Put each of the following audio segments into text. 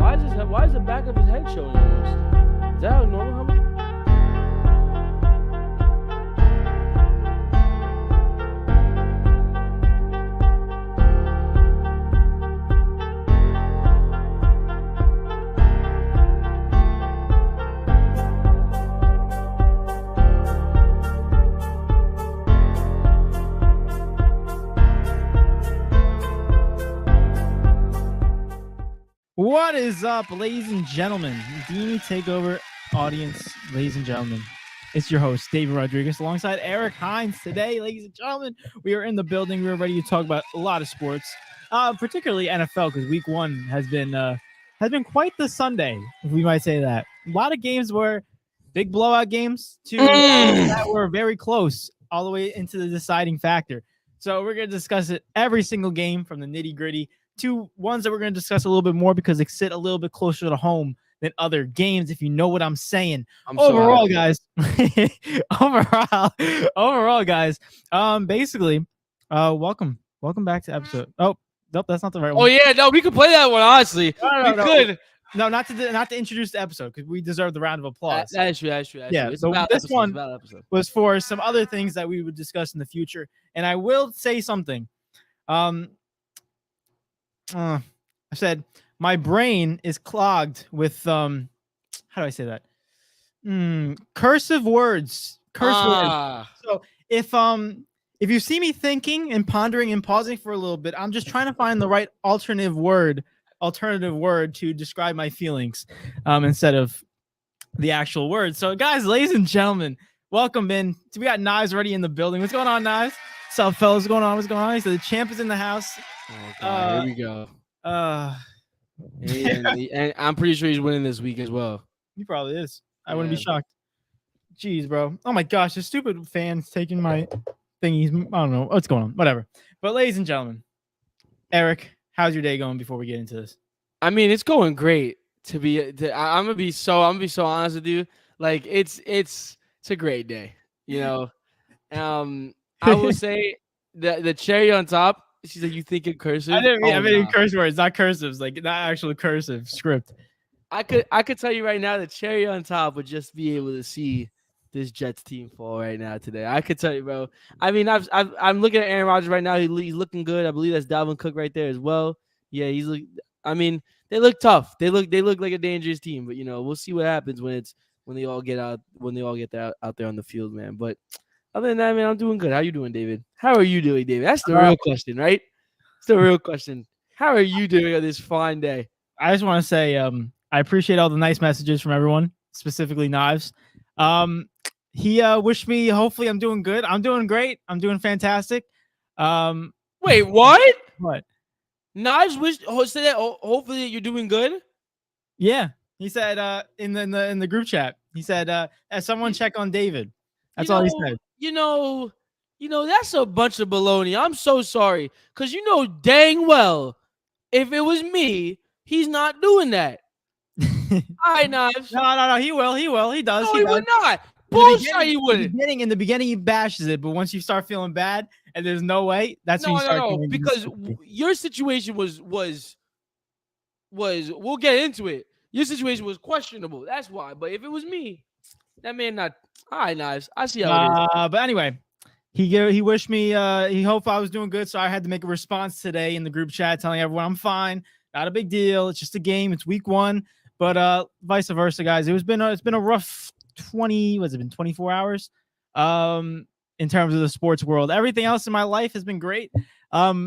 Why is the back of his head showing almost? Is that normal? What is up, ladies and gentlemen? D&E TakeOver audience, ladies and gentlemen. It's your host, David Rodriguez, alongside Eric Hines. Today, ladies and gentlemen, we are in the building. We're ready to talk about a lot of sports, particularly NFL, because Week 1 has been quite the Sunday, if we might say that. A lot of games were big blowout games that were very close, all the way into the deciding factor. So we're going to discuss it every single game from the nitty-gritty to ones that we're going to discuss a little bit more because they sit a little bit closer to home than other games, if you know what I'm saying. Overall, guys, basically, welcome back to episode. Oh, nope, that's not the right one. Oh yeah, no, we could play that one. Honestly, we could. No, not to introduce the episode because we deserve the round of applause. That's true. Yeah, so this one was for some other things that we would discuss in the future, and I will say something. I said my brain is clogged with how do I say that? Cursive words. Words. So if you see me thinking and pondering and pausing for a little bit, I'm just trying to find the right alternative word to describe my feelings instead of the actual word. So guys, ladies and gentlemen, welcome in. We got Knives already in the building. What's going on, Knives? What's up, fellas? What's going on? So the champ is in the house. Oh, God, here we go. And I'm pretty sure he's winning this week as well. He probably is. I wouldn't be shocked. Jeez, bro. Oh my gosh, the stupid fans taking my thingies. I don't know what's going on. Whatever. But ladies and gentlemen, Eric, how's your day going before we get into this? I mean, it's going great. I'm gonna be so honest with you. Like it's a great day. You know. I will say the cherry on top. She's like, you think in cursive? I mean in curse words, not cursives, like not actual cursive script. I could tell you right now, the cherry on top would just be able to see this Jets team fall right now today. I could tell you, bro. I mean, I'm looking at Aaron Rodgers right now. He's looking good. I believe that's Dalvin Cook right there as well. Yeah, I mean, they look tough. They look like a dangerous team. But we'll see what happens when they all get out there on the field, man. But other than that, man, I'm doing good. How you doing, David? How are you doing, David? That's the real question, right? It's the real question. How are you doing on this fine day? I just want to say I appreciate all the nice messages from everyone, specifically Knives. He wished me, hopefully I'm doing good. I'm doing great. I'm doing fantastic. Wait, what? What? Knives said that hopefully you're doing good? Yeah. He said in the group chat, he said, as someone check on David. That's all he said. That's a bunch of baloney. I'm so sorry. Because dang well, if it was me, he's not doing that. All right, Knives. No. He will. He does. No, he would not. Bullshit, he wouldn't. In the beginning, he bashes it. But once you start feeling bad and there's no way, that's when you start. No, because your situation was we'll get into it. Your situation was questionable. That's why. But if it was me, that man not. All right, Knives. I see how it is. But anyway, he wished me. He hoped I was doing good, so I had to make a response today in the group chat telling everyone I'm fine. Not a big deal. It's just a game. It's week 1. But vice versa, guys. It's been a rough 24 hours. In terms of the sports world, everything else in my life has been great.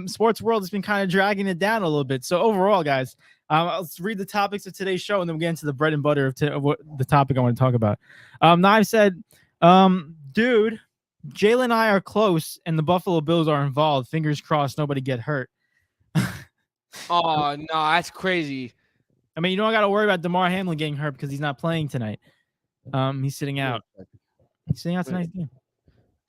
Sports world has been kind of dragging it down a little bit. So overall, guys, let's read the topics of today's show, and then we'll get into the bread and butter of what the topic I want to talk about. Knives said, dude, Jalen and I are close, and the Buffalo Bills are involved. Fingers crossed, nobody get hurt. Oh, no, that's crazy. I mean, I got to worry about DeMar Hamlin getting hurt because he's not playing tonight. He's sitting out. He's sitting out tonight's game.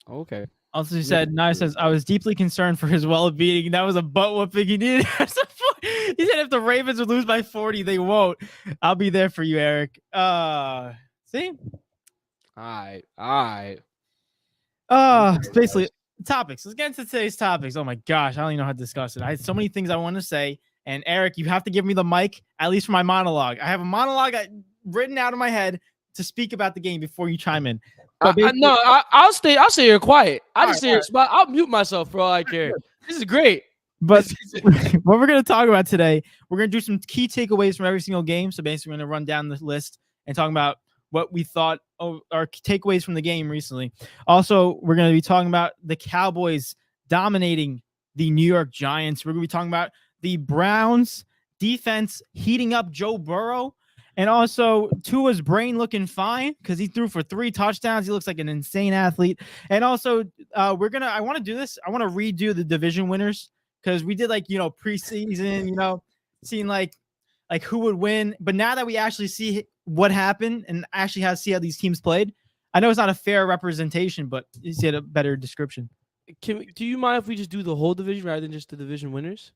Okay. Also, he said, Knives says, I was deeply concerned for his well-being. That was a butt whooping he needed. He said, if the Ravens would lose by 40, they won't. I'll be there for you, Eric. See? All right. Basically, topics. Let's get into today's topics. Oh, my gosh. I don't even know how to discuss it. I had so many things I want to say, And Eric, you have to give me the mic, at least for my monologue. I have a monologue written out in my head to speak about the game before you chime in. But I'll stay. I'll stay here quiet. I'll just All stay here. I'll mute myself for all I care. This is great. But what we're going to talk about today, we're going to do some key takeaways from every single game. So basically, we're going to run down the list and talk about what we thought of our takeaways from the game recently. Also, we're going to be talking about the Cowboys dominating the New York Giants. We're going to be talking about the Browns defense heating up Joe Burrow. And also, Tua's brain looking fine because he threw for 3 touchdowns. He looks like an insane athlete. And also, I want to do this. I want to redo the division winners because we did preseason, seeing like who would win. But now that we actually see what happened and actually see how these teams played, I know it's not a fair representation, but you see a better description. Do you mind if we just do the whole division rather than just the division winners?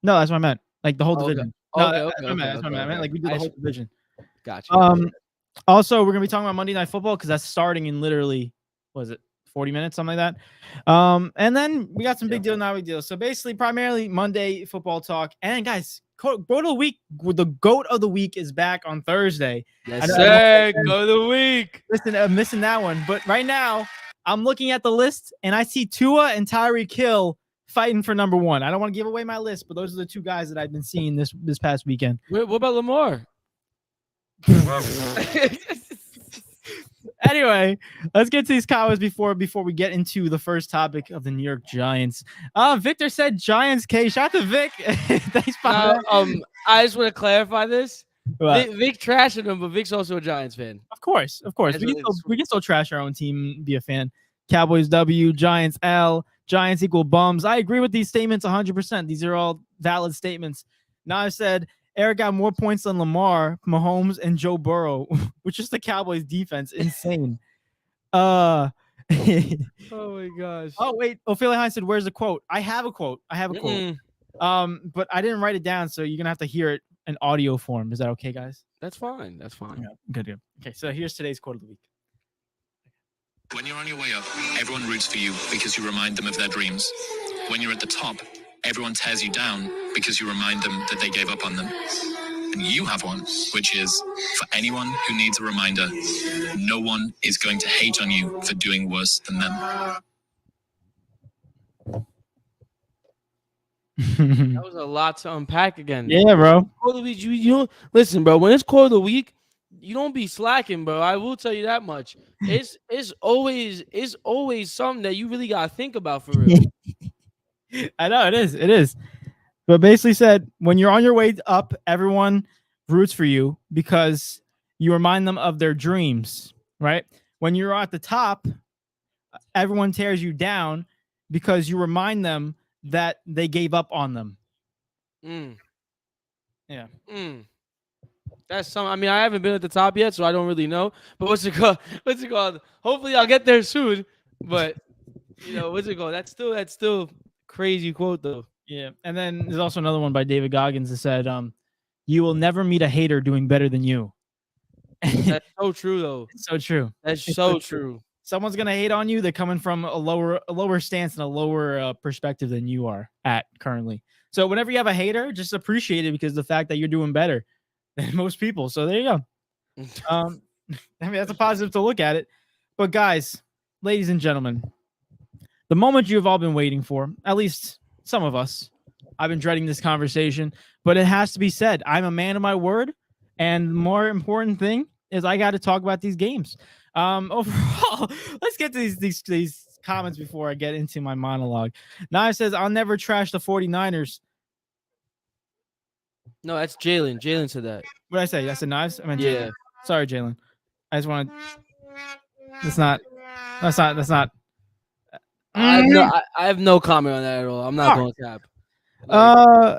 No, that's what I meant. Like the whole division. Okay. No, that's what I meant. Like we do the whole division. Gotcha. Also, we're gonna be talking about Monday Night Football because that's starting in literally, 40 minutes, something like that. And then we got some big deal, not big deal. So basically, primarily Monday football talk. And guys, goat of the week. The goat of the week is back on Thursday. Yes, sir. Goat of the week. Listen, I'm missing that one. But right now, I'm looking at the list and I see Tua and Tyreek Hill fighting for number 1. I don't want to give away my list, but those are the 2 guys that I've been seeing this past weekend. What about Lamar? Anyway, let's get to these Cowboys before we get into the first topic of the New York Giants. Victor said Giants K. Shout out to Vic. Thanks, I just want to clarify this. Vic trashing him, but Vic's also a Giants fan. Of course. We can still trash our own team and be a fan. Cowboys W, Giants L, Giants equal bums. I agree with these statements 100%. These are all valid statements. Now I said Eric got more points than Lamar, Mahomes, and Joe Burrow, which is the Cowboys defense. Insane. Oh my gosh. Oh wait, Ophelia Hines said, "Where's the quote?" I have a quote. But I didn't write it down, so you're gonna have to hear it in audio form. Is that okay, guys? That's fine. Yeah, good. Okay, so here's today's quote of the week. When you're on your way up, everyone roots for you because you remind them of their dreams. When you're at the top, everyone tears you down because you remind them that they gave up on them. And you have one, which is, for anyone who needs a reminder, no one is going to hate on you for doing worse than them. That was a lot to unpack again. Yeah, bro. Listen, bro. When it's quote of the week, you don't be slacking, bro. I will tell you that much. It's always something that you really gotta think about for real. I know it is. But basically said, when you're on your way up, everyone roots for you because you remind them of their dreams, right? When you're at the top, everyone tears you down because you remind them that they gave up on them. Yeah. That's something. I mean, I haven't been at the top yet, so I don't really know. But what's it called? Hopefully, I'll get there soon. But what's it called? That's still crazy quote though. Yeah. And then there's also another one by David Goggins that said, "You will never meet a hater doing better than you." That's so true though. It's so true. That's so true. Someone's gonna hate on you. They're coming from a lower stance and a lower perspective than you are at currently. So whenever you have a hater, just appreciate it because the fact that you're doing better than most people. So there you go. I mean, that's a positive to look at it. But guys, ladies and gentlemen, the moment you've all been waiting for, at least some of us, I've been dreading this conversation, but it has to be said. I'm a man of my word. And the more important thing is I got to talk about these games. Overall, let's get to these comments before I get into my monologue. Now says, "I'll never trash the 49ers." No, that's Jalen. Jalen said that. What did I say? I said Knives? I meant yeah. Jalen. Sorry, Jalen. I just want to. That's not. I have no comment on that at all. I'm not going to cap.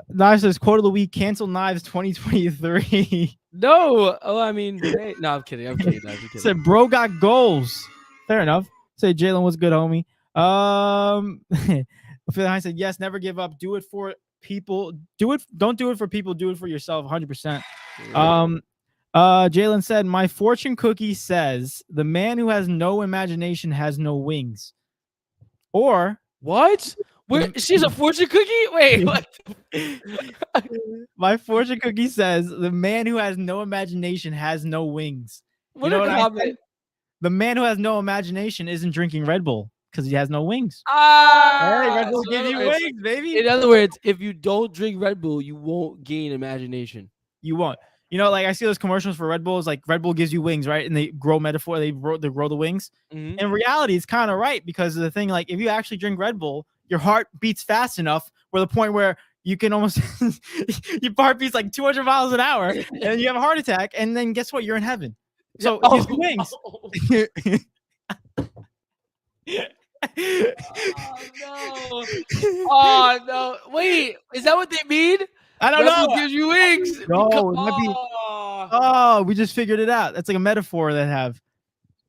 Knives says, "Quote of the week: Cancel Knives 2023." No. Oh, I mean, no, I'm kidding. Said, "Bro got goals." Fair enough. Say, "Jalen was good, homie." I said, "Yes, never give up. Do it for people. Don't do it for people. Do it for yourself. 100%." Jalen said, "My fortune cookie says the man who has no imagination has no wings." Or what? Where she's a fortune cookie? Wait, what? My fortune cookie says the man who has no imagination has no wings. What You know a what I comment. said? The man who has no imagination isn't drinking Red Bull because he has no wings. Ah, Hey, Red Bull so give you wings, baby. in other words, if you don't drink Red Bull, you won't gain imagination. You won't. You know, like I see those commercials for Red Bulls, like Red Bull gives you wings, right? And they grow they grow the wings. Mhm. In reality, it's kind of right because of the thing, like if you actually drink Red Bull, your heart beats fast enough where the point where you can almost your heart beats like 200 miles an hour and you have a heart attack. And then guess what? You're in heaven. So it gives you wings. Oh no! Oh no! Wait, is that what they mean? I don't Red Bull know. gives you wings. No, it might be. Oh, we just figured it out. That's like a metaphor that have,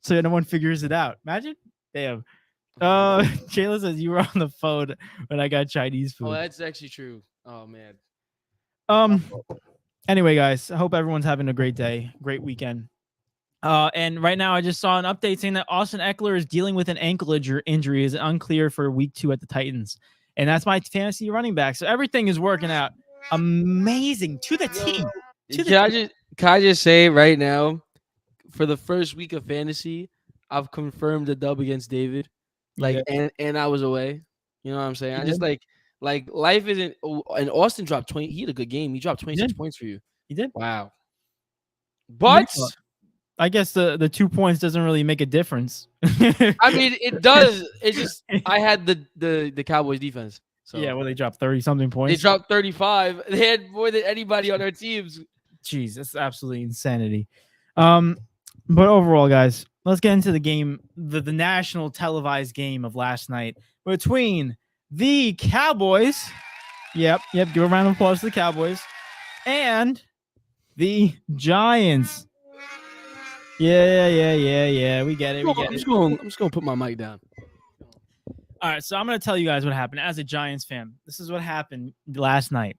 so no one figures it out. Imagine. Damn. Jayla says you were on the phone when I got Chinese food. Oh, that's actually true. Oh man. Anyway, guys, I hope everyone's having a great day, great weekend. And right now, I just saw an update saying that Austin Eckler is dealing with an ankle injury. Is unclear for week 2 at the Titans, and that's my fantasy running back. So everything is working out amazing to the team. Can I just say right now, for the first week of fantasy, I've confirmed a dub against David. Like, and I was away. You know what I'm saying? I just like life isn't. And Austin dropped 20. He had a good game. He dropped 26 points for you. He did. Wow. But I guess the 2 points doesn't really make a difference. I mean, it does. It's just I had the Cowboys defense. So yeah, well, they dropped 30-something points. They dropped 35. They had more than anybody on their teams. Jeez, that's absolutely insanity. But overall, guys, let's get into the game, the national televised game of last night between the Cowboys. Yep. Give a round of applause to the Cowboys and the Giants. Yeah. We get it. I'm just gonna put my mic down. All right, so I'm going to tell you guys what happened. As a Giants fan, this is what happened last night.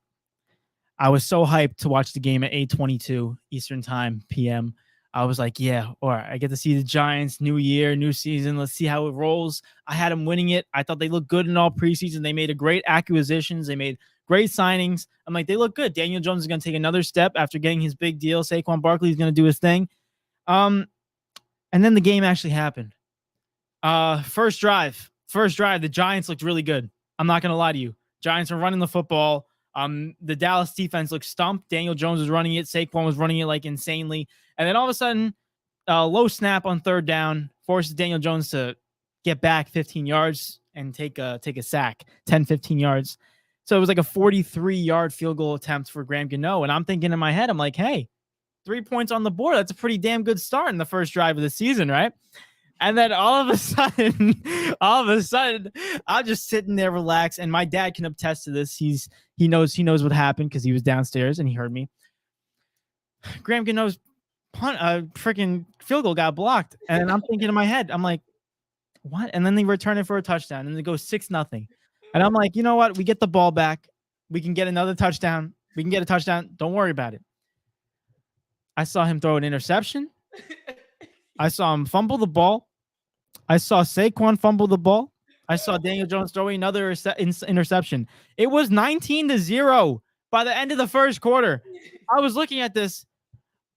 I was so hyped to watch the game at 8:22 Eastern Time PM. I was like, yeah, all right, I get to see the Giants, new year, new season. Let's see how it rolls. I had them winning it. I thought they looked good in all preseason. They made a great acquisitions. They made great signings. I'm like, they look good. Daniel Jones is going to take another step after getting his big deal. Saquon Barkley is going to do his thing. And then the game actually happened. First drive, the Giants looked really good. I'm not going to lie to you. Giants are running the football. The Dallas defense looked stumped. Daniel Jones was running it. Saquon was running it like insanely. And then all of a sudden, low snap on third down forces Daniel Jones to get back 15 yards and take a sack, 10, 15 yards. So it was like a 43-yard field goal attempt for Graham Gano. And I'm thinking in my head, I'm like, hey, 3 points on the board. That's a pretty damn good start in the first drive of the season, right? And then all of a sudden, I'm just sitting there relaxed. And my dad can attest to this. He knows what happened because he was downstairs and he heard me. Graham Gano's freaking field goal got blocked. And I'm thinking in my head, I'm like, what? And then they return it for a touchdown and it goes 6-0. And I'm like, you know what? We get the ball back. We can get another touchdown. We can get a touchdown. Don't worry about it. I saw him throw an interception. I saw him fumble the ball. I saw Saquon fumble the ball. I saw Daniel Jones throwing another interception. It was 19-0 by the end of the first quarter. I was looking at this.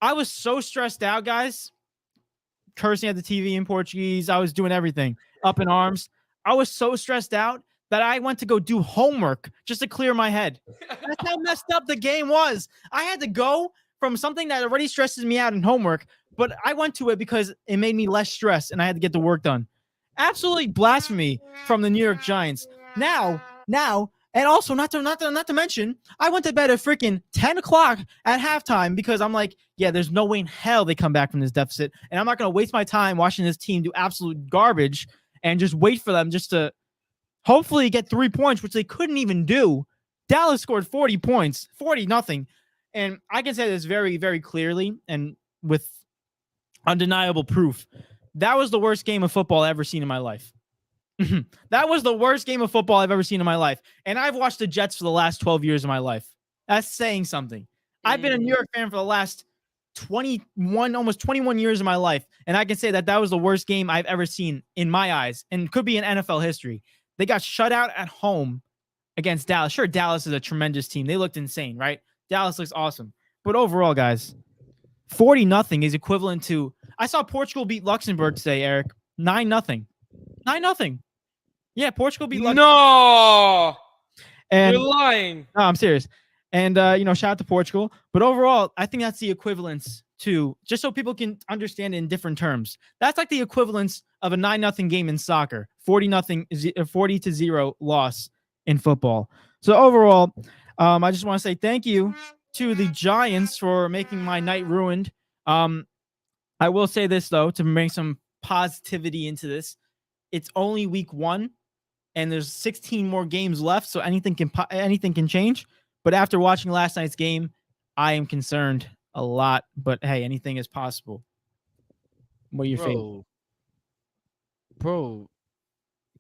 I was so stressed out, guys. Cursing at the TV in Portuguese. I was doing everything. Up in arms. I was so stressed out that I went to go do homework just to clear my head. That's how messed up the game was. I had to go from something that already stresses me out in homework, but I went to it because it made me less stressed and I had to get the work done. Absolutely blasphemy from the New York Giants. Now, and also not to mention, I went to bed at freaking 10 o'clock at halftime because I'm like, yeah, there's no way in hell they come back from this deficit, and I'm not going to waste my time watching this team do absolute garbage and just wait for them just to hopefully get 3 points, which they couldn't even do. Dallas scored 40 points, 40-0. And I can say this very, very clearly and with undeniable proof. That was the worst game of football I've ever seen in my life. That was the worst game of football I've ever seen in my life. And I've watched the Jets for the last 12 years of my life. That's saying something. I've been a New York fan for the last 21, almost 21 years of my life. And I can say that was the worst game I've ever seen in my eyes and could be in NFL history. They got shut out at home against Dallas. Sure, Dallas is a tremendous team. They looked insane, right? Dallas looks awesome. But overall, guys, 40-0 is equivalent to, I saw Portugal beat Luxembourg today, Eric. 9-0. 9-0. Yeah, Portugal beat Luxembourg. No, And you're lying. no, I'm serious. And shout out to Portugal. But overall, I think that's the equivalence to, just so people can understand in different terms, that's like the equivalence of a 9-0 game in soccer, 40-0 loss in football. So overall, I just want to say thank you to the Giants for making my night ruined. I will say this though, to bring some positivity into this. It's only week 1, and there's 16 more games left, so anything can change. But after watching last night's game, I am concerned a lot. But hey, anything is possible. What do you think? Bro,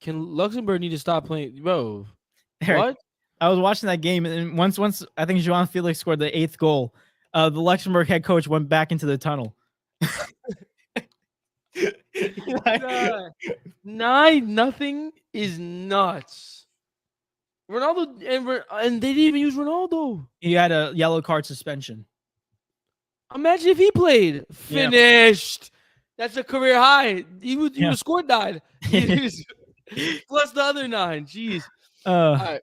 can Luxembourg need to stop playing? Bro, Eric, what? I was watching that game, and once I think João Felix scored the 8th goal, the Luxembourg head coach went back into the tunnel. 9-0 is nuts. Ronaldo and they didn't even use Ronaldo. He had a yellow card suspension. Imagine if he played. Yeah. Finished. That's a career high. He would have scored 9. Plus the other 9. Jeez. All right.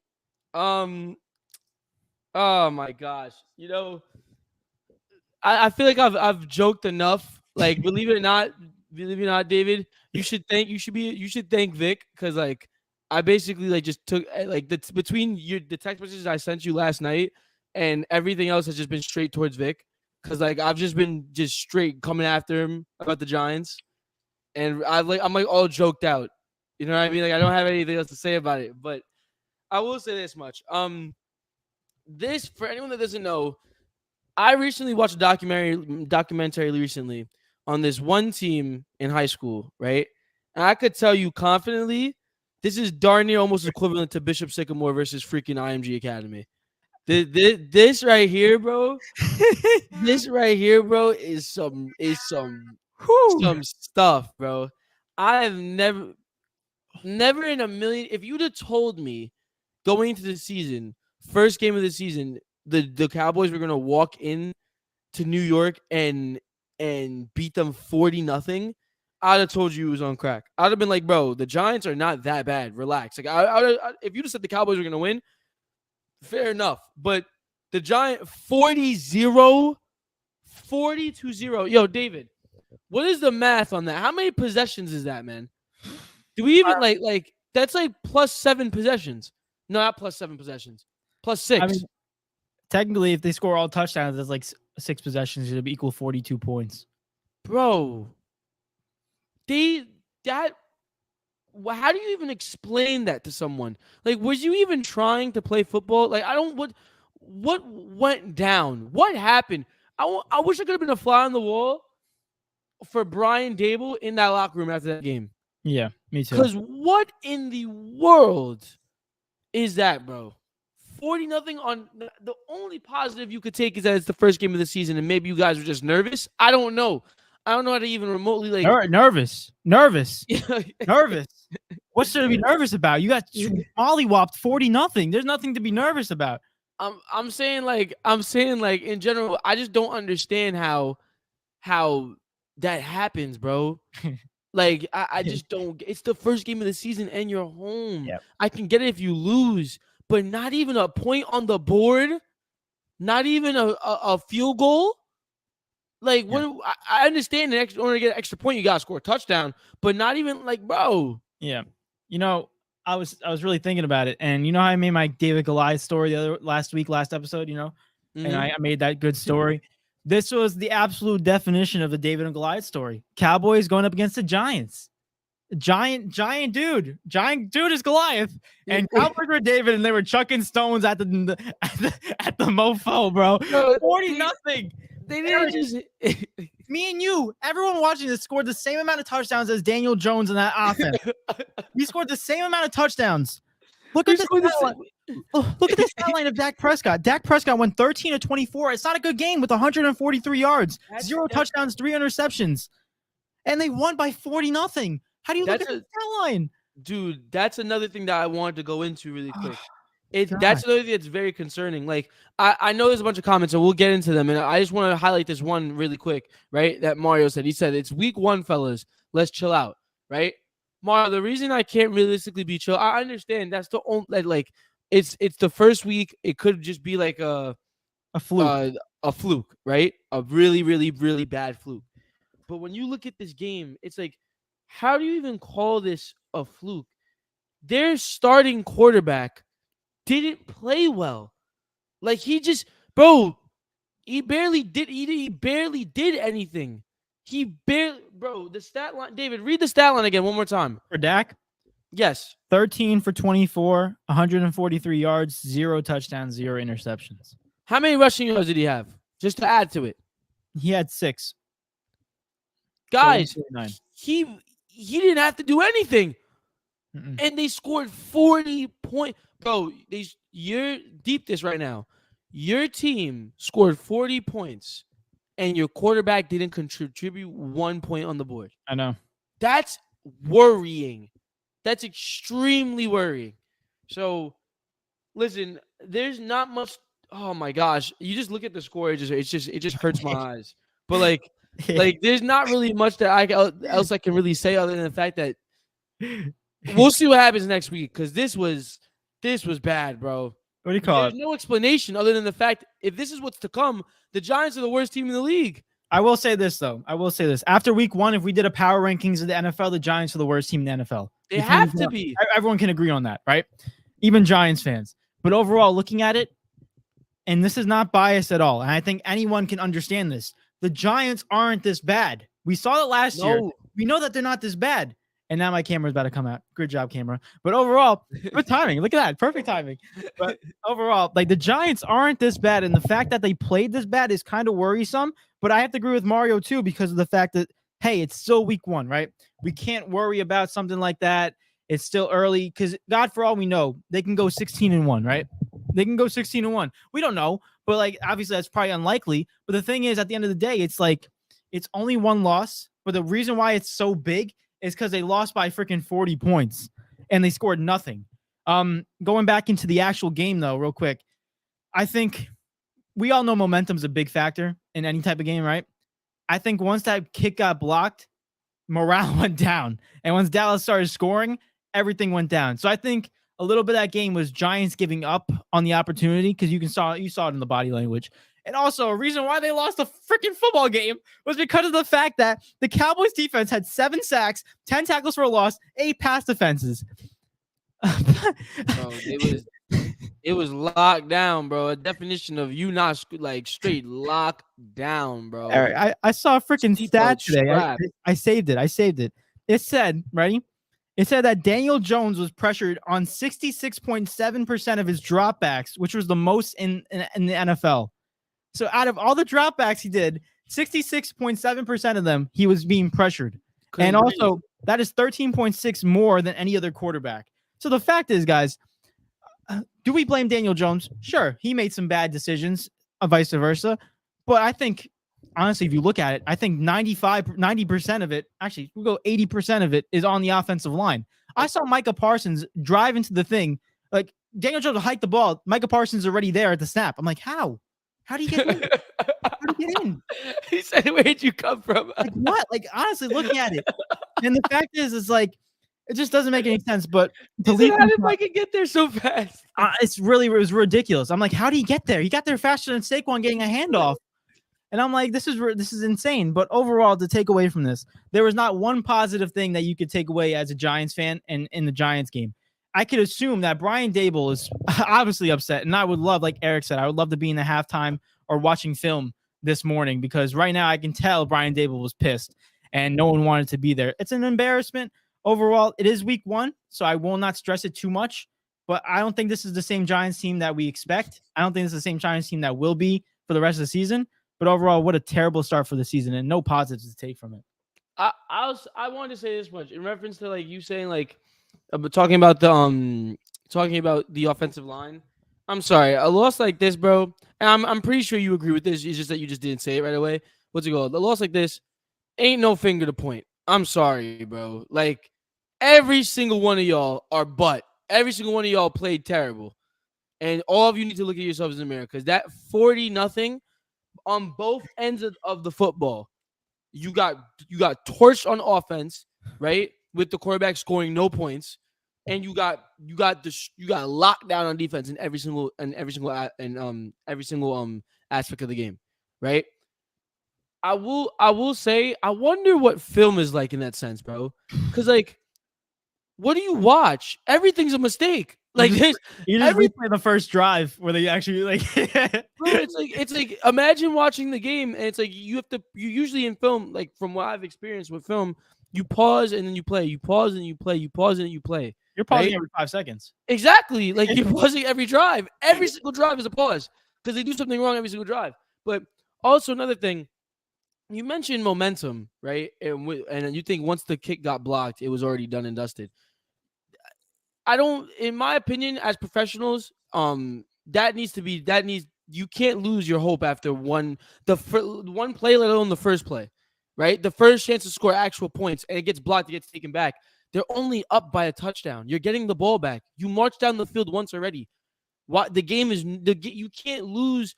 Oh my gosh. I feel like I've joked enough. Like, believe it or not, David, you should thank Vic, because like I basically like just took like between the text messages I sent you last night and everything else has just been straight towards Vic, because like I've just been just straight coming after him about the Giants, and I'm like all joked out. You know what I mean? Like I don't have anything else to say about it, but I will say this much. This, for anyone that doesn't know, I recently watched a documentary recently on this one team in high school, right? And I could tell you confidently, this is darn near almost equivalent to Bishop Sycamore versus freaking IMG Academy. This right here, bro. This right here, bro, is some stuff, bro. I have never in a million. If you'd have told me going into the season, first game of the season, the Cowboys were gonna walk in to New York and beat them 40-0, I'd have told you it was on crack. I'd have been like, bro, the Giants are not that bad. Relax. Like, if you just said the Cowboys were gonna win, fair enough. But the Giant 40-0. Yo, David, what is the math on that? How many possessions is that, man? Do we even like that's like plus 7 possessions? No, not plus 7 possessions. Plus 6. I mean, technically, if they score all touchdowns, that's like 6 possessions. It'll be equal 42 points. Bro, how do you even explain that to someone? Like, was you even trying to play football? Like, what went down? What happened? I wish I could have been a fly on the wall for Brian Dable in that locker room after that game. Yeah, me too. Because what in the world is that, bro? 40-0 on the only positive you could take is that it's the first game of the season and maybe you guys were just nervous. I don't know. I don't know how to even remotely like nervous. What's there to be nervous about? You got mollywopped 40-0. There's nothing to be nervous about. I'm saying like in general, I just don't understand how that happens, bro. Like I just don't. It's the first game of the season and you're home. Yep. I can get it if you lose, but not even a point on the board, not even a field goal. Like what? I understand in order to get an extra point, you gotta score a touchdown, but not even like, bro. Yeah, I was really thinking about it, and how I made my David Goliath story last episode, Mm-hmm. and I made that good story. This was the absolute definition of the David and Goliath story. Cowboys going up against the Giants. Giant dude is Goliath, and Cowboys were David, and they were chucking stones at the mofo, bro. 40-0. They didn't just. Me and you, everyone watching this, scored the same amount of touchdowns as Daniel Jones in that offense. He scored the same amount of touchdowns. Look at the stat line of Dak Prescott. Dak Prescott went 13 of 24. It's not a good game with 143 yards, 0 touchdowns, 3 interceptions, and they won by 40-0. How do you look at the stat line? Dude, that's another thing that I wanted to go into really quick. God. That's another thing that's very concerning. Like, I know there's a bunch of comments, and we'll get into them. And I just want to highlight this one really quick, right? That Mario said. He said, "It's week 1, fellas. Let's chill out." Right? Mario, the reason I can't realistically be chill, I understand that's the only like it's the first week. It could just be like A fluke. a fluke, right? A really, really, really bad fluke. But when you look at this game, it's like, how do you even call this a fluke? Their starting quarterback didn't play well. Like he just, bro, he barely did anything. He barely, bro, the stat line. David, read the stat line again one more time. For Dak, Yes. 13 for 24, 143 yards, 0 touchdowns, 0 interceptions. How many rushing yards did he have? Just to add to it. He had 6. Guys, 9. he didn't have to do anything. Mm-mm. And they scored 40 points. Bro, you're deep this right now. Your team scored 40 points and your quarterback didn't contribute 1 point on the board. I know. That's worrying. That's extremely worrying. So, listen, there's not much. Oh my gosh, you just look at the score. It just hurts my eyes. But like there's not really much that else I can really say other than the fact that we'll see what happens next week because this was bad, bro. What do you call There's it? no explanation other than the fact if this is what's to come, the Giants are the worst team in the league. I will say this, though. After week 1, if we did a power rankings of the NFL, the Giants are the worst team in the NFL. They have to be. Everyone can agree on that, right? Even Giants fans. But overall, looking at it, and this is not biased at all, and I think anyone can understand this, the Giants aren't this bad. We saw it last year. We know that they're not this bad. And now my camera's about to come out. Good job, camera. But overall, good timing. Look at that. Perfect timing. But overall, like the Giants aren't this bad. And the fact that they played this bad is kind of worrisome. But I have to agree with Mario, too, because of the fact that, hey, it's still week 1, right? We can't worry about something like that. It's still early because, God, for all we know, they can go 16-1, right? They can go 16-1. We don't know. But, like, obviously, that's probably unlikely. But the thing is, at the end of the day, it's like it's only 1 loss. But the reason why it's so big is because they lost by freaking 40 points and they scored nothing. Going back into the actual game, though, real quick, I think we all know momentum's a big factor in any type of game, right? I think once that kick got blocked, morale went down. And once Dallas started scoring, everything went down. So I think a little bit of that game was Giants giving up on the opportunity because you saw it in the body language. And also, a reason why they lost the freaking football game was because of the fact that the Cowboys defense had 7 sacks, 10 tackles for a loss, 8 pass defenses. Bro, it was locked down, bro. A definition of you not like straight locked down, bro. Eric, I saw a freaking stat today. I saved it. It said, ready? It said that Daniel Jones was pressured on 66.7% of his dropbacks, which was the most in the NFL. So out of all the dropbacks he did, 66.7% of them, he was being pressured. And also, that is 13.6 more than any other quarterback. So the fact is, guys, do we blame Daniel Jones? Sure, he made some bad decisions, vice versa. But I think, honestly, if you look at it, I think 90% of it, actually, we'll go 80% of it is on the offensive line. I saw Micah Parsons drive into the thing. Like, Daniel Jones will hike the ball. Micah Parsons already there at the snap. I'm like, how? How do you get in? How do you get in? He said, "Where'd you come from?" Like what? Like honestly, looking at it, and the fact is, it's like it just doesn't make any sense. But how did Micah get there so fast? It was ridiculous. I'm like, how did he get there? He got there faster than Saquon getting a handoff, and I'm like, this is insane. But overall, to take away from this, there was not one positive thing that you could take away as a Giants fan and in the Giants game. I could assume that Brian Dable is obviously upset, and I would love, like Eric said, I would love to be in the halftime or watching film this morning because right now I can tell Brian Dable was pissed and no one wanted to be there. It's an embarrassment. Overall, it is week 1, so I will not stress it too much, but I don't think this is the same Giants team that we expect. I don't think it's the same Giants team that will be for the rest of the season, but overall, what a terrible start for the season and no positives to take from it. I wanted to say this much in reference to like you saying like talking about the offensive line. I'm sorry, a loss like this, bro, and I'm pretty sure you agree with this. It's just that you just didn't say it right away. What's it called? A loss like this ain't no finger to point. I'm sorry, bro. Like every single one of y'all are butt. Every single one of y'all played terrible. And all of you need to look at yourselves in the mirror because that 40-0 on both ends of the football, you got torched on offense, right? With the quarterback scoring no points, and you got locked down on defense in every single aspect of the game, right? I will say I wonder what film is like in that sense, bro. Because like, what do you watch? Everything's a mistake. Like there's You just every replay the first drive where they actually like. bro, it's like imagine watching the game and it's like you usually in film, like from what I've experienced with film, you pause and then you play, you pause and you play, you pause and you play. You're pausing Right? every 5 seconds. Exactly. Like you're pausing every drive. Every single drive is a pause because they do something wrong every single drive. But also another thing, you mentioned momentum, right? And you think once the kick got blocked, it was already done and dusted. I don't, in my opinion, as professionals, you can't lose your hope after one play, let alone the first play, right? The first chance to score actual points and it gets blocked, it gets taken back. They're only up by a touchdown. You're getting the ball back. You marched down the field once already. What the game is, you can't lose.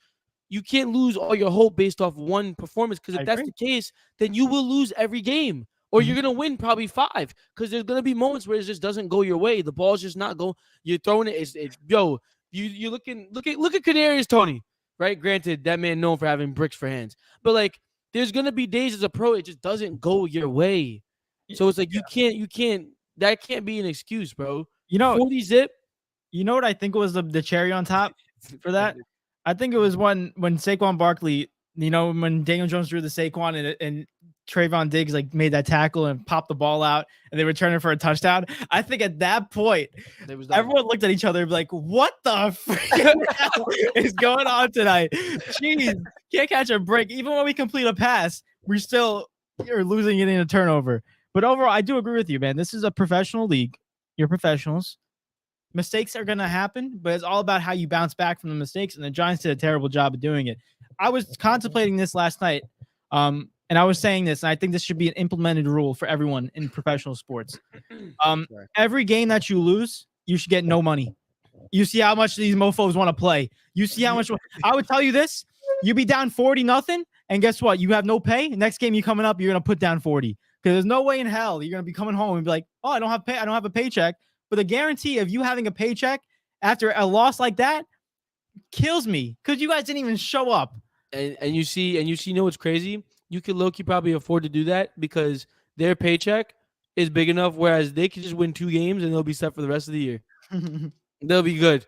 You can't lose all your hope based off one performance because if that's the case, then you will lose every game. Or you're gonna win probably 5 because there's gonna be moments where it just doesn't go your way. The ball's just not going. You're throwing it. You look at Kadarius Toney, right? Granted, that man known for having bricks for hands, but like there's gonna be days as a pro it just doesn't go your way. So it's like you can't. That can't be an excuse, bro. 40 zip. You know what I think was the cherry on top for that? I think it was when Saquon Barkley, when Daniel Jones threw the Saquon and Trayvon Diggs like made that tackle and popped the ball out and they returned it for a touchdown. I think at that point, everyone looked at each other like, what the hell is going on tonight? Jeez, can't catch a break. Even when we complete a pass, you're losing it in a turnover. But overall, I do agree with you, man. This is a professional league. You're professionals. Mistakes are going to happen, but it's all about how you bounce back from the mistakes. And the Giants did a terrible job of doing it. I was contemplating this last night. And I was saying this, and I think this should be an implemented rule for everyone in professional sports. Every game that you lose, you should get no money. You see how much these mofos want to play. You see how much. I would tell you this. You be down 40-0, and guess what? You have no pay. Next game you coming up, you're going to put down 40. Because there's no way in hell you're going to be coming home and be like, oh, I don't have pay. I don't have a paycheck. But the guarantee of you having a paycheck after a loss like that kills me because you guys didn't even show up. And you see, what's crazy? You could low-key probably afford to do that because their paycheck is big enough, whereas they could just win 2 games and they'll be set for the rest of the year. They'll be good.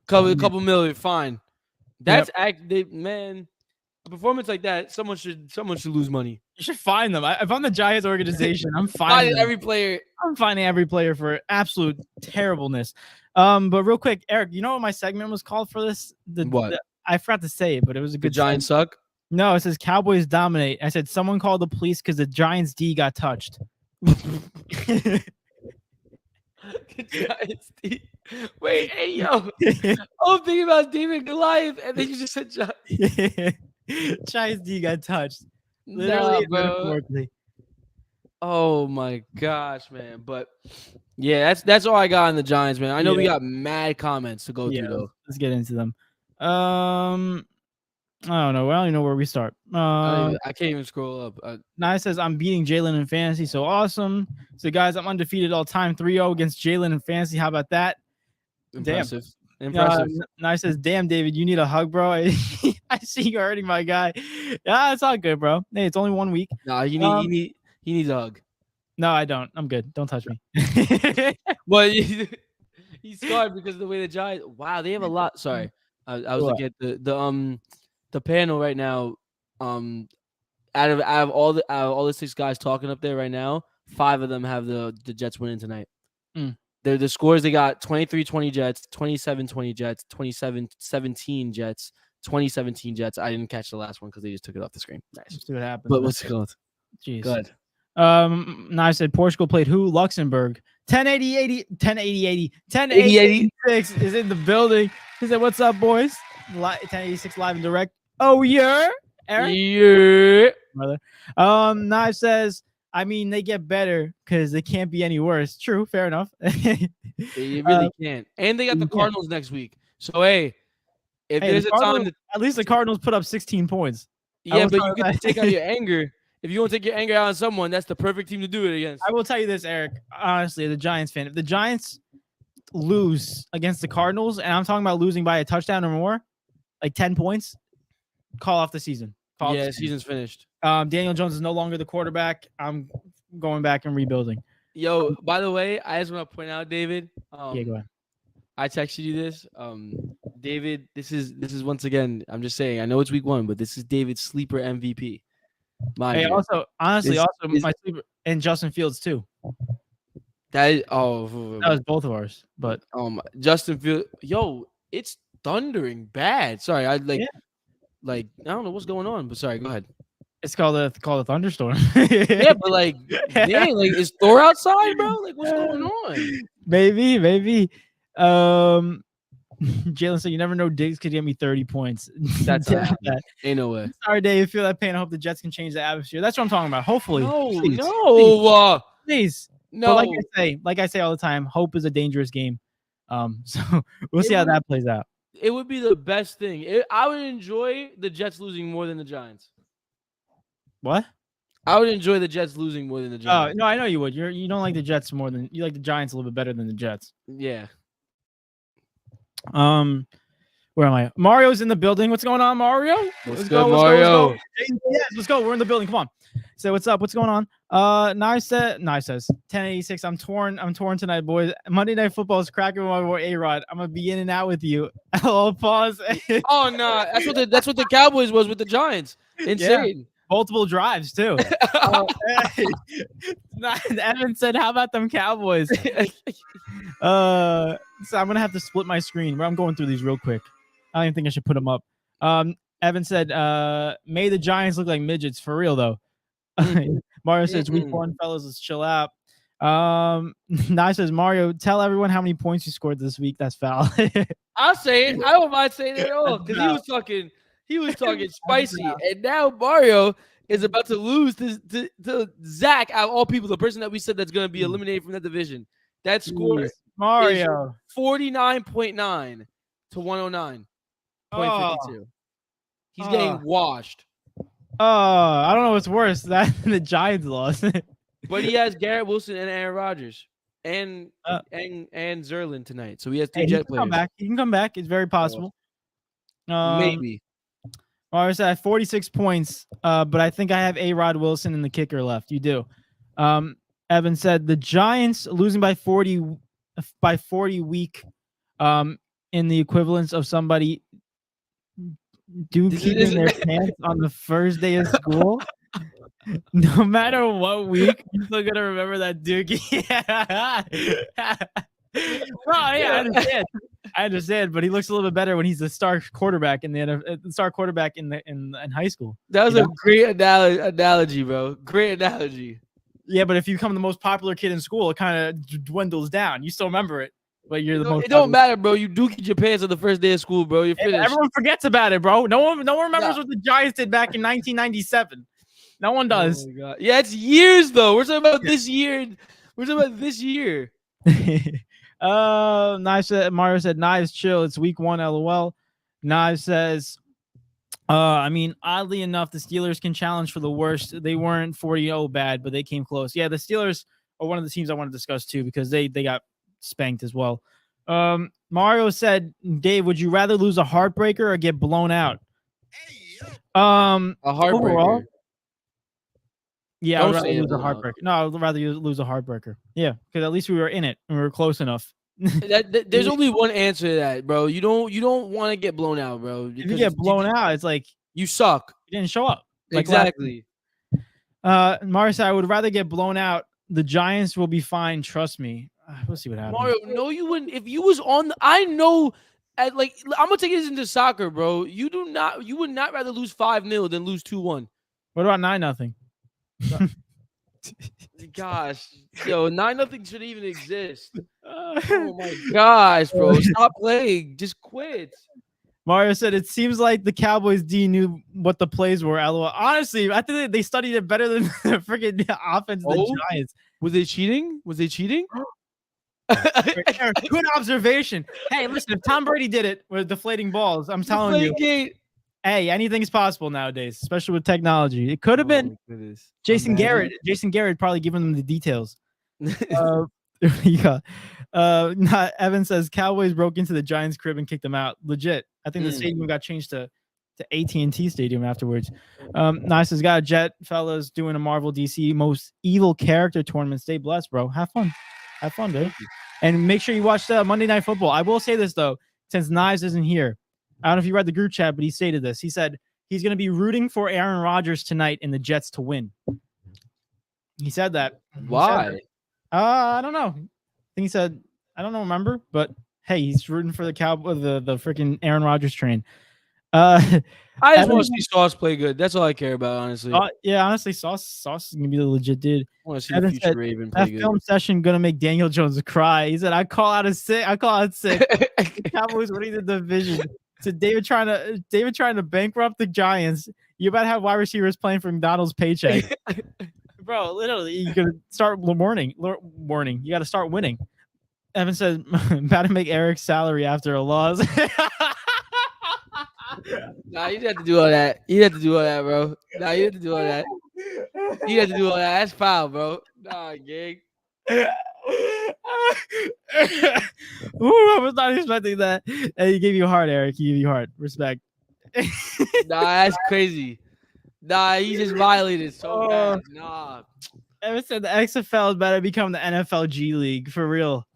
A couple million, fine. That's man. A performance like that, someone should lose money. You should fine them. If I'm the Giants organization, I'm finding every player. I'm finding every player for absolute terribleness. But real quick, Eric, you know what my segment was called for this? I forgot to say it, but it was a good. The Giants suck. No, it says Cowboys dominate. I said someone called the police because the Giants D got touched. The Giants D. Wait, hey yo! I'm thinking about David Goliath, and then you just said Giants. Giants D got touched. Literally, bro. Oh my gosh, man! But yeah, that's all I got on the Giants, man. I know we got mad comments to go through though. Let's get into them. I don't know. I don't even know where we start. I can't even scroll up. Nye says, I'm beating Jalen in fantasy. So awesome. So, guys, I'm undefeated all time. 3-0 against Jalen in fantasy. How about that? Impressive. Damn. Nye says, damn, David, you need a hug, bro. I see you hurting my guy. Yeah, it's all good, bro. Hey, it's only 1 week. No, he needs a hug. No, I don't. I'm good. Don't touch me. Well, he's scarred because of the way the Giants. Wow, they have a lot. Sorry. I was looking at the panel right now. Out of all the 6 guys talking up there right now, 5 of them have the Jets winning tonight. They're the scores they got: 23-20 Jets, 27-20 Jets, 27-17 Jets, 2017 Jets. I didn't catch the last one because they just took it off the screen. Nice. Let's see what happens. But what's it called? Jeez. Good. Now I said Portugal played who? Luxembourg. 1086 is in the building. He said, "What's up, boys? 1086 live and direct." Oh yeah, Eric. Yeah, brother. Knife says I mean, they get better because they can't be any worse. True, fair enough. You really can't. And they got the yeah. Cardinals next week. So hey, if Hey, the there's a time Cardinals, at least the Cardinals put up 16 points. yeah, but you get to take out your anger. If you want to take your anger out on someone, that's the perfect team to do it against. I will tell you this, Eric. Honestly, the Giants fan, if the Giants lose against the Cardinals, and I'm talking about losing by a touchdown or more, like 10 points, call off the season. Yeah, season's finished. Daniel Jones is no longer the quarterback. I'm going back and rebuilding. Yo, by the way, I just want to point out, David. Yeah, go ahead. I texted you this. David, this is once again, I'm just saying, I know it's week 1, but this is David's sleeper MVP. Hey, also, honestly, my sleeper and Justin Fields too. That was both of ours. But Justin Fields, yo, it's thundering bad. Sorry, I don't know what's going on, but sorry, go ahead. It's called a thunderstorm. Yeah, but dang, is Thor outside, bro? Like, what's going on? Maybe. Jalen said, "You never know. Diggs could get me 30 points." That's that. Ain't no way. Sorry, Dave. Feel that pain. I hope the Jets can change the atmosphere. That's what I'm talking about. Hopefully. Please. No. But like I say all the time, hope is a dangerous game. So we'll see how that plays out. It would be the best thing. I would enjoy the Jets losing more than the Giants. What? I would enjoy the Jets losing more than the Giants. Oh no, I know you would. You don't like the Jets more than you like the Giants a little bit better than the Jets. Yeah. Where am I? Mario's in the building. What's going on, Mario? Let's go, Mario. Yes, let's go. We're in the building. Come on. So what's up? What's going on? Nice says 1086. I'm torn tonight, boys. Monday Night Football is cracking with my boy A-Rod. I'm gonna be in and out with you. Oh, pause. Oh no, that's what the Cowboys was with the Giants. Insane. Yeah. Multiple drives too. Evan said, "How about them Cowboys?" So I'm gonna have to split my screen. I'm going through these real quick. I don't even think I should put them up. Evan said, "May the Giants look like midgets for real though." Mario says, "Week 1, fellas, let's chill out." Nye says, "Mario, tell everyone how many points you scored this week. That's foul." I'll say it. I don't mind saying it at all because he was talking spicy, and now Mario is about to lose to Zach, out of all people, the person that we said that's going to be eliminated from that division. That score, Mario, 49.9 to 109.52. He's getting washed. I don't know what's worse, that the Giants lost. But he has Garrett Wilson and Aaron Rodgers and Zerlin tonight, so he has 2 Jet players. He can come back. It's very possible. Maybe. I said I have 46 points, but I think I have A-Rod Wilson and the kicker left. You do. Evan said the Giants losing by 40 week in the equivalence of somebody keeping their pants on the first day of school. No matter what week, you're still gonna remember that Dookie. I understand, but he looks a little bit better when he's the star quarterback in in high school. That was a great analogy, bro. Great analogy. Yeah, but if you become the most popular kid in school, it kind of dwindles down. You still remember it, but you're the most. It don't matter, bro. You dookied your pants on the first day of school, bro. You're finished. Everyone forgets about it, bro. No one remembers what the Giants did back in 1997. No one does. Oh my God. Yeah, it's years though. We're talking about this year. We're talking about this year. Mario said, "Knives chill. It's week 1, LOL." Knives says, I mean, oddly enough, the Steelers can challenge for the worst. They weren't 40-0 bad, but they came close. Yeah, the Steelers are one of the teams I want to discuss too because they got spanked as well. Mario said, "Dave, would you rather lose a heartbreaker or get blown out?" A heartbreaker. Overall, yeah, I'd rather lose a heartbreaker. No, I'd rather lose a heartbreaker. Yeah, because at least we were in it and we were close enough. There's only one answer to that, bro. You don't want to get blown out, bro. If you get blown out, it's like you suck. You didn't show up. Exactly. Mario said, "I would rather get blown out. The Giants will be fine. Trust me." We'll see what happens. Mario, no, you wouldn't. If you was on, I know. I'm gonna take this into soccer, bro. You would not rather lose 5-0 than lose 2-1. What about 9-0? Gosh, yo, 9-0 should even exist. Oh my gosh, bro, stop playing. Just quit. Mario said it seems like the Cowboys D knew what the plays were. LOL. Honestly, I think they studied it better than the freaking offense of the Giants. Was they cheating? Was they cheating? Eric, good observation. Hey, listen, if Tom Brady did it with deflating balls, I'm telling you, hey, anything's possible nowadays, especially with technology. It could have been Jason Garrett. Jason Garrett probably giving them the details. Yeah. Evan says Cowboys broke into the Giants' crib and kicked them out. Legit. I think the stadium got changed to AT&T Stadium afterwards. Nice has got a jet, fellas, doing a Marvel DC most evil character tournament. Stay blessed, bro. Have fun. Have fun, dude. And make sure you watch the Monday Night Football. I will say this, though, since Knives isn't here. I don't know if you read the group chat, but he stated this. He said he's going to be rooting for Aaron Rodgers tonight and the Jets to win. He said that. Why? I don't know. I think he said, I don't know, remember? But hey, he's rooting for the freaking Aaron Rodgers train. I just want to see Sauce play good. That's all I care about, honestly. Yeah, honestly, Sauce is gonna be the legit dude. I want to see the future Raven play good. Film session gonna make Daniel Jones cry. He said, "I call out sick. The Cowboys winning the division." So David trying to bankrupt the Giants. You about to have wide receivers playing for McDonald's paycheck, bro. Literally, you gotta start warning. You got to start winning. Evan said, "About to make Eric's salary after a loss." Nah, you didn't have to do all that. You didn't have to do all that, bro. Nah, you didn't have to do all that. You didn't have to do all that. That's foul, bro. Nah, gig. Ooh, I was not expecting that. Hey, he gave you a heart, Eric. He gave you a heart. Respect. Nah, that's crazy. Nah, he just violated so bad. Nah. Evan said the XFL better become the NFL G League for real.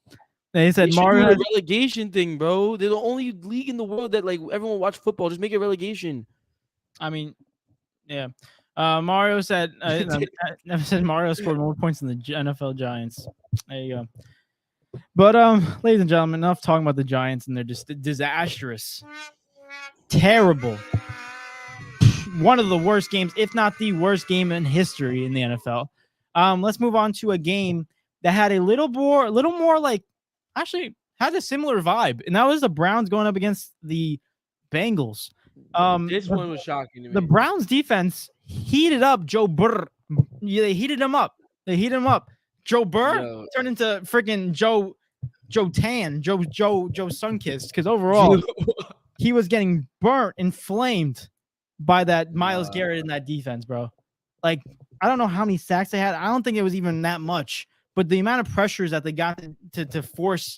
And he said They Mario should do a relegation thing, bro. They're the only league in the world that like everyone watch football. Just make it relegation. I mean, yeah. Mario said Mario scored more points than the NFL Giants. There you go. But ladies and gentlemen, enough talking about the Giants and they're just disastrous, terrible. One of the worst games, if not the worst game in history in the NFL. Let's move on to a game that had a little more like actually had a similar vibe, and that was the Browns going up against the Bengals. This one was shocking to me. The Browns defense heated up Joe Burr. Yeah, they heated him up. Joe Burr turned into freaking Joe Sunkissed, because overall he was getting burnt and flamed by that Myles Garrett in that defense, bro. Like, I don't know how many sacks they had. I don't think it was even that much. But the amount of pressures that they got to force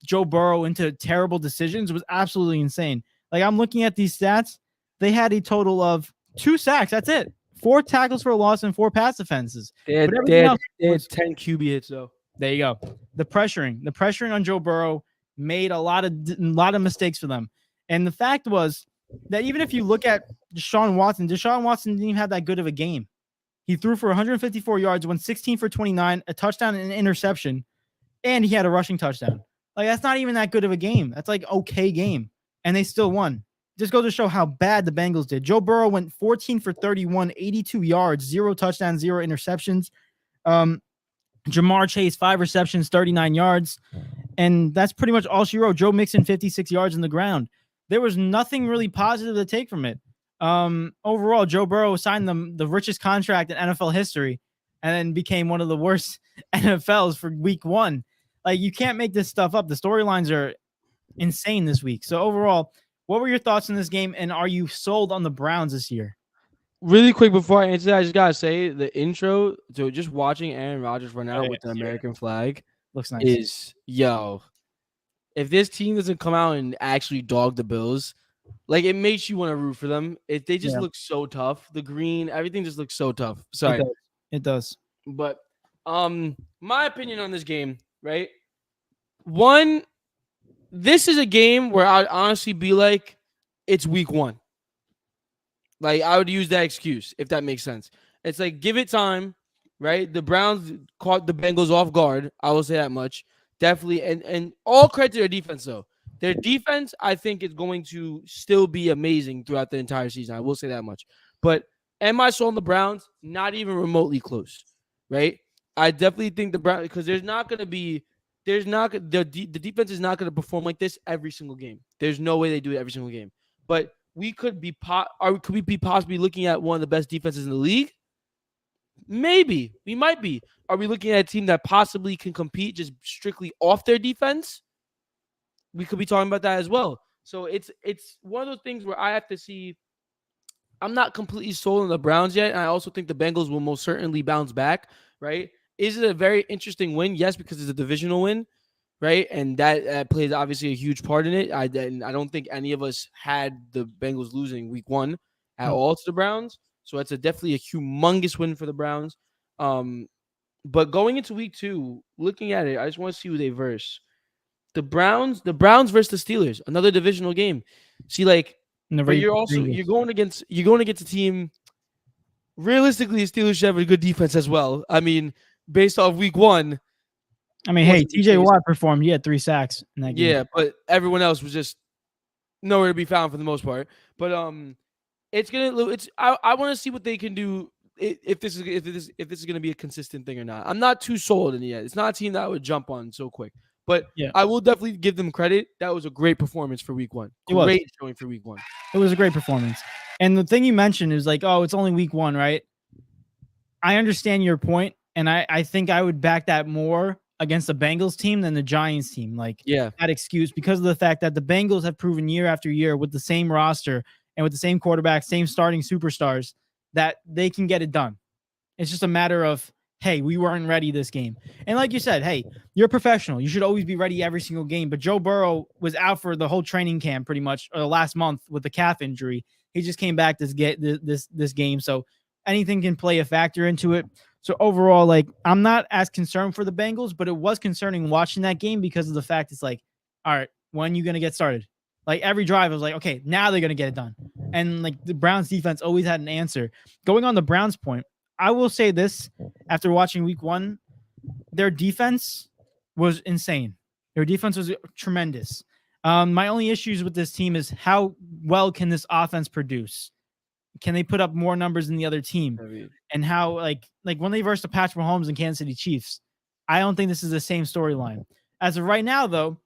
Joe Burrow into terrible decisions was absolutely insane. Like, I'm looking at these stats. They had a total of 2 sacks. That's it. 4 tackles for a loss and 4 pass offenses. They had 10 QB hits, though. There you go. The pressuring on Joe Burrow made a lot of mistakes for them. And the fact was that even if you look at Deshaun Watson didn't even have that good of a game. He threw for 154 yards, went 16 for 29, a touchdown and an interception, and he had a rushing touchdown. Like, that's not even that good of a game. That's like okay game, and they still won. Just goes to show how bad the Bengals did. Joe Burrow went 14 for 31, 82 yards, 0 touchdowns, 0 interceptions. Jamar Chase, 5 receptions, 39 yards, and that's pretty much all she wrote. Joe Mixon, 56 yards on the ground. There was nothing really positive to take from it. Overall, Joe Burrow signed the richest contract in NFL history and then became one of the worst NFLs for week 1. Like, you can't make this stuff up. The storylines are insane this week. So overall, what were your thoughts on this game, and are you sold on the Browns this year? Really quick before I answer that, I just gotta say the intro to just watching Aaron Rodgers run out with the American flag looks nice. Is if this team doesn't come out and actually dog the Bills, like, it makes you want to root for them. They just look so tough. The green, everything just looks so tough. Sorry. It does. But my opinion on this game, right? One, this is a game where I'd honestly be like, it's week 1. Like, I would use that excuse, if that makes sense. It's like, give it time, right? The Browns caught the Bengals off guard. I will say that much. Definitely. And all credit to their defense, though. Their defense, I think, is going to still be amazing throughout the entire season. I will say that much. But am I sold on the Browns? Not even remotely close, right? I definitely think the Browns, because the defense is not going to perform like this every single game. There's no way they do it every single game. but we could be could we be possibly looking at one of the best defenses in the league? Maybe we might be. Are we looking at a team that possibly can compete just strictly off their defense? We could be talking about that as well. So it's one of those things where I have to see. I'm not completely sold on the Browns yet. And I also think the Bengals will most certainly bounce back, right? Is it a very interesting win? Yes, because it's a divisional win, right? And that plays obviously a huge part in it. I don't think any of us had the Bengals losing week 1 at all to the Browns. So that's definitely a humongous win for the Browns. But going into week 2, looking at it, I just want to see who they verse. The Browns versus the Steelers, another divisional game. See, like, but you're going against a team. Realistically, the Steelers should have a good defense as well. I mean, based off week 1. I mean, hey, TJ Watt performed. He had 3 sacks in that game. Yeah, but everyone else was just nowhere to be found for the most part. But I want to see what they can do if this is going to be a consistent thing or not. I'm not too sold in it yet. It's not a team that I would jump on so quick. But yeah, I will definitely give them credit. That was a great performance for week 1. Great showing for week 1. It was a great performance. And the thing you mentioned is like, oh, it's only week 1, right? I understand your point, and I think I would back that more against the Bengals team than the Giants team. Like, that excuse, because of the fact that the Bengals have proven year after year with the same roster and with the same quarterback, same starting superstars, that they can get it done. It's just a matter of, hey, we weren't ready this game. And like you said, hey, you're a professional. You should always be ready every single game. But Joe Burrow was out for the whole training camp pretty much, or the last month with the calf injury. He just came back this game. So anything can play a factor into it. So overall, like, I'm not as concerned for the Bengals, but it was concerning watching that game because of the fact it's like, all right, when are you going to get started? Like, every drive, I was like, okay, now they're going to get it done. And like, the Browns defense always had an answer. Going on the Browns point, I will say this, after watching week 1, their defense was insane. Their defense was tremendous. My only issues with this team is how well can this offense produce? Can they put up more numbers than the other team? And how, like when they versed the Patrick Mahomes and Kansas City Chiefs, I don't think this is the same storyline. As of right now, though,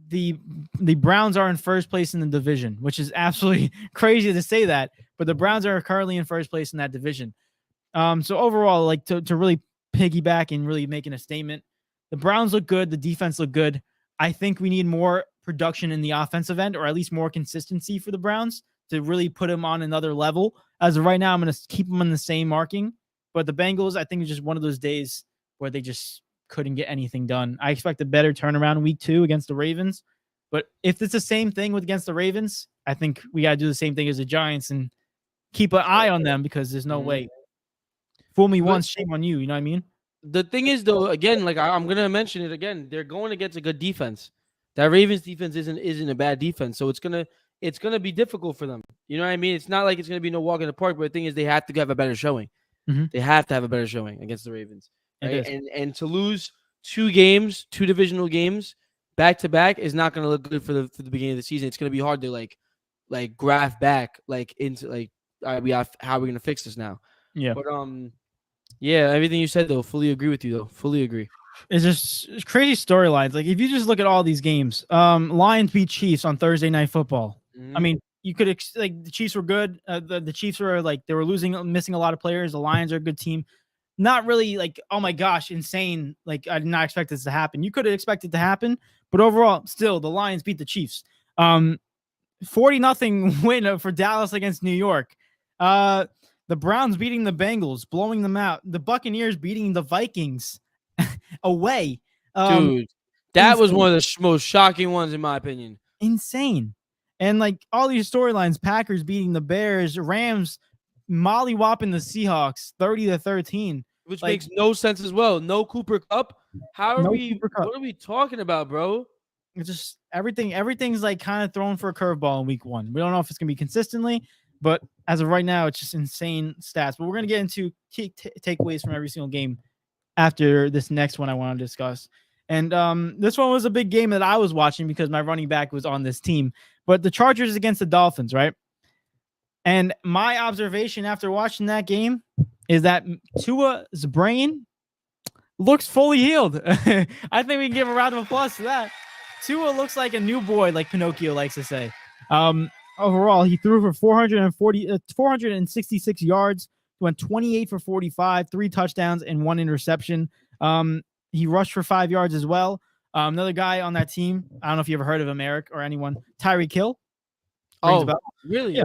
the Browns are in first place in the division, which is absolutely crazy to say that, but the Browns are currently in first place in that division. So overall, like, to really piggyback and really making a statement, the Browns look good. The defense look good. I think we need more production in the offensive end, or at least more consistency for the Browns to really put them on another level. As of right now, I'm going to keep them on the same marking. But the Bengals, I think, is just one of those days where they just couldn't get anything done. I expect a better turnaround in week 2 against the Ravens. But if it's the same thing against the Ravens, I think we got to do the same thing as the Giants and keep an eye on them, because there's no way. Fool me once, shame on you. You know what I mean? The thing is, though, again, like, I'm going to mention it again, they're going against a good defense. That Ravens defense isn't a bad defense. So it's gonna be difficult for them. You know what I mean? It's not like it's gonna be no walk in the park, but the thing is, they have to have a better showing. Mm-hmm. They have to have a better showing against the Ravens, right? And to lose 2 divisional games back to back is not gonna look good for the beginning of the season. It's gonna be hard to like graph back into all right, how are we gonna fix this now? Yeah. But yeah, everything you said, though, fully agree with you, though. Fully agree. It's crazy storylines. Like, if you just look at all these games, Lions beat Chiefs on Thursday Night Football. I mean, you could the Chiefs were good. The Chiefs were they were missing a lot of players. The Lions are a good team. Not really like, oh my gosh, insane. Like, I did not expect this to happen. You could have expected it to happen, but overall, still, the Lions beat the Chiefs. 40-0 win for Dallas against New York. The Browns beating the Bengals, blowing them out. The Buccaneers beating the Vikings away. Dude, that was one of the most shocking ones, in my opinion. Insane. And like, all these storylines, Packers beating the Bears, Rams mollywopping the Seahawks 30-13. Which makes no sense as well. No Cooper Kupp. What are we talking about, bro? It's just everything's like kind of thrown for a curveball in week 1. We don't know if it's gonna be consistently, but as of right now, it's just insane stats. But we're gonna get into takeaways from every single game after this next one I want to discuss. And this one was a big game that I was watching because my running back was on this team. But the Chargers against the Dolphins, right? And my observation after watching that game is that Tua's brain looks fully healed. I think we can give a round of applause for that. Tua looks like a new boy, like Pinocchio likes to say. overall, he threw for 466 yards, went 28 for 45, 3 touchdowns, and 1 interception. He rushed for 5 yards as well. Another guy on that team, I don't know if you ever heard of him, Eric, or anyone, Tyreek Hill. Rings a bell. Really? Yeah.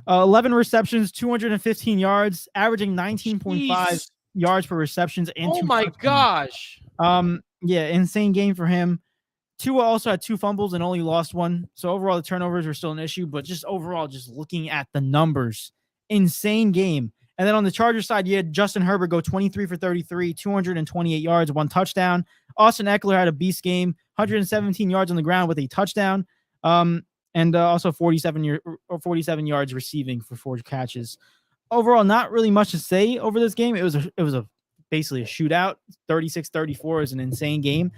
11 receptions, 215 yards, averaging 19.5 Jeez. yards per receptions. And Oh my gosh. Yeah, insane game for him. Tua also had 2 fumbles and only lost 1. So overall, the turnovers were still an issue, but just overall, just looking at the numbers, insane game. And then on the Chargers side, you had Justin Herbert go 23 for 33, 228 yards, 1 touchdown. Austin Eckler had a beast game, 117 yards on the ground with a touchdown. And also 47 yards receiving for 4 catches. Overall, not really much to say over this game. It was basically a shootout. 36-34 is an insane game.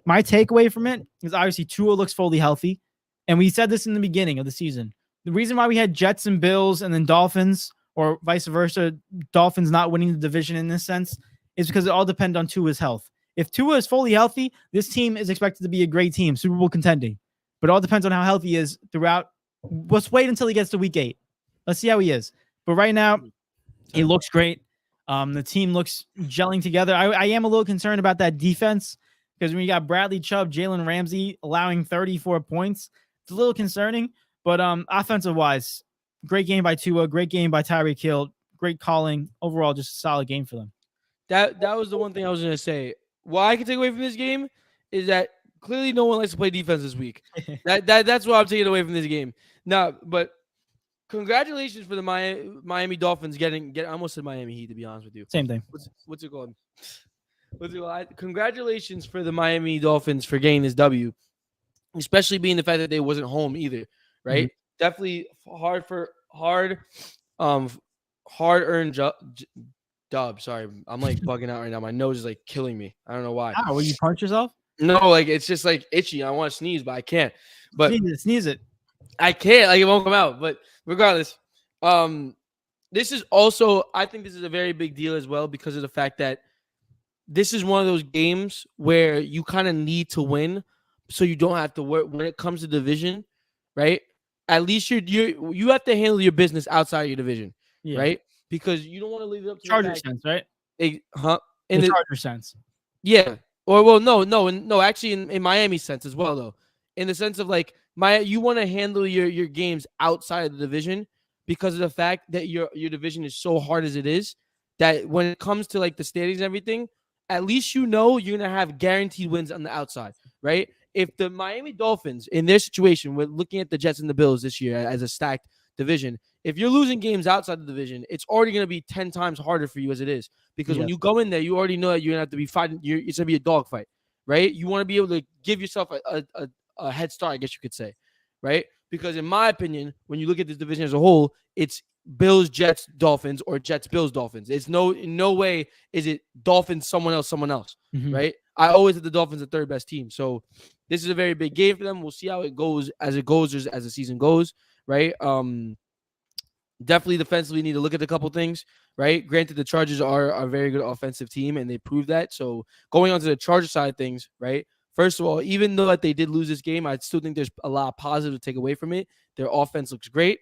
My takeaway from it is obviously Tua looks fully healthy. And we said this in the beginning of the season. The reason why we had Jets and Bills and then Dolphins, or vice versa, Dolphins not winning the division in this sense, is because it all depends on Tua's health. If Tua is fully healthy, this team is expected to be a great team, Super Bowl contending. But it all depends on how healthy he is throughout. Let's wait until he gets to week 8. Let's see how he is. But right now, he looks great. The team looks gelling together. I am a little concerned about that defense because when you got Bradley Chubb, Jalen Ramsey allowing 34 points, it's a little concerning. But offensive-wise, great game by Tua, great game by Tyreek Hill, great calling. Overall, just a solid game for them. That was the one thing I was going to say. What I can take away from this game is that clearly no one likes to play defense this week. That's what I'm taking away from this game. No, but congratulations for the Miami Dolphins getting I almost said Miami Heat, to be honest with you. Same thing. What's it called? Congratulations for the Miami Dolphins for getting this W, especially being the fact that they wasn't home either, right? Mm-hmm. Definitely hard-earned dub. Sorry, I'm like bugging out right now. My nose is like killing me. I don't know why. Will you punch yourself? No, like it's just like itchy. I want to sneeze, but I can't. But sneeze it. I can't. Like it won't come out. But regardless, this is also, I think this is a very big deal as well because of the fact that this is one of those games where you kind of need to win, so you don't have to work when it comes to division, right? At least you have to handle your business outside your division, right? Because you don't want to leave it up to Charger sense, right? In the Charger sense. Yeah. Or well, no. Actually, in Miami's sense as well, though, in the sense of like you want to handle your games outside of the division because of the fact that your division is so hard as it is that when it comes to like the standings and everything, at least you know you're gonna have guaranteed wins on the outside, right? If the Miami Dolphins in their situation, we're looking at the Jets and the Bills this year as a stacked division. If you're losing games outside the division, it's already going to be 10 times harder for you as it is. Because when you go in there, you already know that you're going to have to be fighting. It's going to be a dogfight, right? You want to be able to give yourself a head start, I guess you could say, right? Because in my opinion, when you look at this division as a whole, it's Bills, Jets, Dolphins, or Jets, Bills, Dolphins. It's in no way is it Dolphins, someone else, mm-hmm. right? I always have the Dolphins the third best team. So this is a very big game for them. We'll see how it goes as the season goes, right? Definitely defensively need to look at a couple things, right? Granted, the Chargers are a very good offensive team, and they proved that. So going on to the Charger side of things, right? First of all, even though that they did lose this game, I still think there's a lot of positive to take away from it. Their offense looks great,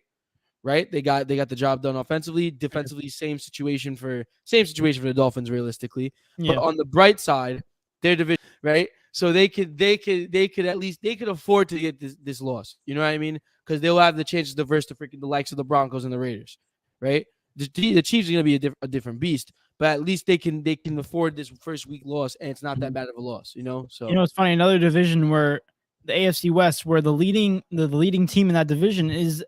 right? They got the job done offensively. Defensively, same situation for the Dolphins, realistically. Yeah. But on the bright side, their division, right? So they could at least afford to get this loss. You know what I mean? Because they'll have the chances to verse the likes of the Broncos and the Raiders, right? The Chiefs are going to be a different beast, but at least they can afford this first week loss, and it's not that bad of a loss, you know. So it's funny. Another division where the AFC West, where the leading team in that division is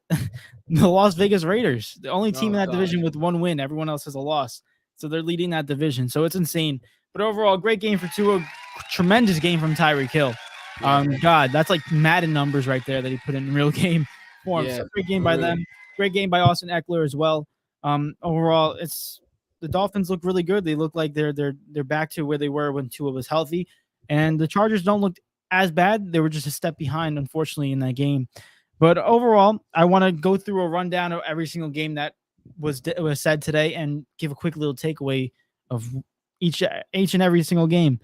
the Las Vegas Raiders, the only team in that division with 1 win. Everyone else has a loss, so they're leading that division. So it's insane. But overall, great game for Tua. Tremendous game from Tyreek Hill. God, that's like Madden numbers right there that he put in real game form. Yeah, so great game by them. Great game by Austin Eckler as well. Overall, the Dolphins look really good. They look like they're back to where they were when Tua was healthy, and the Chargers don't look as bad. They were just a step behind, unfortunately, in that game. But overall, I want to go through a rundown of every single game that was said today and give a quick little takeaway of each and every single game.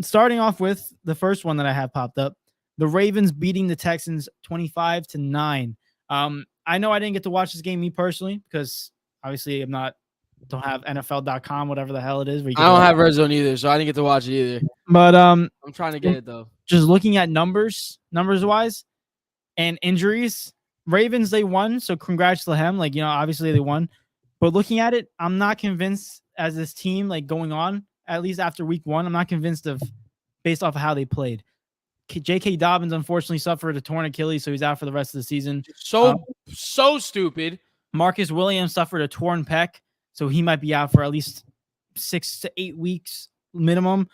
Starting off with the first one that I have popped up, the Ravens beating the Texans 25-9. I know I didn't get to watch this game, me personally, because obviously don't have NFL.com, whatever the hell it is. Where you I don't have Red Zone either, so I didn't get to watch it either. But I'm trying to get it though. just looking at numbers wise, and injuries, Ravens, they won. So congrats to them. Like, obviously they won. But looking at it, I'm not convinced as this team, like going on, at least after week 1, I'm not convinced based off of how they played. J.K. Dobbins unfortunately suffered a torn Achilles, so he's out for the rest of the season. So stupid. Marcus Williams suffered a torn pec, so he might be out for at least 6 to 8 weeks minimum.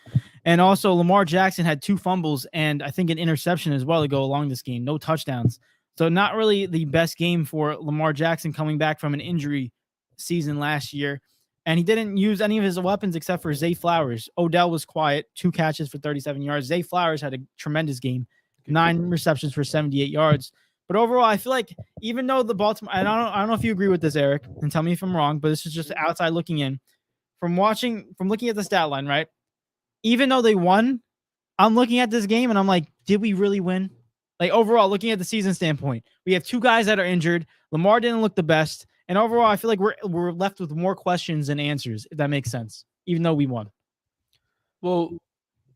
And also Lamar Jackson had 2 fumbles and I think an interception as well to go along this game. No touchdowns. So not really the best game for Lamar Jackson coming back from an injury season last year. And he didn't use any of his weapons except for Zay Flowers. Odell was quiet, 2 catches for 37 yards. Zay Flowers had a tremendous game, 9 receptions for 78 yards. But overall, I feel like even though the Baltimore, I don't know if you agree with this, Eric, and tell me if I'm wrong, but this is just outside looking in. From looking at the stat line, right? Even though they won, I'm looking at this game and I'm like, did we really win? Like overall, looking at the season standpoint, we have 2 guys that are injured. Lamar didn't look the best. And overall, I feel like we're left with more questions than answers, if that makes sense, even though we won. Well,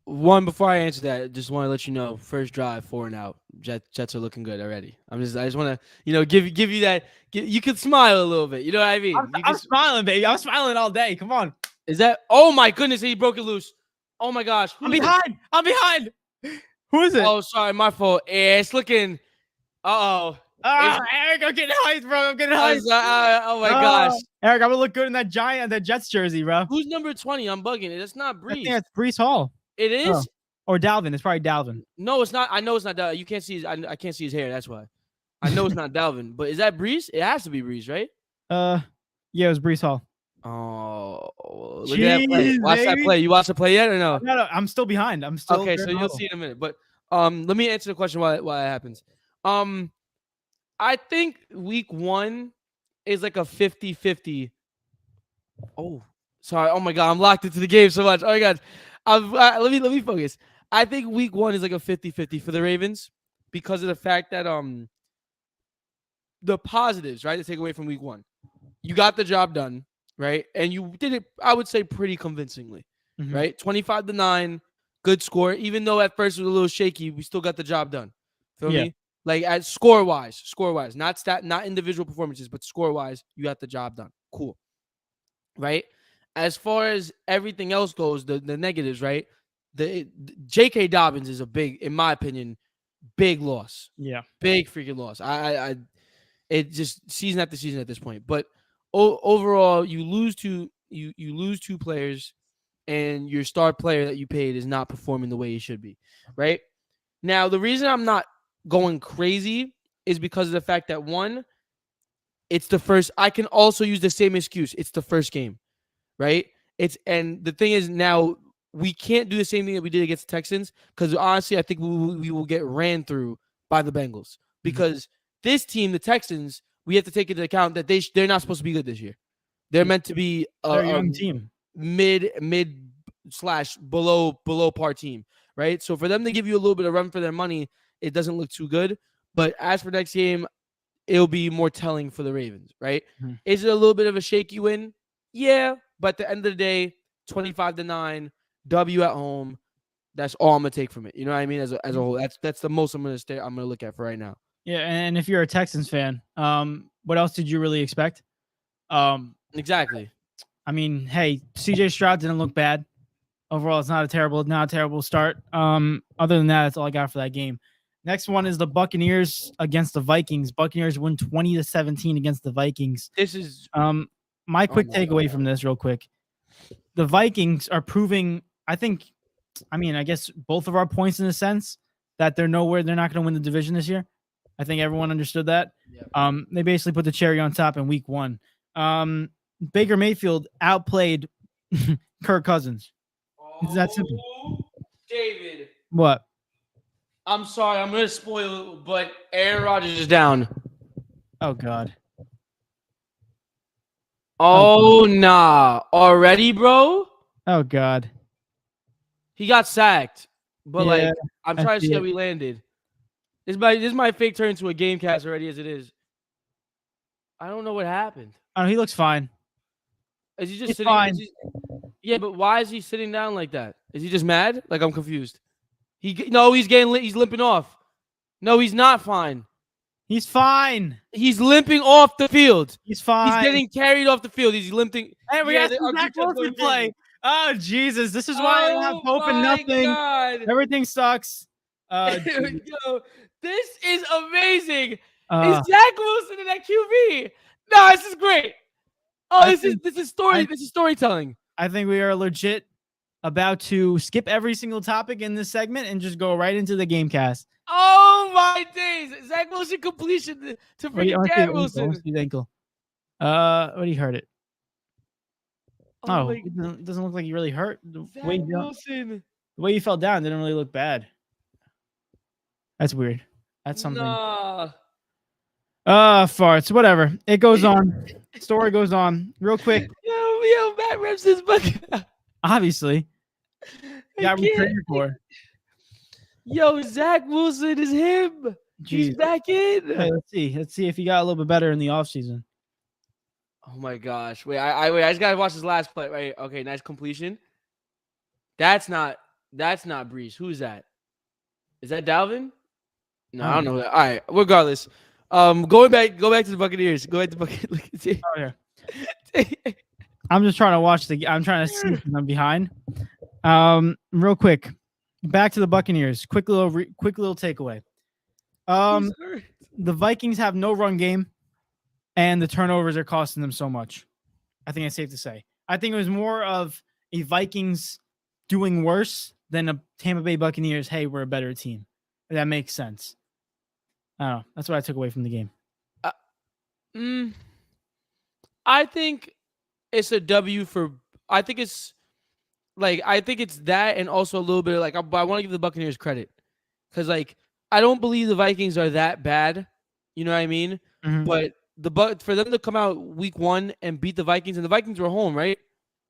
one, before I answer that, just want to let you know, first drive, 4 and out. Jets are looking good already. I just want to, give you that. You could smile a little bit. You know what I mean? I'm smiling, baby. I'm smiling all day. Come on. Is that? Oh my goodness, he broke it loose. Oh my gosh. I'm behind. Who is it? Oh, sorry, my fault. Yeah, it's looking. Uh-oh. Eric, I'm getting hyped, bro. I'm getting hyped. Oh my gosh. Eric, I'm gonna look good in that Jets jersey, bro. Who's number 20? I'm bugging it. It's not Breeze. I think that's Breece Hall. It is? Oh. Or Dalvin. It's probably Dalvin. No, it's not. I know it's not Dalvin. You can't see I can't see his hair. That's why. I know it's not Dalvin. But is that Breeze? It has to be Breeze, right? Yeah, it was Breece Hall. Oh, look at that play. Watch that play. You watched the play yet or no? No, I'm still behind. I'm still okay. So you'll see in a minute. But let me answer the question why it happens. I think week 1 is like a 50-50. Oh, sorry. Oh my God, I'm locked into the game so much. Oh my God, let me focus. I think week 1 is like a 50-50 for the Ravens because of the fact that the positives, right, to take away from week 1. You got the job done, right? And you did it, I would say, pretty convincingly, right? 25-9, good score. Even though at first it was a little shaky, we still got the job done. Feel me? Like at score wise, not individual performances, but score wise, you got the job done. Cool. Right? As far as everything else goes, the negatives, right? The J.K. Dobbins is a big, in my opinion, big loss. Yeah. Big freaking loss. It just season after season at this point. But overall, you lose two players, and your star player that you paid is not performing the way he should be. Right? Now, the reason I'm not going crazy is because of the fact that, one, it's the first. I can also use the same excuse. It's the first game, right? And the thing is, now we can't do the same thing that we did against the Texans because honestly, I think we will get ran through by the Bengals because this team, the Texans, we have to take into account that they're not supposed to be good this year. They're meant to be a young team, mid / below par team, right? So for them to give you a little bit of run for their money, it doesn't look too good. But as for next game, it'll be more telling for the Ravens, right? Is it a little bit of a shaky win? Yeah. But at the end of the day, 25-9, W at home. That's all I'm gonna take from it. You know what I mean? As a whole, that's the most I'm gonna look at for right now. Yeah, and if you're a Texans fan, what else did you really expect? Exactly. I mean, hey, CJ Stroud didn't look bad. Overall, it's not a terrible start. Other than that, that's all I got for that game. Next one is the Buccaneers against the Vikings. Buccaneers win 20-17 against the Vikings. This is my quick takeaway from this real quick. The Vikings are proving, I guess both of our points in a sense that they're not going to win the division this year. I think everyone understood that. Yeah. They basically put the cherry on top in week 1. Baker Mayfield outplayed Kirk Cousins. It's that simple. David. What? I'm sorry, I'm going to spoil it, but Aaron Rodgers is down. Oh, God. Oh, nah. Already, bro? Oh, God. He got sacked. But, I'm trying to see how it. he landed. This might fake turn into a game cast already as it is. I don't know what happened. Oh, he looks fine. Is he just He's sitting? fine. Yeah, but why is he sitting down like that? Is he just mad? Like, I'm confused. No, he's limping off. No, he's not fine. He's fine. He's limping off the field. He's He's fine. getting carried off the field. He's limping. Hey, we Yeah, got some our Zach group chat's Wilson going crazy. play. Oh, Jesus. This is why I don't have Oh hope in my nothing. God. Everything sucks. Yo, this is amazing. Uh, Is Zach Wilson in that QB? No, this is great. Oh, this is storytelling. I think we are legit about to skip every single topic in this segment and just go right into the game cast. Oh my days! Zach Wilson completion to freaking Garrett Wilson. Let's see the ankle. What he hurt it? Oh, my it doesn't look like he really hurt. Zach Wilson. The way he fell down didn't really look bad. That's weird. That's something. Nah. Farts. Whatever. It goes on. Story goes on. Real quick. Yo, Matt rips his bucket. Obviously. Yeah, we prayed for. Yo, Zach Wilson is him. Jeez. He's back in. Hey, let's see. Let's see if he got a little bit better in the offseason. Oh my gosh. Wait, I just gotta watch his last play. Right. Okay, nice completion. That's not Brees. Who's that? Is that Dalvin? No, I don't know. All right. Regardless. Going back to the Buccaneers. Go ahead to Buccaneers. Oh yeah. I'm just trying to watch I'm trying to see if I'm behind. Real quick. Back to the Buccaneers. Quick little takeaway. The Vikings have no run game, and the turnovers are costing them so much. I think it's safe to say. I think it was more of a Vikings doing worse than a Tampa Bay Buccaneers. Hey, we're a better team. If that makes sense. I don't know. That's what I took away from the game. I think it's a W for. I think it's that, and also a little bit like I want to give the Buccaneers credit because I don't believe the Vikings are that bad. You know what I mean? Mm-hmm. But for them to come out week 1 and beat the Vikings, and the Vikings were home, right?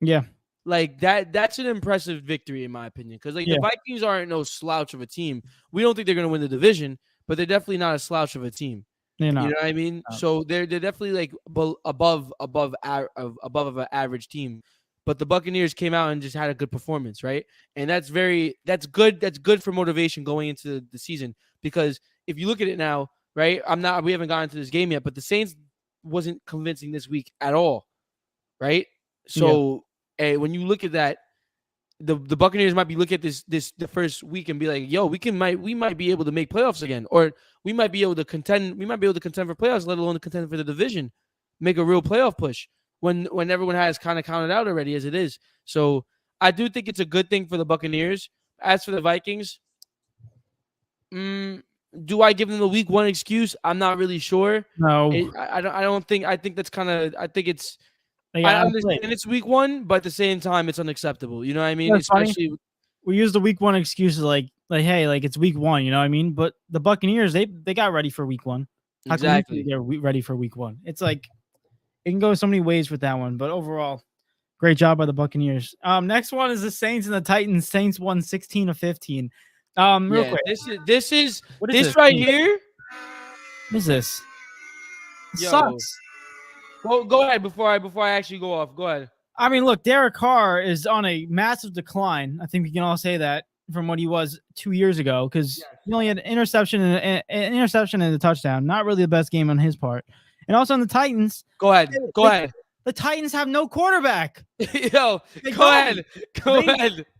Yeah. That's an impressive victory in my opinion because the Vikings aren't no slouch of a team. We don't think they're going to win the division, but they're definitely not a slouch of a team. You know what I mean? No. So they're definitely above of an average team. But the Buccaneers came out and just had a good performance, right? And that's good. That's good for motivation going into the season because if you look at it now, right? We haven't gotten to this game yet, but the Saints wasn't convincing this week at all, right? So when you look at that, the Buccaneers might be looking at the first week and be like, "Yo, we might be able to make playoffs again, or we might be able to contend. We might be able to contend for playoffs, let alone contend for the division, make a real playoff push." When everyone has kind of counted out already as it is. So I do think it's a good thing for the Buccaneers. As for the Vikings, do I give them the week 1 excuse? I'm not really sure. No. I think that's kind of, I think it's, I understand it's week 1, but at the same time, it's unacceptable. You know what I mean? Especially funny. We use the week 1 excuses like, hey, it's week 1, you know what I mean? But the Buccaneers, they got ready for week 1. Exactly. They're ready for week 1. It's like, it can go so many ways with that one, but overall, great job by the Buccaneers. Next one is the Saints and the Titans. Saints won 16-15. Real quick. This right here. What is this? It sucks. Well, go ahead before I actually go off. Go ahead. I mean, look, Derek Carr is on a massive decline. I think we can all say that from what he was 2 years ago because he only had an interception and a touchdown. Not really the best game on his part. And also on the Titans. Go ahead. The Titans have no quarterback. Go ahead.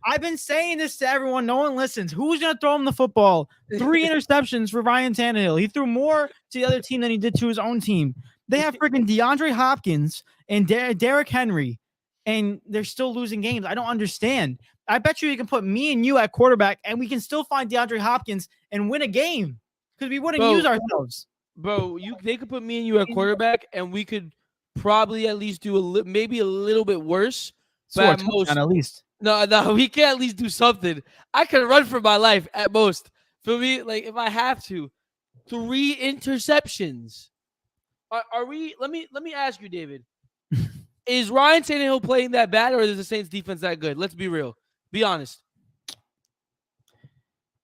I've been saying this to everyone. No one listens. Who's going to throw him the football? 3 interceptions for Ryan Tannehill. He threw more to the other team than he did to his own team. They have freaking DeAndre Hopkins and Derrick Henry, and they're still losing games. I don't understand. I bet you can put me and you at quarterback, and we can still find DeAndre Hopkins and win a game because we wouldn't use ourselves. Bro, they could put me and you at quarterback, and we could probably at least do maybe a little bit worse. But at least. No, we can at least do something. I can run for my life at most. For me, if I have to, 3 interceptions. Are we? Let me ask you, David. Is Ryan Tannehill playing that bad, or is the Saints defense that good? Let's be real. Be honest.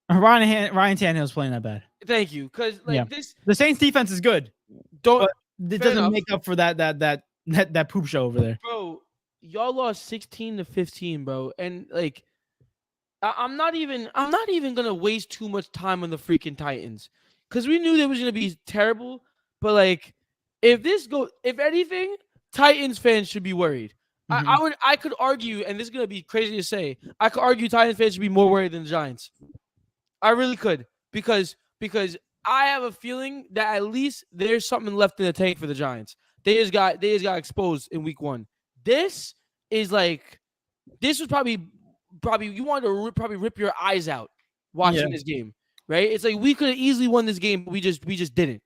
Ryan Tannehill's playing that bad. Thank you, because the Saints defense is good. it Fair doesn't enough. make up for that poop show over there. Bro, y'all lost 16-15, bro. And like I'm not even gonna waste too much time on the freaking Titans. Cause we knew they was gonna be terrible. But like if anything, Titans fans should be worried. Mhm. I could argue, and this is gonna be crazy to say, I could argue Titans fans should be more worried than the Giants. I really could. Because I have a feeling that at least there's something left in the tank for the Giants. They just got exposed in week 1. This is like this was probably you wanted to probably rip your eyes out Yeah. watching this game, right? It's like we could have easily won this game, but we just didn't,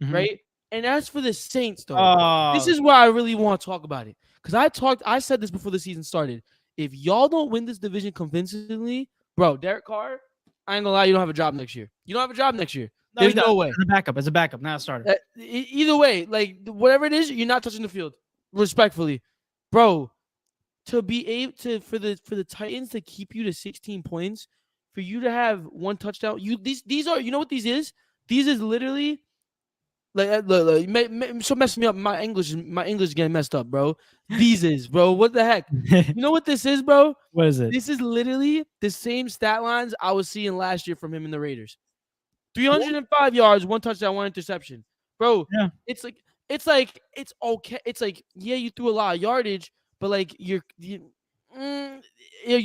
Mhm. right? And as for the Saints, though, this Oh, is where I really want to talk about it because I said this before the season started. If y'all don't win this division convincingly, bro, Derek Carr, I ain't gonna lie, you don't have a job next year. You don't have a job next year. no, he There's no does. way. As a backup, not a starter. Either way, like whatever it is, you're not touching the field. Respectfully, bro. To be able to for the Titans to keep you to 16 points, for you to have one touchdown, these are, you know what these is? These is literally like so messing me up. My English is getting messed up, bro. These is, bro. What the heck? You know what this is, bro? What is it? This is literally the same stat lines I was seeing last year from him in the Raiders. 305 yards, 1 touchdown, 1 interception. Bro, Yeah. it's okay. It's like, yeah, you threw a lot of yardage, but like you're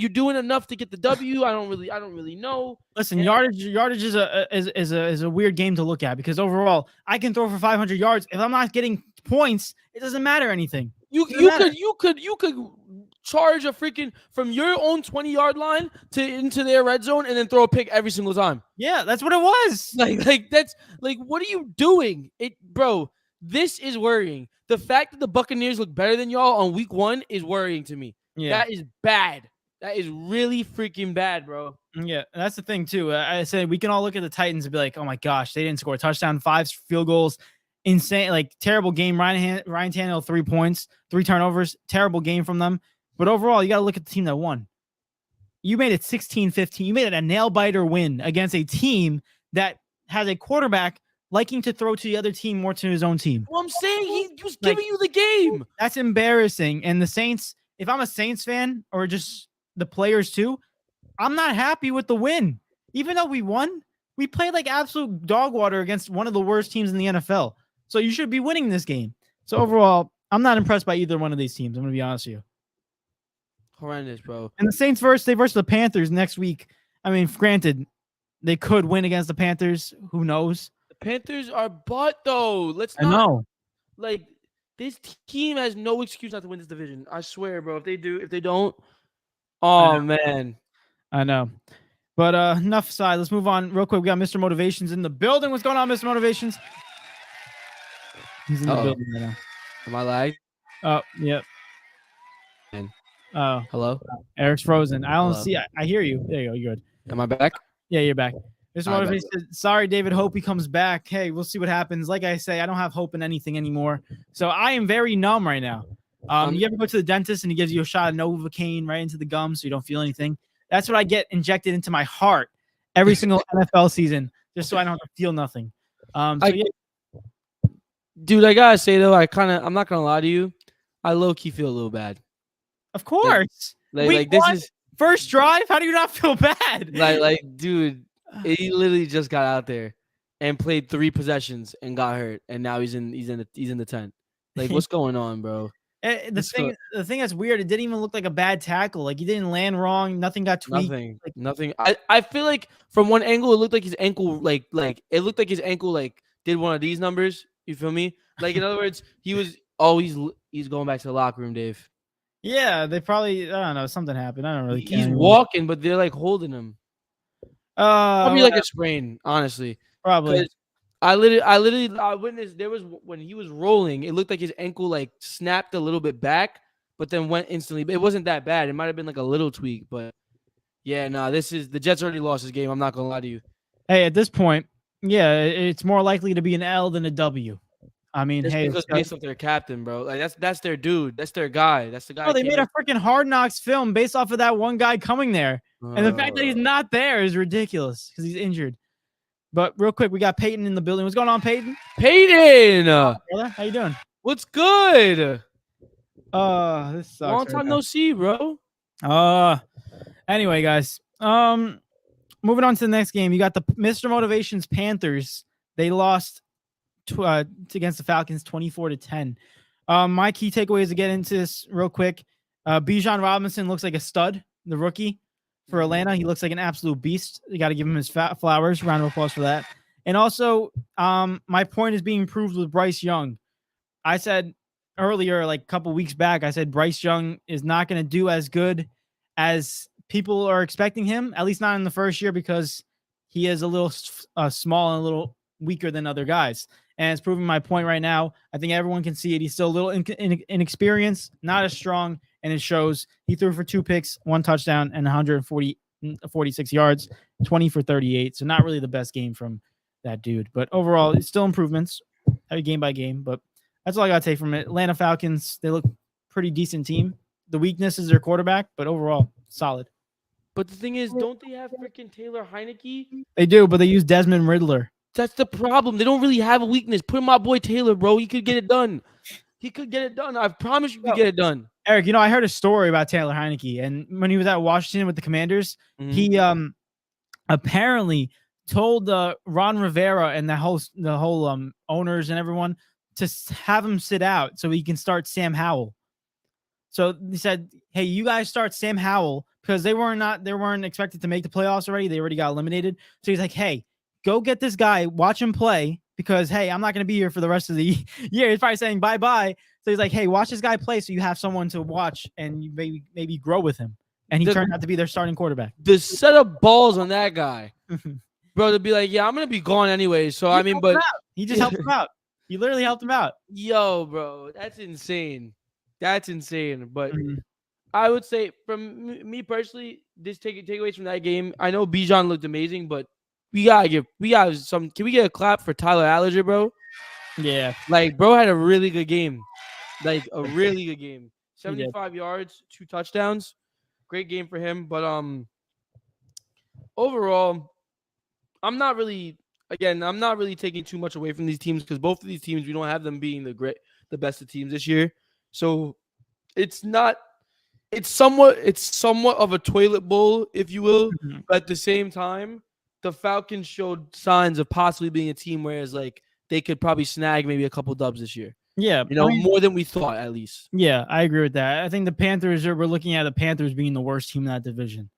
doing enough to get the W. I don't really know. Listen, And yardage is a weird game to look at because overall, I can throw for 500 yards. If I'm not getting points, it doesn't matter anything. you could charge a freaking from your own 20-yard line to into their red zone and then throw a pick every single time. Yeah, that's what it was. Like that's like, what are you doing? Bro, this is worrying. The fact that the Buccaneers look better than y'all on week 1 is worrying to me. Yeah, That is bad. That is really freaking bad, bro. yeah, that's the thing too. I said we can all look at the Titans and be like, "Oh my gosh, they didn't score a touchdown, 5 field goals, insane, like terrible game." Ryan Tannehill 3 points, 3 turnovers, terrible game from them. But overall, you got to look at the team that won. You made it 16-15. You made it a nail biter win against a team that has a quarterback liking to throw to the other team more to his own team. Well, I'm saying he was Like, giving you the game. That's embarrassing. And the Saints, if I'm a Saints fan or just the players too, I'm not happy with the win. Even though we won, we played like absolute dog water against one of the worst teams in the NFL. So you should be winning this game. So overall, I'm not impressed by either one of these teams. I'm going to be honest with you. Horrendous, bro. And the Saints versus the Panthers next week. I mean, granted, they could win against the Panthers. Who knows? The Panthers are butt, though. Let's I not know. like this team has no excuse not to win this division. I swear, bro. If they don't, oh man. I know. But enough aside. Let's move on real quick. We got Mr. Motivations in the building. What's going on, Mr. Motivations? He's in the building right now. Am I lagged? Oh, yep. Man. Oh, Hello? Eric's frozen. I don't Hello? see. I hear you. There you go. You're good. Am I back? Yeah, you're back. Mr. All right, Motivations said, sorry, David. Hope he comes back. Hey, we'll see what happens. Like I say, I don't have hope in anything anymore. So I am very numb right now. You ever go to the dentist and he gives you a shot of Novocaine right into the gum so you don't feel anything? That's what I get injected into my heart every single NFL season, just so I don't have to feel nothing. Yeah. Dude, I gotta say though, I'm not gonna lie to you, I low key feel a little bad. Of course. Like this is first drive. How do you not feel bad? dude, he literally just got out there and played 3 possessions and got hurt, and now he's in the tent. Like, what's going on, bro? The thing that's weird, it didn't even look like a bad tackle. Like, he didn't land wrong. Nothing got tweaked. Nothing. I feel like from one angle, it looked like his ankle, it looked like his ankle, did one of these numbers. You feel me? Like, in other words, he's going back to the locker room, Dave. Yeah, they probably, I don't know, something happened. I don't really care. He's walking, but they're holding him. Probably like a sprain, honestly. Probably. I literally witnessed there was when he was rolling, it looked like his ankle snapped a little bit back, but then went instantly. But it wasn't that bad. It might have been a little tweak, but yeah, the Jets already lost this game. I'm not gonna lie to you. Hey, at this point, yeah, it's more likely to be an L than a W. I mean, because based off their captain, bro. That's their dude. That's their guy. That's the guy. Oh, they made a freaking Hard Knocks film based off of that one guy coming there. And the fact that he's not there is ridiculous because he's injured. But real quick, we got Peyton in the building. What's going on, Peyton? Peyton, Brother, how you doing? what's good? This sucks. Long time no see, bro. Anyway, guys. Moving on to the next game, you got the Mr. Motivation's Panthers. They lost against the Falcons 24-10. My key takeaways to get into this real quick. Bijan Robinson looks like a stud, the rookie for Atlanta. He looks like an absolute beast. You got to give him his flowers. Round of applause for that. And also, my point is being proved with Bryce Young. I said earlier, like a couple weeks back, I said Bryce Young is not going to do as good as people are expecting him, at least not in the first year, because he is a little small and a little weaker than other guys. And it's proving my point right now. I think everyone can see it. He's still a little inexperienced, not as strong, and it shows. He threw for 2 picks, 1 touchdown, and 146 yards, 20 for 38. So not really the best game from that dude. But overall, it's still improvements, game by game. But that's all I got to take from it. Atlanta Falcons, they look pretty decent team. The weakness is their quarterback, but overall, solid. But the thing is, don't they have freaking Taylor Heineke? They do, but they use Desmond Riddler. That's the problem. They don't really have a weakness. Put my boy Taylor, bro. He could get it done. He could get it done. I promise you, he could get it done. Eric, I heard a story about Taylor Heineke, and when he was at Washington with the Commanders, he apparently told Ron Rivera and the whole owners and everyone to have him sit out so he can start Sam Howell. So he said, "Hey, you guys start Sam Howell," because they weren't expected to make the playoffs already. They already got eliminated. So he's like, "Hey, go get this guy, watch him play, because hey, I'm not going to be here for the rest of the year." He's probably saying bye-bye. So he's like, "Hey, watch this guy play so you have someone to watch and you maybe grow with him." And he turned out to be their starting quarterback. The set of balls on that guy, bro, to be like, "Yeah, I'm going to be gone anyway." So, I mean, but he just helped him out. He literally helped him out. Yo, bro, that's insane. That's insane. But I would say, from me personally, this takeaways from that game, I know Bijan looked amazing, but can we get a clap for Tyler Allerger, bro? Yeah. Like, bro had a really good game. Like, a really good game. 75 yards, 2 touchdowns. Great game for him. But overall, I'm not really taking too much away from these teams, because both of these teams, we don't have them being the best of teams this year. So it's somewhat of a toilet bowl, if you will. But at the same time, the Falcons showed signs of possibly being a team, whereas like they could probably snag maybe a couple dubs this year. Yeah, more than we thought, at least. Yeah, I agree with that. I think the Panthers we're looking at the Panthers being the worst team in that division.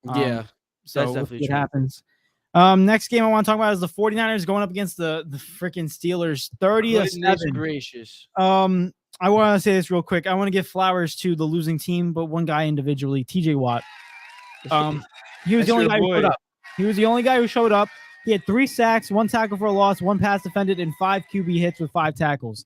Yeah, so that's definitely what true. happens. Next game I want to talk about is the 49ers going up against the freaking Steelers, 30-7. Goodness gracious. I want to say this real quick. I want to give flowers to the losing team, but one guy individually, TJ Watt. He was the only guy who showed up. He was the only guy who showed up. He had 3 sacks, 1 tackle for a loss, 1 pass defended, and 5 QB hits with 5 tackles.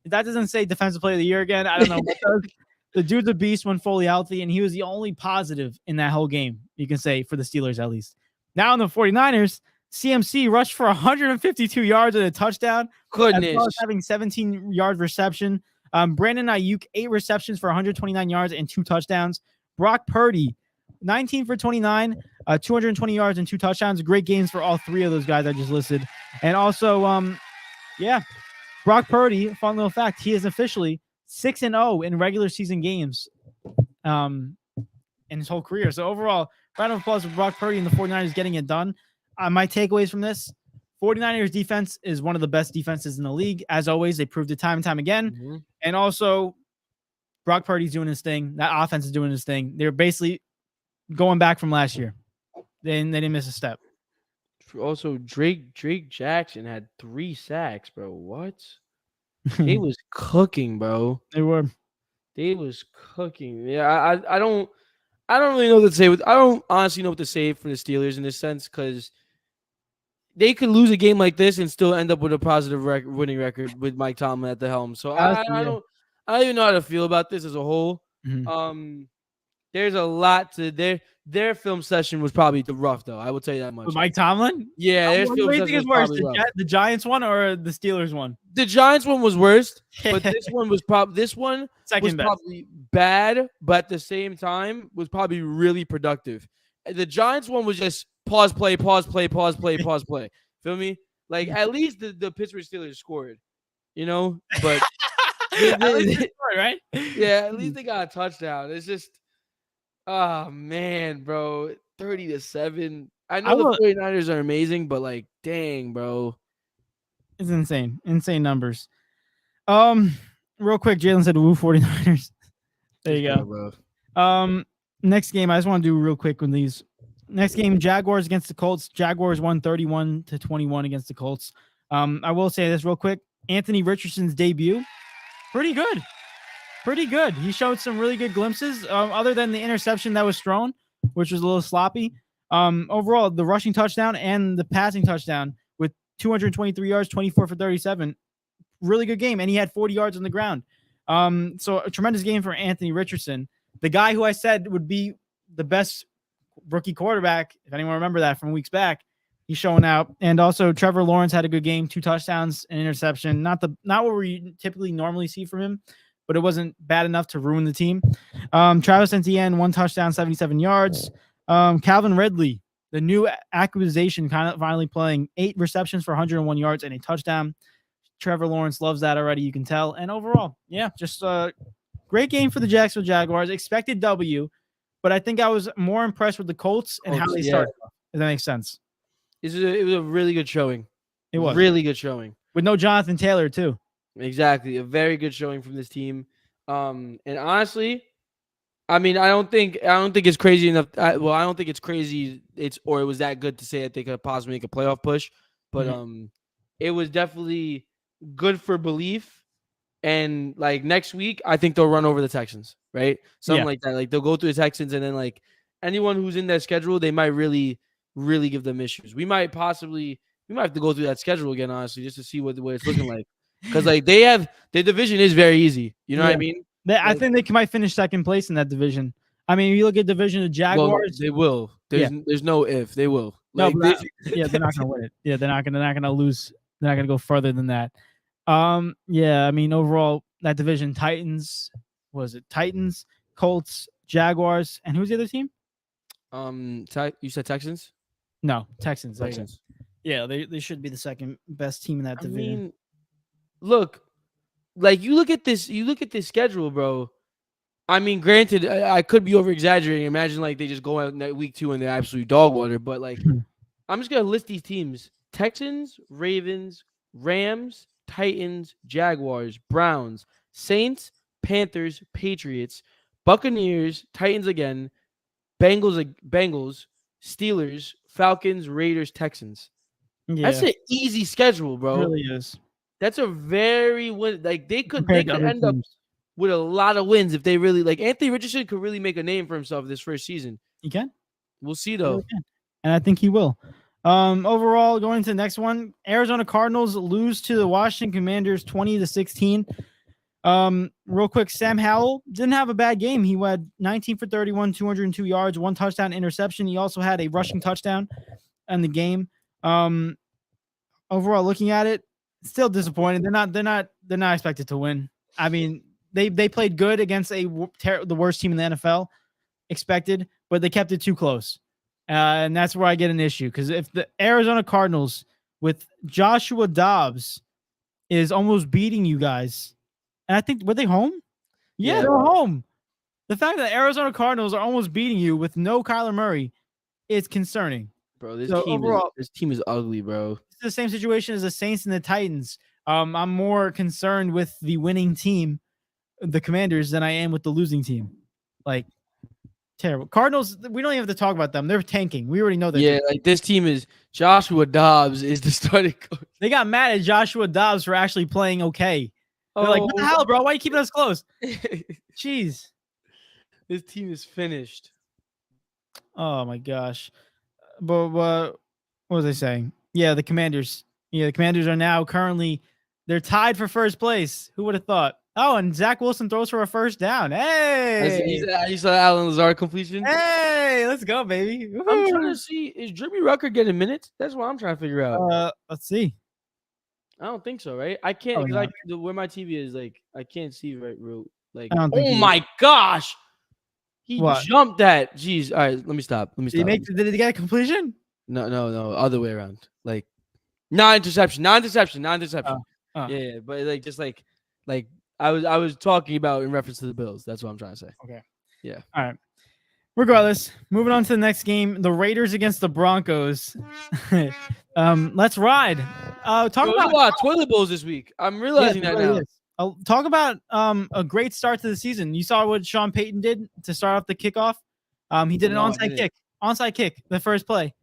If that doesn't say defensive player of the year again, I don't know what does. The dude's a beast when fully healthy, and he was the only positive in that whole game, you can say, for the Steelers at least. Now in the 49ers, CMC rushed for 152 yards and a touchdown. Goodness. As well as having 17-yard reception. Brandon Ayuk, 8 receptions for 129 yards and 2 touchdowns. Brock Purdy, 19 for 29, 220 yards and 2 touchdowns. Great games for all 3 of those guys I just listed. And also, Brock Purdy, fun little fact, he is officially 6-0 in regular season games in his whole career. So overall, round of applause for Brock Purdy and the 49ers getting it done. My takeaways from this, 49ers defense is one of the best defenses in the league. As always, they proved it time and time again. And also, Brock Purdy's doing his thing. That offense is doing his thing. They're basically going back from last year. They didn't miss a step. Also, Drake Jackson had 3 sacks, bro. What? They was cooking, bro. They were. They was cooking. Yeah, I don't really know what to say. I don't honestly know what to say for the Steelers in this sense, because they could lose a game like this and still end up with a positive winning record with Mike Tomlin at the helm. So I don't even know how to feel about this as a whole. There's a lot to their film session was probably rough, though. I will tell you that much. With Mike Tomlin? Yeah, their film what do you session think is was worse, probably rough. the Giants one or the Steelers one? The Giants one was worst, but this one was probably Second best. Probably bad, but at the same time was probably really productive. The Giants one was just pause play. Feel me? Like at least the Pittsburgh Steelers scored, but At least they scored, right? yeah, at least they got a touchdown. It's just, oh man, bro, 30-7. I know the 49ers are amazing, but like, dang, bro. It's insane. Insane numbers. Real quick, Jalen said woo 49ers. There you go. Bro. Next game, I just want to do real quick with these. Next game, Jaguars against the Colts. Jaguars won 31-21 against the Colts. I will say this real quick. Anthony Richardson's debut, pretty good. Pretty good. He showed some really good glimpses, other than the interception that was thrown, which was a little sloppy. Overall, the rushing touchdown and the passing touchdown with 223 yards, 24 for 37. Really good game. And he had 40 yards on the ground. So a tremendous game for Anthony Richardson, the guy who I said would be the best rookie quarterback. If anyone remember that from weeks back, he's showing out. And also Trevor Lawrence had a good game, 2 touchdowns, an interception. Not what we typically normally see from him, but it wasn't bad enough to ruin the team. Travis Etienne, 1 touchdown, 77 yards. Calvin Ridley, the new acquisition, kind of finally playing, 8 receptions for 101 yards and a touchdown. Trevor Lawrence loves that already, you can tell. And overall, yeah, just a great game for the Jacksonville Jaguars. Expected W, but I think I was more impressed with the Colts and how they started. If that makes sense. It was a really good showing. It was really good showing with no Jonathan Taylor too. Exactly, a very good showing from this team. And honestly, I mean, I don't think it's crazy enough. I don't think it's crazy. It was that good to say that they could possibly make a playoff push, but it was definitely good for belief. And like next week, I think they'll run over the Texans, right? Something like that. Like they'll go through the Texans, and then like anyone who's in that schedule, they might really, really give them issues. We might have to go through that schedule again, honestly, just to see what it's looking like. Because like their division is very easy. You know what I mean? I think they might finish second place in that division. I mean, if you look at division of Jaguars, well, they will. There's no if they will. Like, no, they're not gonna win it. Yeah, they're not gonna lose. They're not gonna go further than that. I mean, overall, that division, Titans, Colts, Jaguars, and who's the other team? You said Texans? No, Texans. Texans. Yeah, they should be the second best team in that division. I mean, look, like you look at this schedule, bro. I mean, granted, I could be over exaggerating. Imagine like they just go out week 2 and they're absolute dog water. But like, I'm just gonna list these teams: Texans, Ravens, Rams, Titans, Jaguars, Browns, Saints, Panthers, Patriots, Buccaneers, Titans again, Bengals, Steelers, Falcons, Raiders, Texans. Yeah. That's an easy schedule, bro. It really is. That's a very they could end up with a lot of wins if they really like. Anthony Richardson could really make a name for himself this first season. He can. We'll see though. And I think he will. Overall, going to the next one, Arizona Cardinals lose to the Washington Commanders 20-16. Real quick, Sam Howell didn't have a bad game. He had 19 for 31, 202 yards, 1 touchdown, interception. He also had a rushing touchdown in the game. Overall, looking at it, still disappointed. They're not expected to win. I mean, they played good against the worst team in the NFL, expected, but they kept it too close. And that's where I get an issue, because if the Arizona Cardinals with Joshua Dobbs is almost beating you guys, and I think, were they home? Yeah, they're home. The fact that Arizona Cardinals are almost beating you with no Kyler Murray is concerning. Bro, this team is ugly, bro. It's the same situation as the Saints and the Titans. I'm more concerned with the winning team, the Commanders, than I am with the losing team. Like, terrible. Cardinals, we don't even have to talk about them. They're tanking. We already know that. Yeah, like this team is Joshua Dobbs is the starting coach. They got mad at Joshua Dobbs for actually playing okay. They're like, what the hell, bro? Why are you keeping us close? Jeez. This team is finished. Oh, my gosh. But what was I saying? Yeah, the Commanders. Yeah, the Commanders are now they're tied for first place. Who would have thought? Oh, and Zach Wilson throws for a first down. Hey! You saw Alan Lazard completion? Hey, let's go, baby. Woo-hoo. I'm trying to see, is Jimmy Rucker getting minutes? That's what I'm trying to figure out. Let's see. I don't think so, right? I can't, because where my TV is, like, I can't see right real. Like, oh my gosh! He jumped that. Jeez. All right, let me stop. Did he get a completion? No, other way around. Like non-interception. Oh, oh, Yeah, but like just like I was talking about in reference to the Bills. That's what I'm trying to say. okay. Yeah. All right. Regardless, moving on to the next game, the Raiders against the Broncos. Let's ride. Talk Bro, there's about a lot of toilet bowls this week. I'm yeah, realizing there that really now. is. Talk about a great start to the season. You saw what Sean Payton did to start off the kickoff. He did an No, I onside didn't. kick, the first play.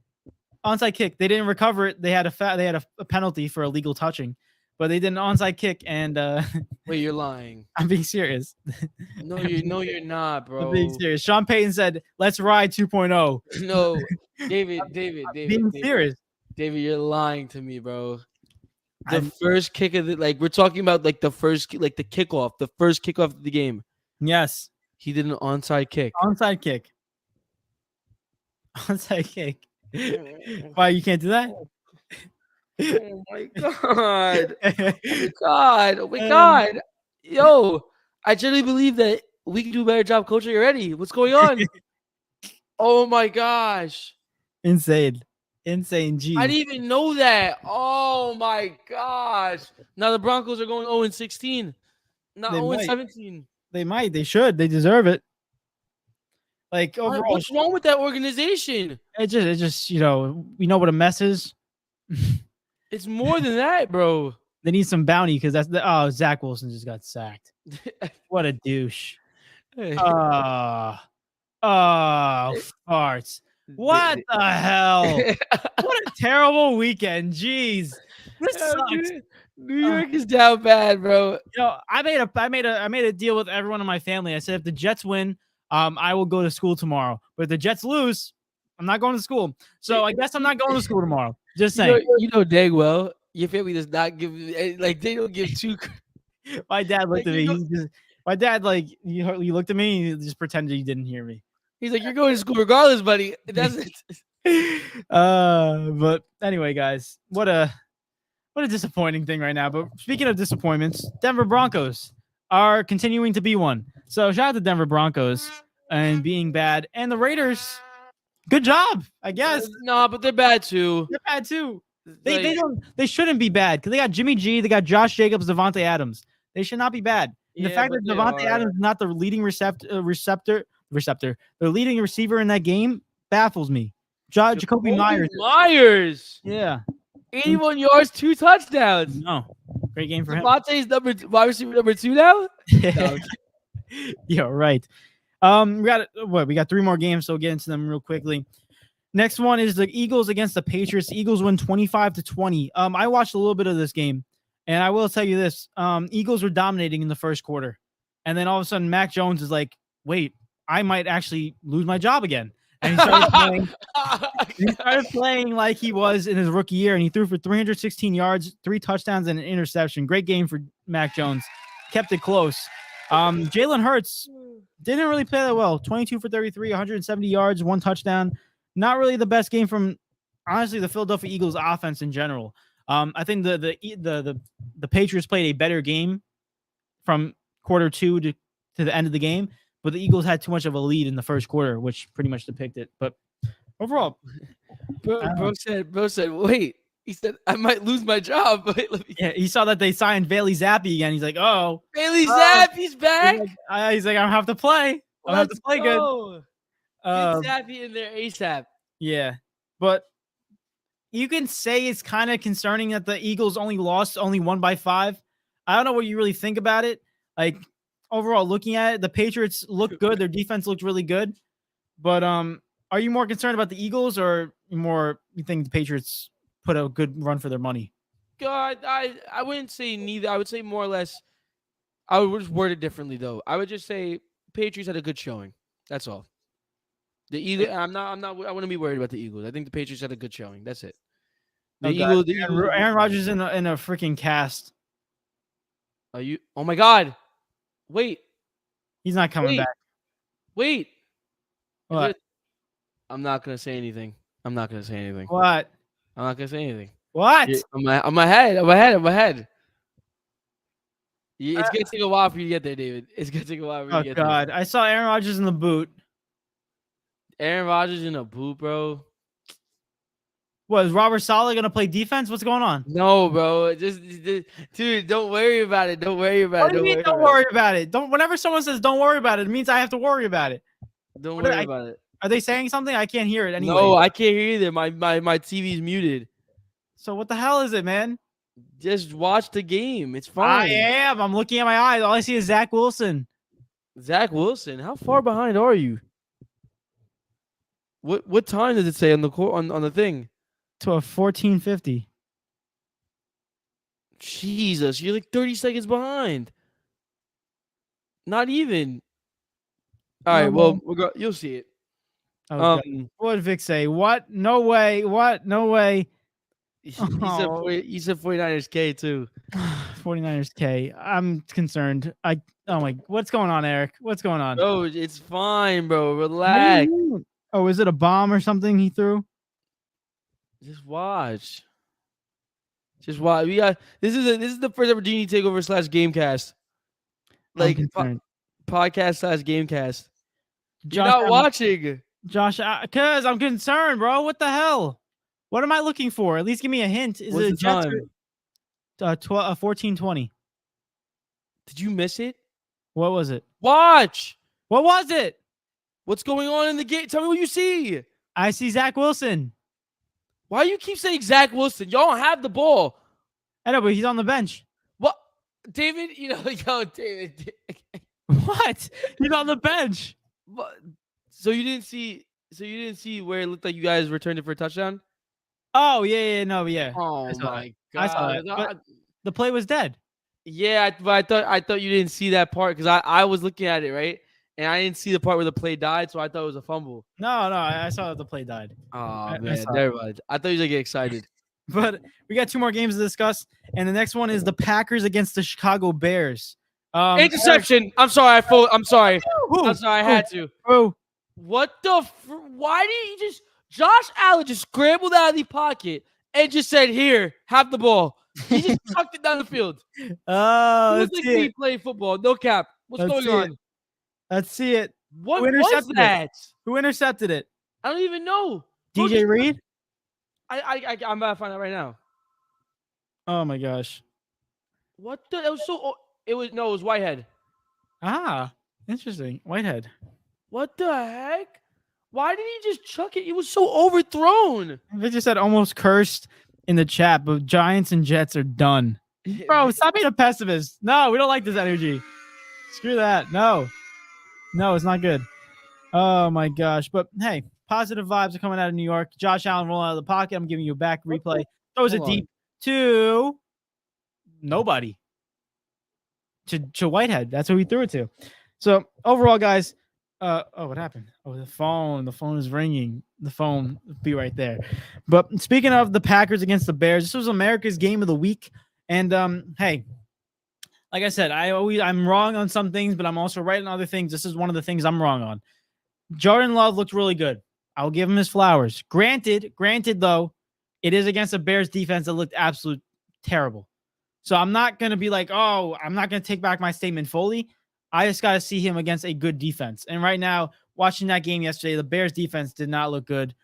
Onside kick. They didn't recover it. They had a penalty for illegal touching, but they did an onside kick, and Wait, you're lying. I'm being serious. No, you're not, I'm being bro. serious. Sean Payton said, "Let's ride 2.0." No, David, Being serious. David, you're lying to me, bro. The I'm- first kick of the we're talking about like the first like the kickoff, the first kickoff of the game. Yes, He did an onside kick. onside kick. Onside kick. Why you can't do that? Oh my god. Oh my Um, god. Yo, I genuinely believe that we can do a better job coaching already. What's going on? Oh my gosh. Insane I G. didn't even know that. Oh my gosh. Now the Broncos are going 0-16. Not They 0-17. They might. They should. They deserve it. Like overall, What's wrong with that organization? it just we know what a mess is. It's more than that, bro. They need some bounty because Zach Wilson just got sacked. What a douche. Oh, farts. What the hell? What a terrible weekend. Jeez. This sucks. New York is down bad, bro. I made a deal with everyone in my family. I said if the Jets win, I will go to school tomorrow. But if the Jets lose, I'm not going to school. So I guess I'm not going to school tomorrow. Just saying. You know dang well your family does not give like they don't give two. My dad looked Like, at me. My dad he looked at me and he just pretended he didn't hear me. He's like, you're going to school regardless, buddy. That's it. But anyway, guys, what a disappointing thing right now. But speaking of disappointments, Denver Broncos are continuing to be one. So shout out to Denver Broncos and being bad, and the Raiders. Good job, I guess. No, but they're bad too. They're bad too. Like, They shouldn't be bad because they got Jimmy G, they got Josh Jacobs, Devontae Adams. They should not be bad. And the yeah, fact but that they Devontae are. Adams is not the leading receptor, the leading receiver in that game baffles me. Jacoby Myers. Yeah. 81 yards, 2 touchdowns. No. Great game for him. Devontae's wide receiver number 2 now. No. Yeah, right. We got 3 more games, so we'll get into them real quickly. Next one is the Eagles against the Patriots. The Eagles win 25-20. I watched a little bit of this game, and I will tell you this. Eagles were dominating in the first quarter. And then all of a sudden, Mac Jones is like, wait, I might actually lose my job again. And he started playing like he was in his rookie year, and he threw for 316 yards, 3 touchdowns, and an interception. Great game for Mac Jones. Kept it close. Jalen Hurts didn't really play that well. 22 for 33, 170 yards, 1 touchdown. Not really the best game from, honestly, the Philadelphia Eagles offense in general. I think the Patriots played a better game from quarter 2 to the end of the game, but the Eagles had too much of a lead in the first quarter, which pretty much depicted it. But overall, Bro said, wait. He said, I might lose my job. yeah, he saw that they signed Bailey Zappi again. He's like, oh, Bailey Zappi's back. He's like, I don't have to play. I have to play good. Get Zappy in there ASAP. Yeah, but you can say it's kind of concerning that the Eagles only won by 5. I don't know what you really think about it. Like overall, looking at it, the Patriots look good. Their defense looked really good. But are you more concerned about the Eagles or you think the Patriots put a good run for their money? God, I wouldn't say neither. I would say more or less. I would just word it differently though. I would just say Patriots had a good showing. That's all. The Eagles. I wouldn't be worried about the Eagles. I think the Patriots had a good showing. That's it. The Eagles. Aaron Rodgers in a freaking cast. Are you? Oh my God! Wait. He's not coming back. Wait. What? I'm not gonna say anything. What? I'm not gonna say anything. What? I'm ahead. It's gonna take a while for you to get there, David. It's gonna take a while for you to get there. Oh God! I saw Aaron Rodgers in the boot. Aaron Rodgers in a boot, bro. Was Robert Saleh gonna play defense? What's going on? No, bro. Dude, don't worry about it. Don't worry about What it. do you Don't mean? worry Don't about it. worry about it. Don't. Whenever someone says "don't worry about it," it means I have to worry about it. Don't What are, worry I, about it. are they saying something? I can't hear it anyway. No, I can't hear either. My TV's muted. So what the hell is it, man? Just watch the game. It's I fine. am. I'm looking at my eyes. All I see is Zach Wilson. Zach Wilson, how far behind are you? What time does it say on the on the thing? To a 1450. Jesus, you're like 30 seconds behind. Not even. All right, well, you'll see it. Oh, God. What did Vic say? What? No way. What? No way. He said 49ers K too. 49ers K. I'm concerned. Oh my, what's going on, Eric? What's going on? Bro, it's fine, bro. What do you Relax. mean? Oh, is it a bomb or something he threw? Just watch. Just watch. We got this is the first ever D&E Takeover / Gamecast. Like podcast / Gamecast. You're not watching. Josh, because I'm concerned, bro. What the hell? What am I looking for? At least give me a hint. Is What's it the Jets time? 14:20. Did you miss it? What was it? Watch. What was it? What's going on in the game? Tell me what you see. I see Zach Wilson. Why do you keep saying Zach Wilson? Y'all don't have the ball. I know, but he's on the bench. What? David, David. What? He's on the bench. What? So you didn't see where it looked like you guys returned it for a touchdown? Oh, yeah. Oh my God. I saw that. But the play was dead. Yeah, but I thought you didn't see that part because I was looking at it, right? And I didn't see the part where the play died, so I thought it was a fumble. No, I saw that the play died. Oh, man. Never mind. I thought you were going to get excited. But we got 2 more games to discuss, and the next one is the Packers against the Chicago Bears. Interception. I'm sorry. I'm sorry. I had to. Oh, what the? Why did he just? Josh Allen just scrambled out of the pocket and just said, "Here, have the ball." He just tucked it down the field. Oh, it was like me playing football. No cap. What's going on? Let's see it. What was that? Who intercepted it? I don't even know. DJ Reed? I'm about to find out right now. Oh my gosh. What the? It was Whitehead. Ah, interesting. Whitehead. What the heck? Why did he just chuck it? It was so overthrown. They just said almost cursed in the chat, but Giants and Jets are done. Bro, stop being a pessimist. No, we don't like this energy. Screw that. No, it's not good. Oh my gosh. But hey, positive vibes are coming out of New York. Josh Allen rolling out of the pocket. I'm giving you a back replay. Throws it deep to nobody. To Whitehead. That's who he threw it to. So overall, guys, what happened? Oh, the phone is ringing. The phone will be right there. But speaking of the Packers against the Bears, this was America's game of the week. And hey, like I said, I'm wrong on some things, but I'm also right on other things. This is one of the things I'm wrong on. Jordan Love looked really good. I'll give him his flowers. Granted though, it is against a Bears defense that looked absolute terrible. So I'm not going to be like, oh, I'm not going to take back my statement fully. I just got to see him against a good defense. And right now, watching that game yesterday, the Bears defense did not look good.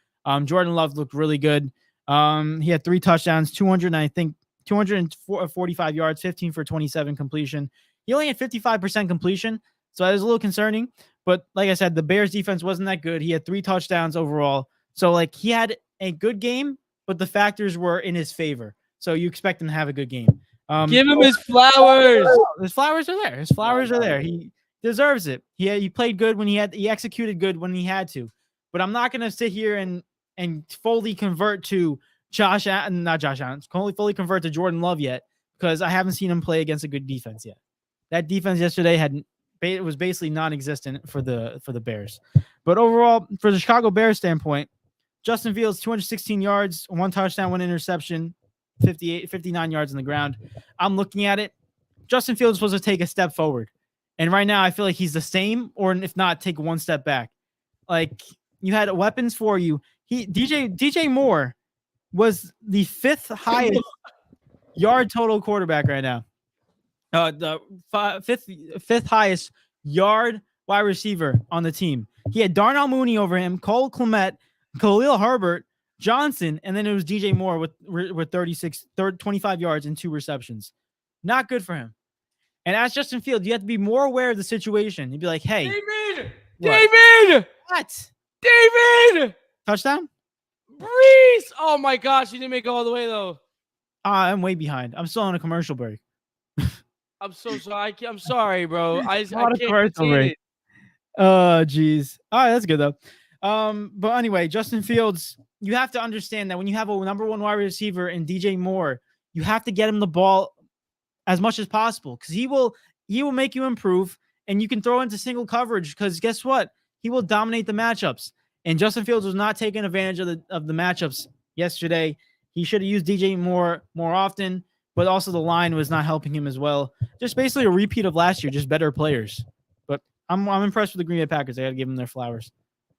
Jordan Love looked really good. He had 3 touchdowns, 245 yards, 15 for 27 completion. He only had 55% completion, so that is a little concerning. But like I said, the Bears defense wasn't that good. He had 3 touchdowns overall. So like he had a good game, but the factors were in his favor. So you expect him to have a good game. Give him his flowers. His flowers are there. He deserves it. He played good when he executed good when he had to. But I'm not going to sit here and fully convert to fully convert to Jordan Love yet, because I haven't seen him play against a good defense yet. That defense yesterday was basically non-existent for the Bears. But overall, for the Chicago Bears standpoint, Justin Fields, 216 yards, 1 touchdown, 1 interception, 59 yards on the ground. I'm looking at it. Justin Fields is supposed to take a step forward. And right now I feel like he's the same, or if not, take 1 step back. Like, you had weapons for you. DJ Moore was the 5th highest yard total quarterback right now. The fifth highest yard wide receiver on the team. He had Darnell Mooney over him, Cole Kmet, Khalil Herbert, Johnson, and then it was DJ Moore with 25 yards and 2 receptions. Not good for him. And as Justin Fields, you have to be more aware of the situation. You'd be like, hey, David! what? David! What? David! Touchdown? Brees! Oh my gosh, you didn't make it all the way though. I'm way behind. I'm still on a commercial break. I'm so sorry. I'm sorry, bro. I Not a can't commercial contain break. it. Geez. All right, that's good though. But anyway, Justin Fields, you have to understand that when you have a number 1 wide receiver in DJ Moore, you have to get him the ball as much as possible because he will make you improve, and you can throw into single coverage because guess what? He will dominate the matchups. And Justin Fields was not taking advantage of the matchups yesterday. He should have used DJ Moore more often, but also the line was not helping him as well. Just basically a repeat of last year, just better players. But I'm impressed with the Green Bay Packers. I got to give them their flowers.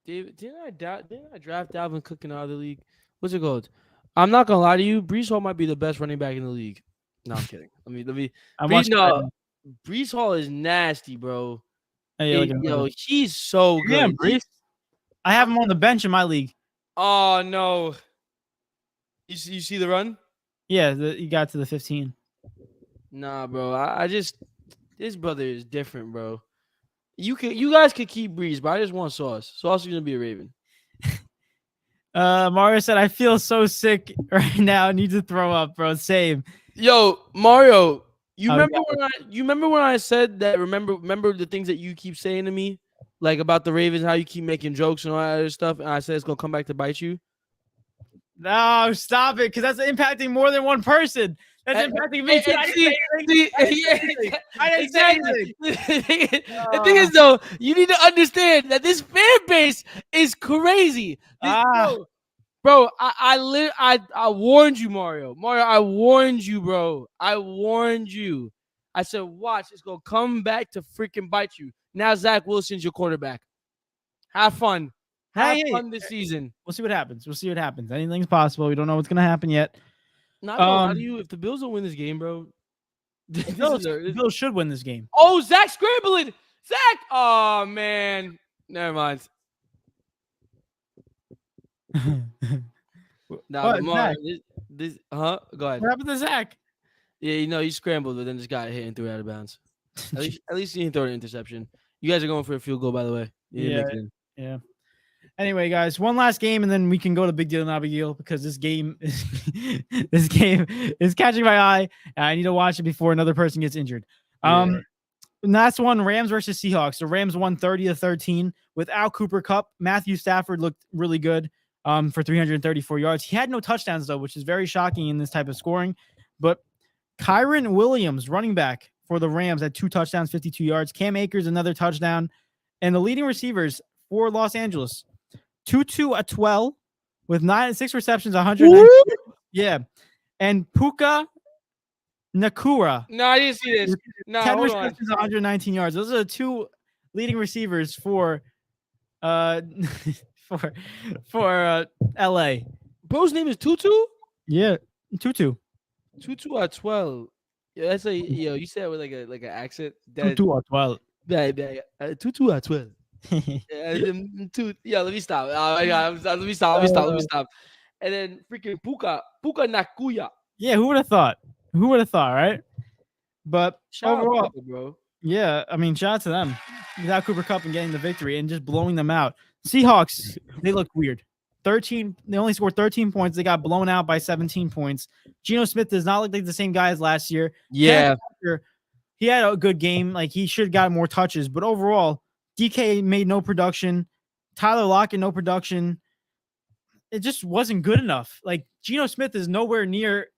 David, didn't I draft Dalvin Cook in out of the league? What's it called? I'm not gonna lie to you. Brees Hall might be the best running back in the league. No, I'm kidding. Let me. Brees Hall is nasty, bro. Hey, yo, he's so good. Damn, Brees. I have him on the bench in my league. Oh no. You see the run? Yeah, you got to the 15. Nah, bro. I just this brother is different, bro. You guys could keep Brees, but I just want Sauce. Sauce is gonna be a Raven. Mario said, "I feel so sick right now. I need to throw up, bro. Same." Yo, Mario, you remember when I said that? Remember the things that you keep saying to me, like about the Ravens, how you keep making jokes and all that other stuff, and I said it's gonna come back to bite you. No, stop it, because that's impacting more than one person. That's impacting me. I didn't say anything. The thing is, though, you need to understand that this fan base is crazy. Bro, I warned you, Mario. I warned you, bro. I warned you. I said, watch, it's gonna come back to freaking bite you. Now Zach Wilson's your quarterback. Have fun. Have fun this season. We'll see what happens. Anything's possible. We don't know what's gonna happen yet. Not how do you? If the Bills don't win this game, bro, the Bills should win this game. Oh, Zach scrambling. Zach. Oh man. Never mind. Zach? Go ahead. What happened to Zach? Yeah, he scrambled, but then just got hit and threw it out of bounds. At least he didn't throw an interception. You guys are going for a field goal, by the way. Yeah. Anyway, guys, one last game, and then we can go to big deal, not big deal, because this game is catching my eye, and I need to watch it before another person gets injured. Last one, Rams versus Seahawks. The Rams won 30-13 without Cooper Kupp. Matthew Stafford looked really good for 334 yards. He had no touchdowns, though, which is very shocking in this type of scoring. But Kyron Williams, running back for the Rams, had 2 touchdowns, 52 yards. Cam Akers, another touchdown. And the leading receivers for Los Angeles, Tutu Atwell with 6 receptions, 100. Yeah. And Puka Nakua. No, I didn't see this. No, 10 receptions, 119 yards. Those are the 2 leading receivers for LA. Bro's name is Tutu? Yeah, Tutu. Tutu Atwell. Yeah, that's you said it with like an accent. Tutu Atwell. Tutu Atwell. Let me stop. Let me stop. And then freaking Puka Nakuya. Yeah, who would have thought? Right? But overall, out, bro. Yeah, I mean, shout out to them without Cooper Kupp and getting the victory and just blowing them out. Seahawks, they look weird. They only scored 13 points. They got blown out by 17 points. Geno Smith does not look like the same guy as last year. Yeah. He had a good game. Like, he should have got more touches. But overall, DK made no production. Tyler Lockett, no production. It just wasn't good enough. Like, Geno Smith is nowhere near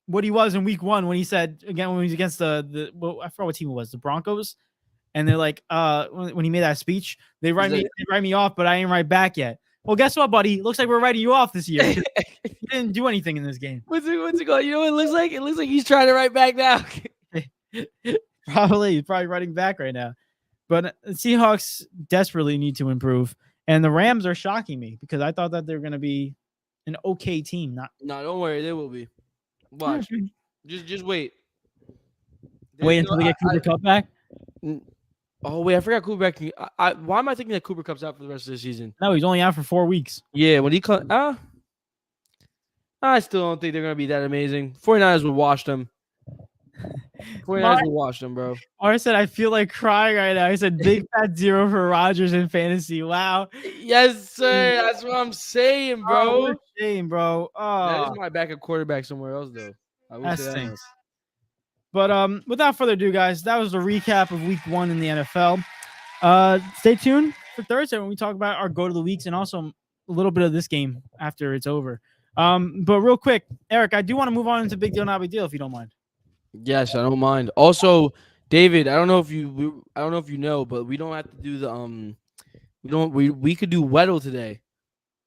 what he was in week 1 when he said, again, when he was against I forgot what team it was, the Broncos. And they're like, when he made that speech, they write me off, but I ain't right back yet. Well, guess what, buddy? Looks like we're writing you off this year. He didn't do anything in this game. What's it called? You know what it looks like? It looks like he's trying to write back now. He's probably writing back right now. But Seahawks desperately need to improve. And the Rams are shocking me because I thought that they were going to be an okay team. No, don't worry. They will be. Watch. Just wait. Wait until they get Cooper Kupp back? Oh, wait. I forgot Cooper back. Why am I thinking that Cooper Kupp's out for the rest of the season? No, he's only out for 4 weeks. Yeah, when he comes. I still don't think they're gonna be that amazing. 49ers will wash them. 49ers will wash them, bro. Mara said, I feel like crying right now. He said, big fat 0 for Rodgers in fantasy. Wow. Yes, sir. That's what I'm saying, Oh, what bro. a shame, bro. That is Oh, my backup quarterback somewhere else, though. I will that say that much. stinks. But without further ado, guys, that was the recap of week 1 in the NFL. Stay tuned for Thursday when we talk about our go to the weeks and also a little bit of this game after it's over. But real quick, Eric, I do want to move on into big deal, not big deal, if you don't mind. Yes, I don't mind. Also, David, I don't know if you know, but we don't have to do the we could do Weddle today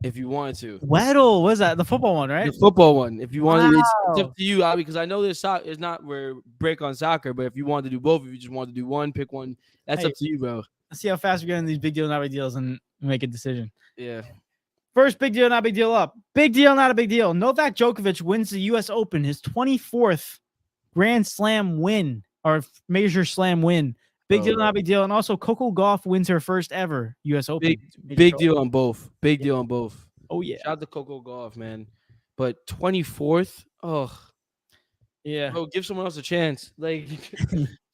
if you wanted to. Weddle, what is that? The football one, right? The football one. If you wanted, it's Wow. up to you, Abby, because I know there's it's not where break on soccer, but if you wanted to do both, if you just wanted to do one, pick one. That's Hey. up to you, bro. Let's see how fast we get in these big deal, not big deals and make a decision. Yeah. First big deal, not big deal up. Big deal, not a big deal. Novak Djokovic wins the U.S. Open, his 24th Grand Slam win or Major Slam win. Big deal, not big deal. And also Coco Gauff wins her first ever U.S. Open. Big deal on both. Big deal on both. Oh, yeah. Shout out to Coco Gauff, man. But 24th, oh Yeah. bro, give someone else a chance. Like,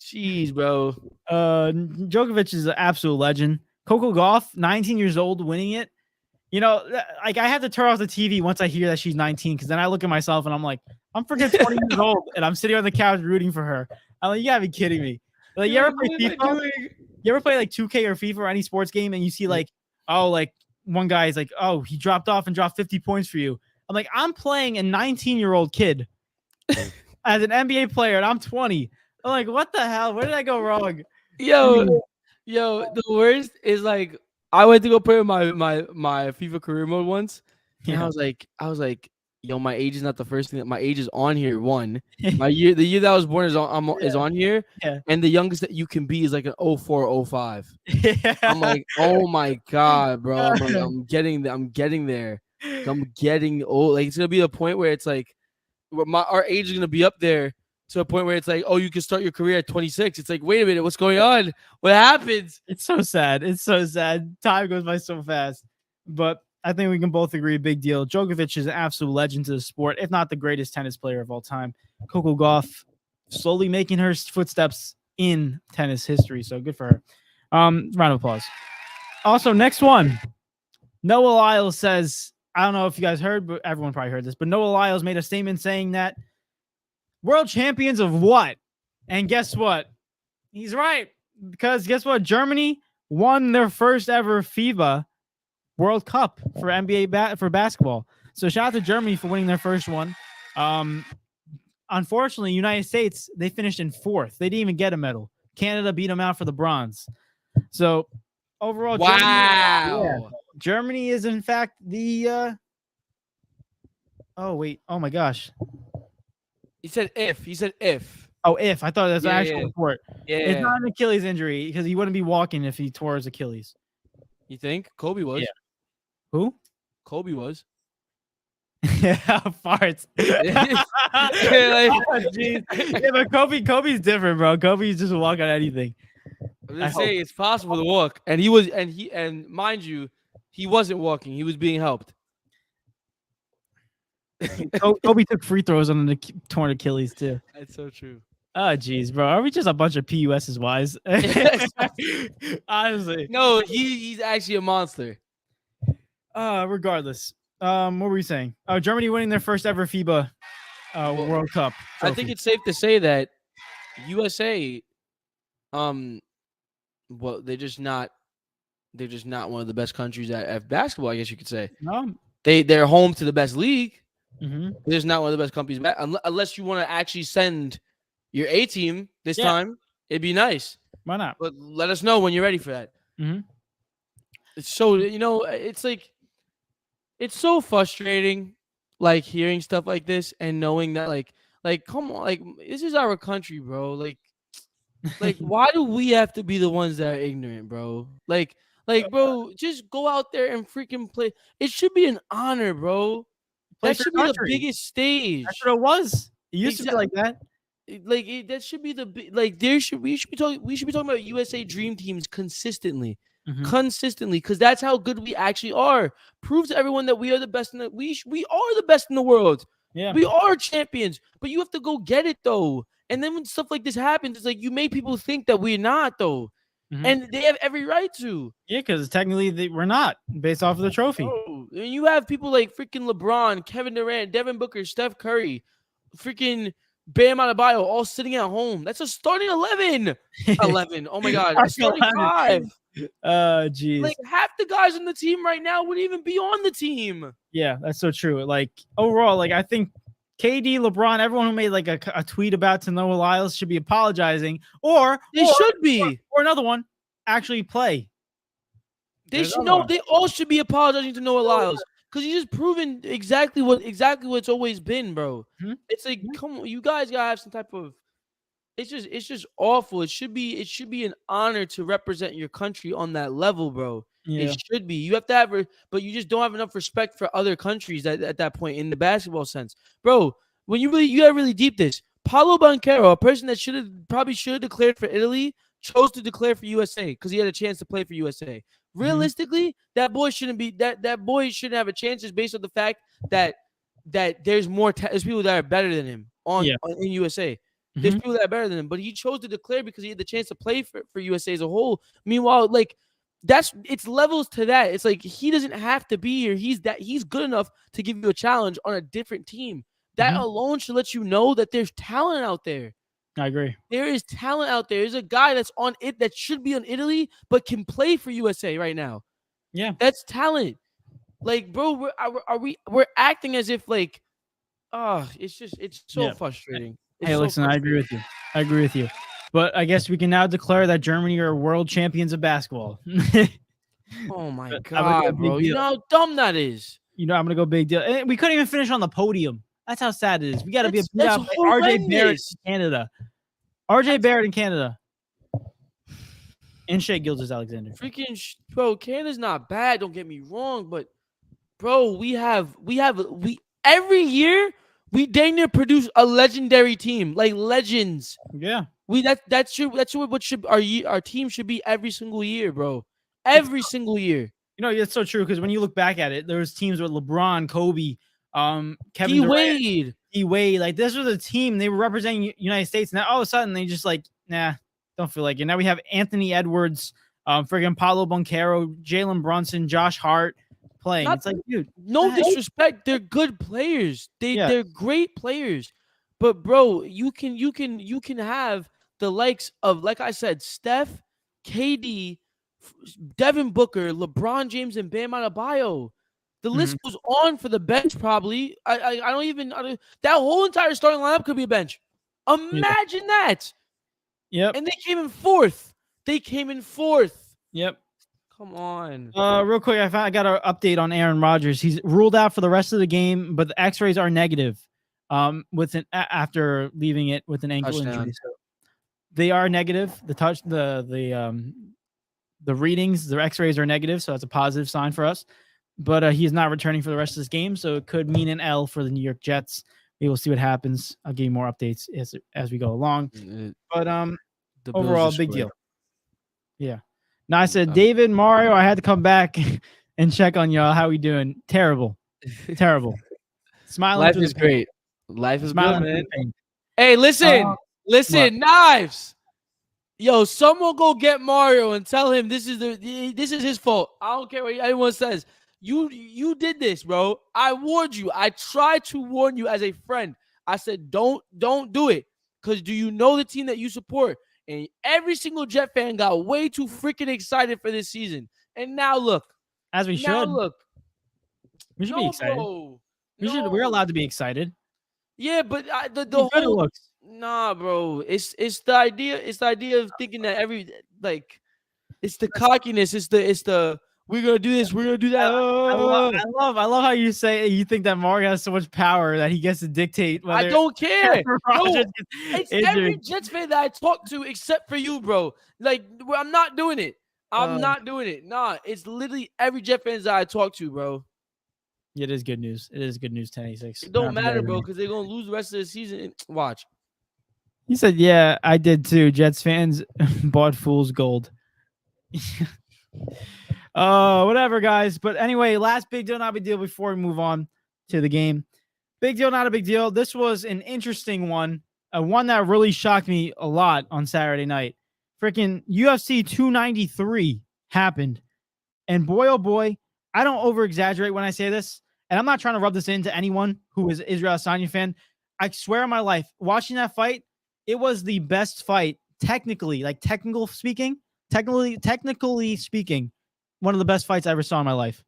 jeez, bro. Djokovic is an absolute legend. Coco Gauff, 19 years old, winning it. You know, like I have to turn off the TV once I hear that she's 19, because then I look at myself and I'm like, I'm freaking 20 years old, and I'm sitting on the couch rooting for her. I'm like, you gotta be kidding me. Like, you ever play FIFA? You ever play like 2K or FIFA or any sports game, and you see like, oh, like one guy is like, oh, he dropped off and dropped 50 points for you. I'm like, I'm playing a 19-year-old kid as an NBA player, and I'm 20. I'm like, what the hell? Where did I go wrong? Yo, the worst is like I went to go play with my FIFA career mode once, and I was like, yo, my age is not the first thing. That my age is on here. One, the year that I was born is on here, and the youngest that you can be is like an 04, 05. I'm like, oh my god, bro. I'm like, I'm getting there. I'm getting old. Like, it's gonna be a point where it's like, our age is gonna be up there to a point where it's like, oh, you can start your career at 26. It's like, wait a minute, what's going on? What happens? It's so sad. It's so sad. Time goes by so fast. But I think we can both agree, big deal. Djokovic is an absolute legend to the sport, if not the greatest tennis player of all time. Coco Gauff slowly making her footsteps in tennis history. So good for her. Round of applause. Also, next one. Noah Lyles says, I don't know if you guys heard, but everyone probably heard this, but Noah Lyles made a statement saying that world champions of what? And guess what? He's right. Because guess what? Germany won their first ever FIBA World Cup for NBA for basketball. So shout out to Germany for winning their first one. Unfortunately, United States, they finished in 4th. They didn't even get a medal. Canada beat them out for the bronze. So overall, wow. Germany is in fact the oh wait, oh my gosh. He said if. Oh, if. I thought that's an actual report. Yeah. It's not an Achilles injury because he wouldn't be walking if he tore his Achilles. You think? Kobe was. Yeah. Who? Kobe was. Yeah, farts. Yeah, but Kobe's different, bro. Kobe's just walk on anything. I'm just saying it's possible to walk. And mind you, he wasn't walking. He was being helped. Kobe took free throws on the torn Achilles too. That's so true. Oh, geez, bro. Are we just a bunch of PUS's wise? Honestly. No, he's actually a monster. Regardless. What were we saying? Oh, Germany winning their first ever FIBA World Cup trophy. I think it's safe to say that USA, well, they're just not one of the best countries at basketball, I guess you could say. No. They're home to the best league. Mm-hmm. They're just not one of the best companies unless you want to actually send your A team this time. It'd be nice. Why not? But let us know when you're ready for that. Mm-hmm. It's so, it's like, it's so frustrating, like hearing stuff like this and knowing that like come on, like this is our country, bro. Like why do we have to be the ones that are ignorant, bro? Like bro, just go out there and freaking play. It should be an honor, bro. That should be the biggest stage. That's what it was. It used to be like that. That should be we should be talking about USA Dream Teams consistently. consistently, because that's how good we actually are. Prove to everyone that we are the best in the we are the best in the world. Yeah. We are champions, but you have to go get it though. And then when stuff like this happens, it's like you make people think that we're not though, and they have every right to. Yeah, because technically we're not based off of the trophy. Oh, and you have people like freaking LeBron, Kevin Durant, Devin Booker, Steph Curry, freaking Bam Adebayo, all sitting at home. That's a starting 11. 11. Oh my God, a starting 5. Jeez. Like half the guys on the team right now wouldn't even be on the team. Yeah, that's so true. Like overall, like I think KD, LeBron, everyone who made like a tweet about to Noah Lyles should be apologizing, or They should be. or another one, actually play. They should know. They all should be apologizing to Noah Lyles because he's just proven exactly what it's always been, bro. It's like, come on, you guys gotta have some type of. It's just awful. It should be an honor to represent your country on that level, bro. Yeah. It should be. You have to have, but you just don't have enough respect for other countries at that point in the basketball sense, bro. When you gotta really deep this. Paolo Banchero, a person that probably should have declared for Italy, chose to declare for USA because he had a chance to play for USA. Realistically, that boy shouldn't be that boy shouldn't have a chance just based on the fact that there's there's people that are better than him in USA. There's people that are better than him, but he chose to declare because he had the chance to play for USA as a whole. Meanwhile, like it's levels to that. It's like he doesn't have to be here. He's good enough to give you a challenge on a different team. That alone should let you know that there's talent out there. I agree. There is talent out there. There's a guy that's on it that should be on Italy, but can play for USA right now. Yeah, that's talent. Like, bro, we're acting as if like, it's so frustrating. Hey, listen, I agree with you. But I guess we can now declare that Germany are world champions of basketball. Oh my God, bro! You know how dumb that is. You know, I'm gonna go big deal. And we couldn't even finish on the podium. That's how sad it is. We got to be beat out by RJ Barrett in Canada. RJ Barrett in Canada. And Shai Gilgeous-Alexander. Freaking bro, Canada's not bad. Don't get me wrong, but bro, we every year we dang near produce a legendary team, like legends. Yeah, that's what should our team should be every single year, bro. Every single year. You know, it's so true because when you look back at it, there was teams with LeBron, Kobe, Kevin D. Wade, like this was a team. They were representing United States. Now all of a sudden they just like, nah, don't feel like it. Now we have Anthony Edwards, friggin' Paolo Banchero, Jalen Brunson, Josh Hart playing. It's like, dude, no disrespect. They're good players. They're great players. But bro, you can have the likes of, like I said, Steph, KD, Devin Booker, LeBron James, and Bam Adebayo. The list goes on for the bench, probably. I don't that whole entire starting lineup could be a bench. Imagine that. Yep. And they came in fourth. Yep. Come on. Real quick, I got an update on Aaron Rodgers. He's ruled out for the rest of the game, but the X-rays are negative. After leaving it with an ankle injury, so they are negative. The readings, the X-rays are negative, so that's a positive sign for us. But he's not returning for the rest of this game, so it could mean an L for the New York Jets. We will see what happens. I'll give you more updates as we go along. But overall, big deal. Yeah. Now I said, David, Mario, I had to come back and check on y'all. How we doing? Terrible. Smiling. Life is great. Life is good, man. Hey, listen, Knives. Yo, someone go get Mario and tell him this is his fault. I don't care what anyone says. You did this, bro. I warned you. I tried to warn you as a friend. I said, don't do it. Because do you know the team that you support? And every single Jet fan got way too freaking excited for this season. And now look. As we should. We should be excited. Bro. We're allowed to be excited. Yeah, but the whole looks. Nah, bro. It's the idea. It's the idea of thinking that it's the cockiness. It's the we're gonna do this. We're gonna do that. I love how you say you think that Mario has so much power that he gets to dictate. I don't care. No, it's every Jets fan that I talk to except for you, bro. Like, I'm not doing it. I'm not doing it. Nah, it's literally every Jet fans that I talk to, bro. It is good news. It is good news. 10-6. It don't matter, bro, because they're gonna lose the rest of the season. Watch. He said, "Yeah, I did too. Jets fans bought fool's gold." Whatever, guys. But anyway, last big deal, not big deal before we move on to the game. Big deal, not a big deal. This was an interesting one. One that really shocked me a lot on Saturday night. Freaking UFC 293 happened. And boy, oh boy, I don't over exaggerate when I say this. And I'm not trying to rub this into anyone who is Israel Adesanya fan. I swear on my life, watching that fight, it was the best fight, technically, like technically speaking, one of the best fights I ever saw in my life.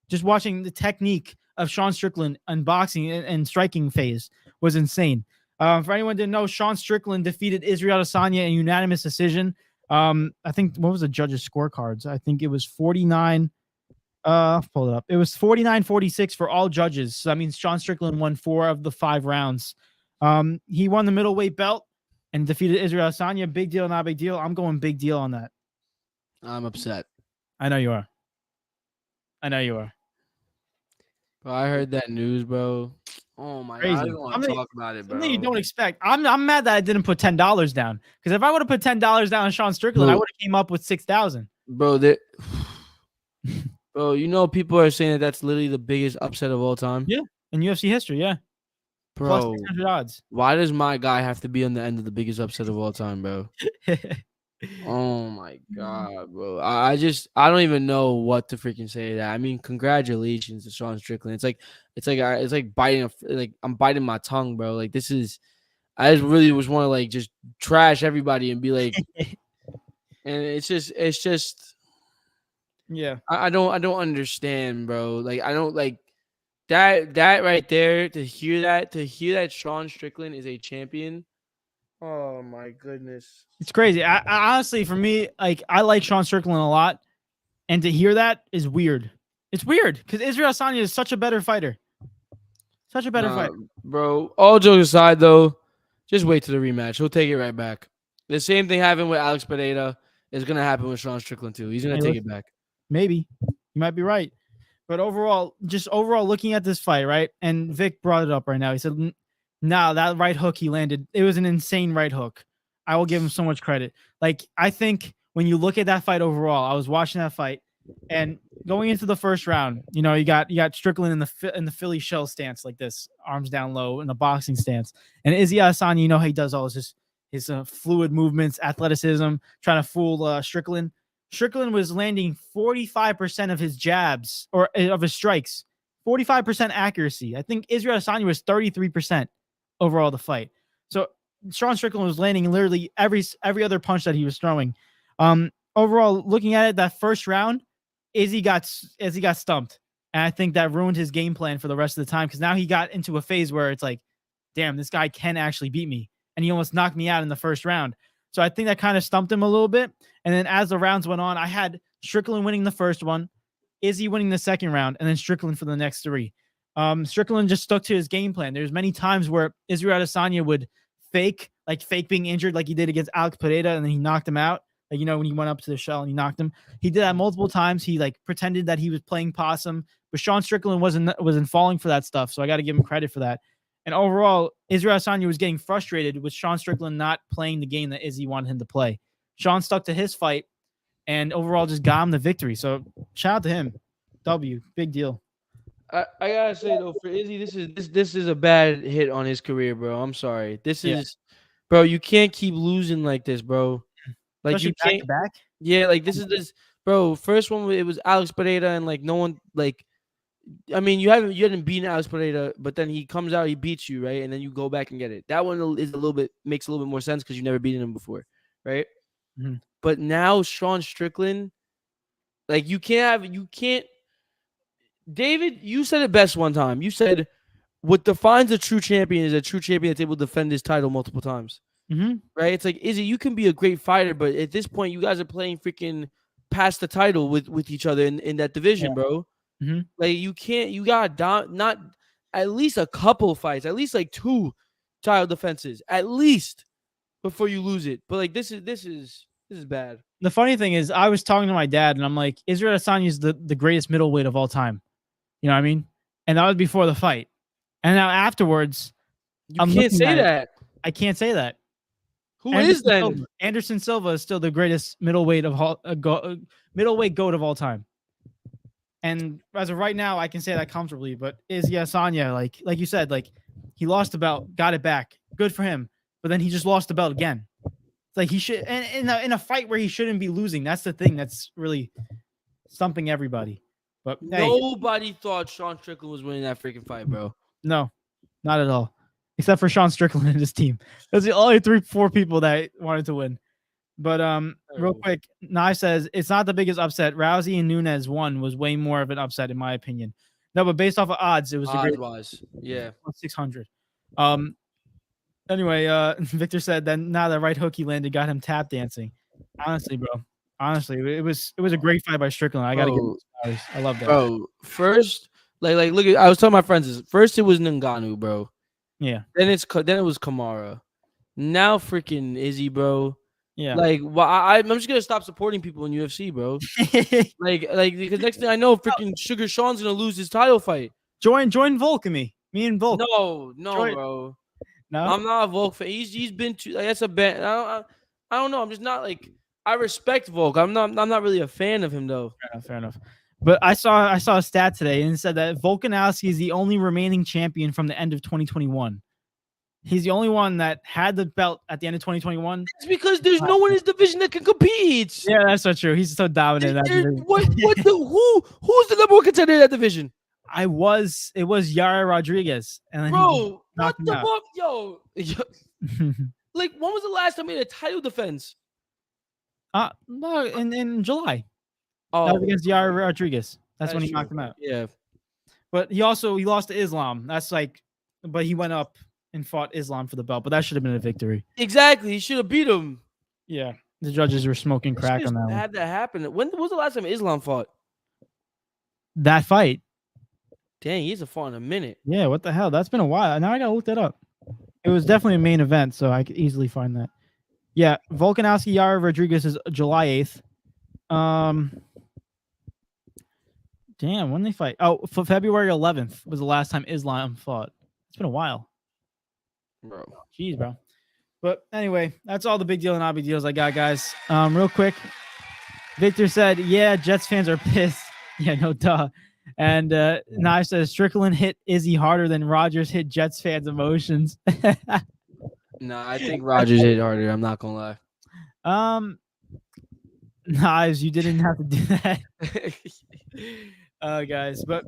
Just watching the technique of Sean Strickland unboxing and striking phase was insane. For anyone who didn't know, Sean Strickland defeated Israel Adesanya in unanimous decision. I think, what was the judges' scorecards? I think it was 49. I'll pull it up. It was 49-46 for all judges. So that means Sean Strickland won 4 of the 5 rounds. He won the middleweight belt and defeated Israel Adesanya. Big deal, not big deal. I'm going big deal on that. I'm upset. I know you are. I know you are. Bro, I heard that news, bro. Oh my Crazy. God, I don't want to talk about it, bro. Something you don't expect. I'm mad that I didn't put $10 down, because if I would have put $10 down on Sean Strickland, I would have came up with 6,000. Bro, bro, you know people are saying that that's literally the biggest upset of all time. Yeah, in UFC history, yeah. Bro, Plus 600 odds. Why does my guy have to be on the end of the biggest upset of all time, bro? Oh my God, bro. I don't even know what to freaking say to that. I mean, congratulations to Sean Strickland. It's like biting I'm biting my tongue, bro. Like this is, I just really just want to like just trash everybody and be like, and it's just yeah. I don't understand, bro. Like I don't like that right there, to hear that Sean Strickland is a champion. Oh my goodness. It's crazy. I honestly, for me, like, I like Sean Strickland a lot, and to hear that is weird. It's weird because Israel Adesanya is such a better fighter. Such a better fighter. Bro, all jokes aside, though, just wait till the rematch. He'll take it right back. The same thing happened with Alex Pereira is going to happen with Sean Strickland, too. He's going to take it back. Maybe. You might be right. But overall, looking at this fight, right? And Vic brought it up right now. He said, nah, that right hook he landed, it was an insane right hook. I will give him so much credit. Like, I think when you look at that fight overall, I was watching that fight, and going into the first round, you know, you got Strickland in the Philly shell stance like this, arms down low in a boxing stance. And Izzy Adesanya, you know, he does all his fluid movements, athleticism, trying to fool Strickland. Strickland was landing 45% of his jabs or of his strikes, 45% accuracy. I think Israel Adesanya was 33% overall the fight. So Sean Strickland was landing literally every other punch that he was throwing. Overall, looking at it, that first round, Izzy got stumped, and I think that ruined his game plan for the rest of the time, because now he got into a phase where it's like, damn, this guy can actually beat me, and he almost knocked me out in the first round. So I think that kind of stumped him a little bit. And then as the rounds went on, I had Strickland winning the first one, Izzy winning the second round, and then Strickland for the next 3. Strickland just stuck to his game plan. There's many times where Israel Adesanya would fake being injured, like he did against Alex Pereira, and then he knocked him out. Like, you know, when he went up to the shell and he knocked him, he did that multiple times. He like pretended that he was playing possum, but Sean Strickland wasn't falling for that stuff. So I got to give him credit for that. And overall, Israel Adesanya was getting frustrated with Sean Strickland not playing the game that Izzy wanted him to play. Sean stuck to his fight and overall just got him the victory. So shout out to him. W, big deal. I gotta say though, for Izzy, this is a bad hit on his career, bro. I'm sorry. This is, bro. You can't keep losing like this, bro. Like, especially you can't. Back. Yeah, like this, bro. First one, it was Alex Pereira, and like no one, like, I mean, you hadn't beaten Alex Pereira, but then he comes out, he beats you, right, and then you go back and get it. That one is makes a little bit more sense because you never beaten him before, right? Mm-hmm. But now Sean Strickland, like, you can't. David, you said it best one time. You said, what defines a true champion is a true champion that's able to defend his title multiple times. Mm-hmm. Right? It's like, Izzy, you can be a great fighter, but at this point, you guys are playing freaking past the title with each other in that division, bro. Mm-hmm. Like, you got not at least a couple fights, at least like 2 title defenses, at least, before you lose it. But like, this is bad. The funny thing is, I was talking to my dad, and I'm like, Israel Adesanya is the greatest middleweight of all time. You know what I mean? And that was before the fight. And now afterwards, you can't say that. I can't say that. Who is then? Silva. Anderson Silva is still the greatest middleweight goat of all time. And as of right now, I can say that comfortably. But Izzy Adesanya, like you said, like he lost the belt, got it back, good for him. But then he just lost the belt again. It's like he should, and in a fight where he shouldn't be losing. That's the thing that's really stumping everybody. But hey, Nobody thought Sean Strickland was winning that freaking fight, bro. no, not at all. Except for Sean Strickland and his team. Those are the only 3-4 people that wanted to win. But real quick, Nye says it's not the biggest upset. Rousey and Nunes won was way more of an upset in my opinion. No, but based off of odds, it was the great Odds-wise, yeah. 600. Anyway, Victor said that now the right hook he landed got him tap dancing. Honestly, bro. Honestly, it was a great fight by Strickland. I gotta give him flowers. I love that. Bro, first, like look at I was telling my friends this. First it was Ngannou, bro. Yeah. Then it was Kamara. Now freaking Izzy, bro. Yeah. Like, I'm just gonna stop supporting people in UFC, bro. like because next thing I know, freaking Sugar Sean's gonna lose his title fight. Join Volk and me and Volk. No, Join. bro. No, I'm not a Volk fan. He's been too. Like, that's a bad. I don't know. I'm just not like. I respect Volk. I'm not really a fan of him though. Fair enough. But I saw a stat today and it said that Volkanovski is the only remaining champion from the end of 2021. He's the only one that had the belt at the end of 2021. It's because there's no one in his division that can compete. Yeah, that's so true. He's so dominant. Who's the number one contender in that division? It was Yara Rodriguez. And then bro, what the fuck, yo. Like, when was the last time he had a title defense? No, in July. Oh, that was against Yara Rodriguez. That's when he knocked him out. Yeah, but he lost to Islam. That's like, but he went up and fought Islam for the belt. But that should have been a victory. Exactly, he should have beat him. Yeah, the judges were smoking crack on that one. Had that happen. When was the last time Islam fought? That fight. Dang, he's a fought in a minute. Yeah, what the hell? That's been a while. Now I gotta look that up. It was definitely a main event, so I could easily find that. Yeah, Volkanovski Yara Rodriguez is July 8th. Damn, when they fight? Oh, for February 11th was the last time Islam fought. It's been a while. Bro. Jeez, bro. But anyway, that's all the big deal and not big deals I got, guys. Real quick, Victor said, yeah, Jets fans are pissed. Yeah, no duh. And Nye says Strickland hit Izzy harder than Rogers hit Jets fans' emotions. No, I think Rogers hit harder. I'm not gonna lie. Knives, you didn't have to do that. Guys, but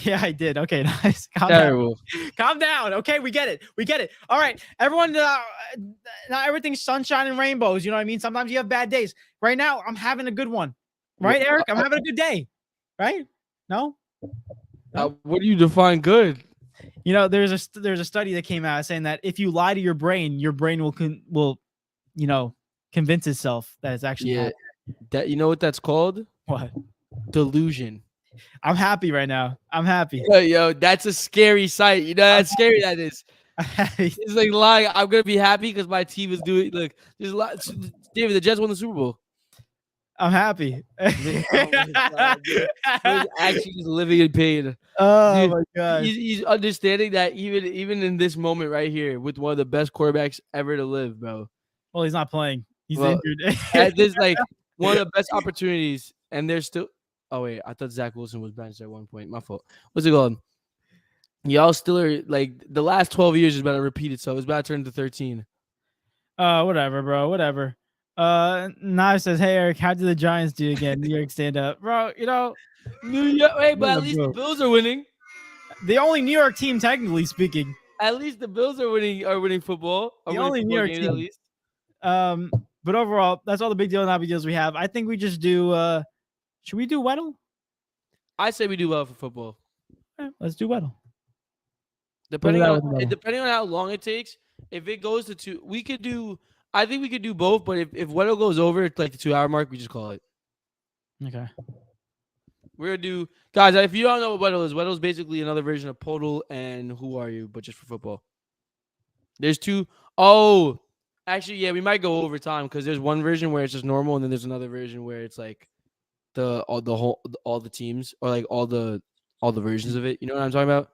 yeah, I did. Okay, nice. Calm down. Okay, we get it. All right, everyone. Not everything's sunshine and rainbows. You know what I mean? Sometimes you have bad days. Right now, I'm having a good one. Right, Eric? I'm having a good day. Right? No. What do you define good? You know, there's a study that came out saying that if you lie to your brain will convince itself that it's actually accurate. That, you know what that's called? What? Delusion. I'm happy right now. I'm happy. Yo, that's a scary sight. You know how scary that is. It's like lying. I'm gonna be happy because my team is doing like David, the Jets won the Super Bowl. I'm happy. He's actually just living in pain. Oh, dude, my God. He's understanding that even in this moment right here with one of the best quarterbacks ever to live, bro. Well, he's not playing. He's injured. This like one of the best opportunities, and they're still. Oh wait, I thought Zach Wilson was benched at one point. My fault. What's it called? Y'all still are like the last 12 years is about to repeat itself. It's about to turn to 13. Whatever, bro. Whatever. Knives says, hey Eric, how did the Giants do again? New York stand up. Bro, you know. New York, hey, but at least the Bills are winning. The only New York team, technically speaking. At least the Bills are winning football. The only New York team. At least. But overall, that's all the big deal and not big deals we have. I think we just do should we do Weddle? I say we do well for football. Right, let's do Weddle. Depending on how long it takes, if it goes to 2, we could do. I think we could do both, but if Weddle goes over like the 2-hour mark, we just call it. Okay. We're gonna do, guys. If you don't know what Weddle is basically another version of Podal and Who Are You, but just for football. There's 2. Oh, actually, yeah, we might go over time because there's one version where it's just normal, and then there's another version where it's like all the teams or like all the versions of it. You know what I'm talking about?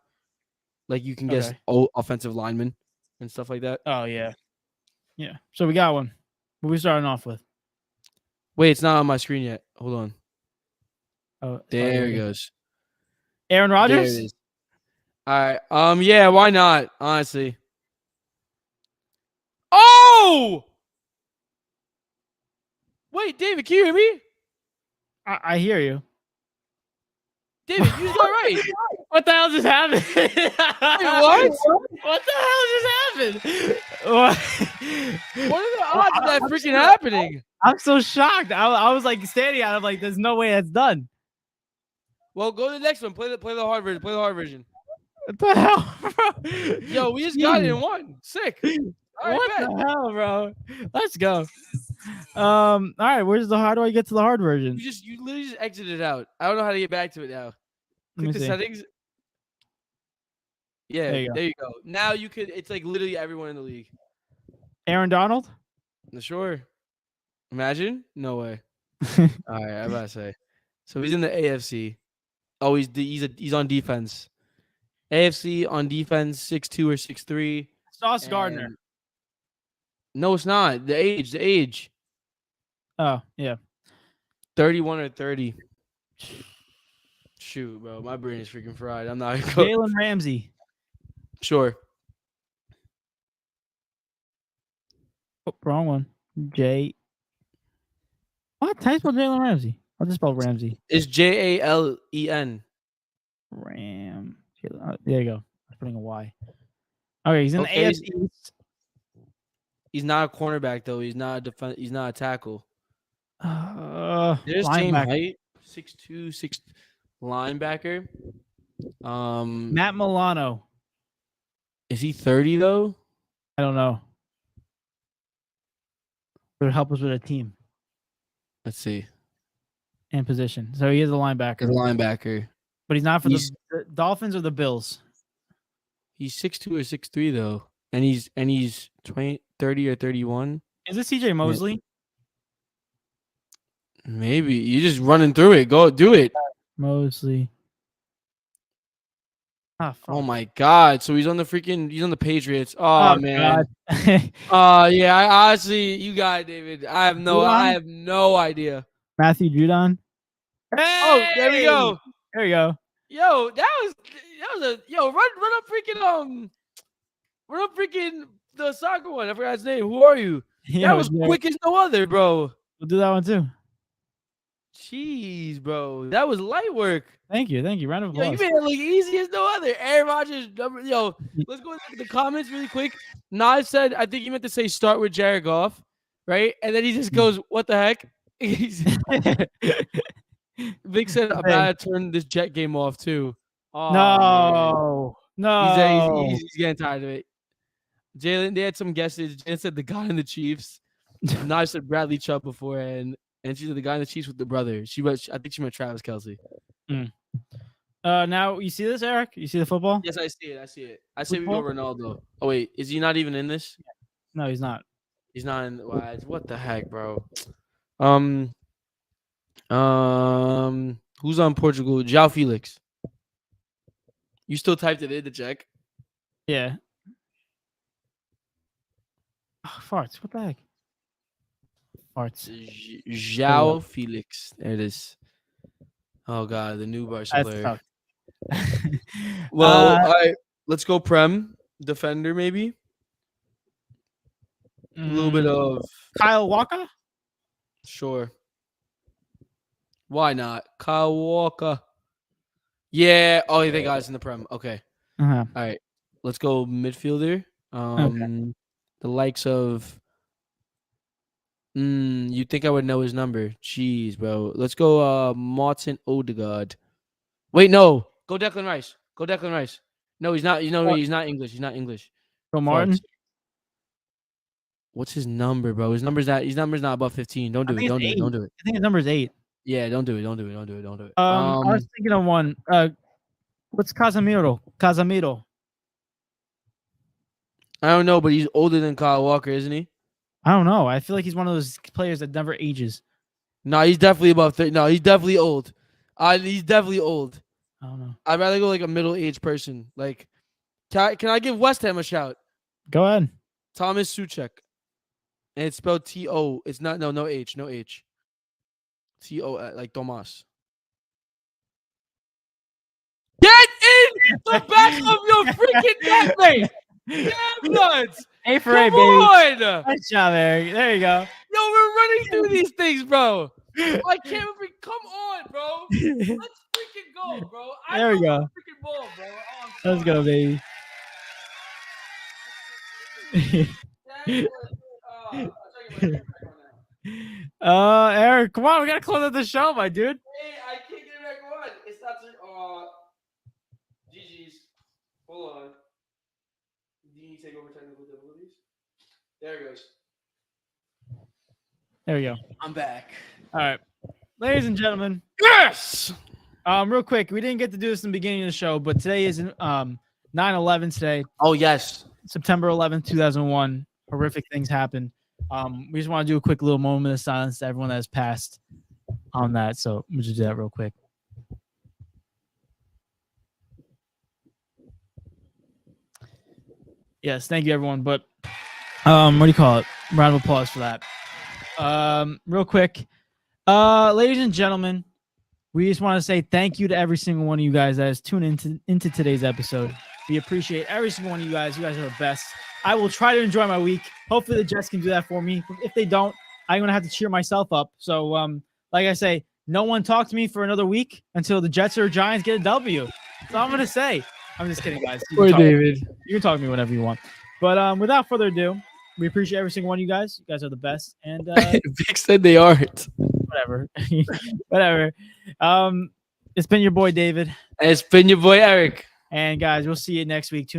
Like you can guess offensive linemen and stuff like that. Oh yeah. Yeah. So we got one. What we starting off with? Wait, it's not on my screen yet. Hold on. Oh, There it goes. Aaron There Rodgers. it is. All right. Yeah. Why not? Honestly. Oh. Wait, David, can you hear me? I hear you. David, you just got it right. What the hell just happened? what? What the hell just happened? What? What are the odds of that freaking happening? I'm so shocked. I was like standing out. I'm like, there's no way that's done. Well, go to the next one. Play the hard version. Play the hard version. What the hell, bro? Yo, we just got it in one. Sick. All right, What bet. the hell, bro? Let's go. All right. How do I get to the hard version? You literally just exited out. I don't know how to get back to it now. Let me Click the see. settings. Yeah, There you go. Now you could. It's like literally everyone in the league. Aaron Donald. Sure. Imagine? No way. All right, I'm about to say. So he's in the AFC. Oh, he's on defense. AFC on defense, 6'2" or 6'3". Sauce Gardner. No, it's not. The age. Oh, yeah. 31 or 30. Shoot, bro. My brain is freaking fried. I'm not going. Jalen Ramsey. Sure. Oh, wrong one. J. What? How do you spell Jalen Ramsey? I'll just spell Ramsey. It's Jalen. Ram. There you go. I'm putting a Y. Okay, he's in the AFC. He's not a cornerback though. He's not a defense. He's not a tackle. Linebacker. There's same height. 6'2", 6 linebacker. Matt Milano. Is he 30 though? I don't know. It would help us with a team Let's see. and position. So he is a linebacker. He's a linebacker. But he's not for the Dolphins or the Bills. He's 6'2" or 6'3" though. And he's 30 or 31. Is this CJ Mosley? Maybe. You're just running through it. Go do it. Mosley. Oh my god. So he's on the Patriots. Oh man. Yeah, I honestly, you got it, David. I have no idea. Matthew Judon. Hey! Oh, there we go. There you go. Yo, that was run up freaking the soccer one. I forgot his name. Who are you? Yeah, that was quick as no other, bro. We'll do that one too. Jeez, bro. That was light work. Thank you. Round of applause. Yo, you made it look easy as no other. Aaron Rodgers number. Yo, let's go into the comments really quick. Nas said, I think he meant to say start with Jared Goff, right? And then he just goes, what the heck? Vic said, I'm about to turn this Jet game off too. Oh, no. He's getting tired of it. Jalen, they had some guesses. Jalen said the guy in the Chiefs. Nas said Bradley Chubb beforehand. And she said the guy in the Chiefs with the brother. I think she meant Travis Kelce. Now you see this, Eric? You see the football? Yes, I see it. I say we go Ronaldo. Oh wait, is he not even in this? No, he's not. He's not in. What the heck, bro? Who's on Portugal? João Felix. You still typed it in to check? Yeah. Oh, farts. What the heck? Farts. João Felix. There it is. Oh god, the new Barca player. Well, all right. Let's go Prem. Defender, maybe. A little bit of Kyle Walker? Sure. Why not? Kyle Walker. Yeah. Oh, they got us in the Prem. Okay. All right. Let's go midfielder. The likes of you think I would know his number. Jeez, bro. Let's go Martin Odegaard. Wait, no. Go Declan Rice. No, he's not. He's not English. Go Martin. What's his number, bro? His number's not above 15. Don't do it. Don't do it. I think his number's 8. Yeah, don't do it. I was thinking of one. What's Casemiro? I don't know, but he's older than Kyle Walker, isn't he? I don't know. I feel like he's one of those players that never ages. No, he's definitely above 30. No, he's definitely old. He's definitely old. I don't know. I'd rather go like a middle-aged person. Like, can I give West Ham a shout? Go ahead. Thomas Suchek. And it's spelled T-O. It's not, no H, no H. T-O, like Tomas. Get in the back of your freaking net, mate! Damn nuts! A for Come A, baby. on! Nice job, Eric. There you go. Yo, we're running through these things, bro. I can't even. Come on, bro. Let's freaking go, bro. There we go. Freaking ball, bro. Oh, Let's go, baby. Eric, come on, we gotta close out the show, my dude. Hey, I can't get it back on. It's not. GG's. Hold on. D&E TAKEOVER technical difficulties. There it goes. There we go. I'm back. All right, ladies and gentlemen. Yes. Real quick, we didn't get to do this in the beginning of the show, but today is 9/11 today. Oh yes. September 11th, 2001. Horrific things happened. We just want to do a quick little moment of silence to everyone that has passed on that. So we'll just do that real quick. Yes, thank you, everyone. But what do you call it? Round of applause for that. Real quick, ladies and gentlemen, we just want to say thank you to every single one of you guys that has tuned into today's episode. We appreciate every single one of you guys. You guys are the best. I will try to enjoy my week. Hopefully the Jets can do that for me. If they don't, I'm going to have to cheer myself up. So, like I say, no one talk to me for another week until the Jets or Giants get a W. That's all I'm going to say. I'm just kidding, guys. Poor David. You can talk to me whenever you want. But without further ado, we appreciate every single one of you guys. You guys are the best. And Vic said they aren't. whatever. Whatever. It's been your boy, David. And it's been your boy, Eric. And guys, we'll see you next week.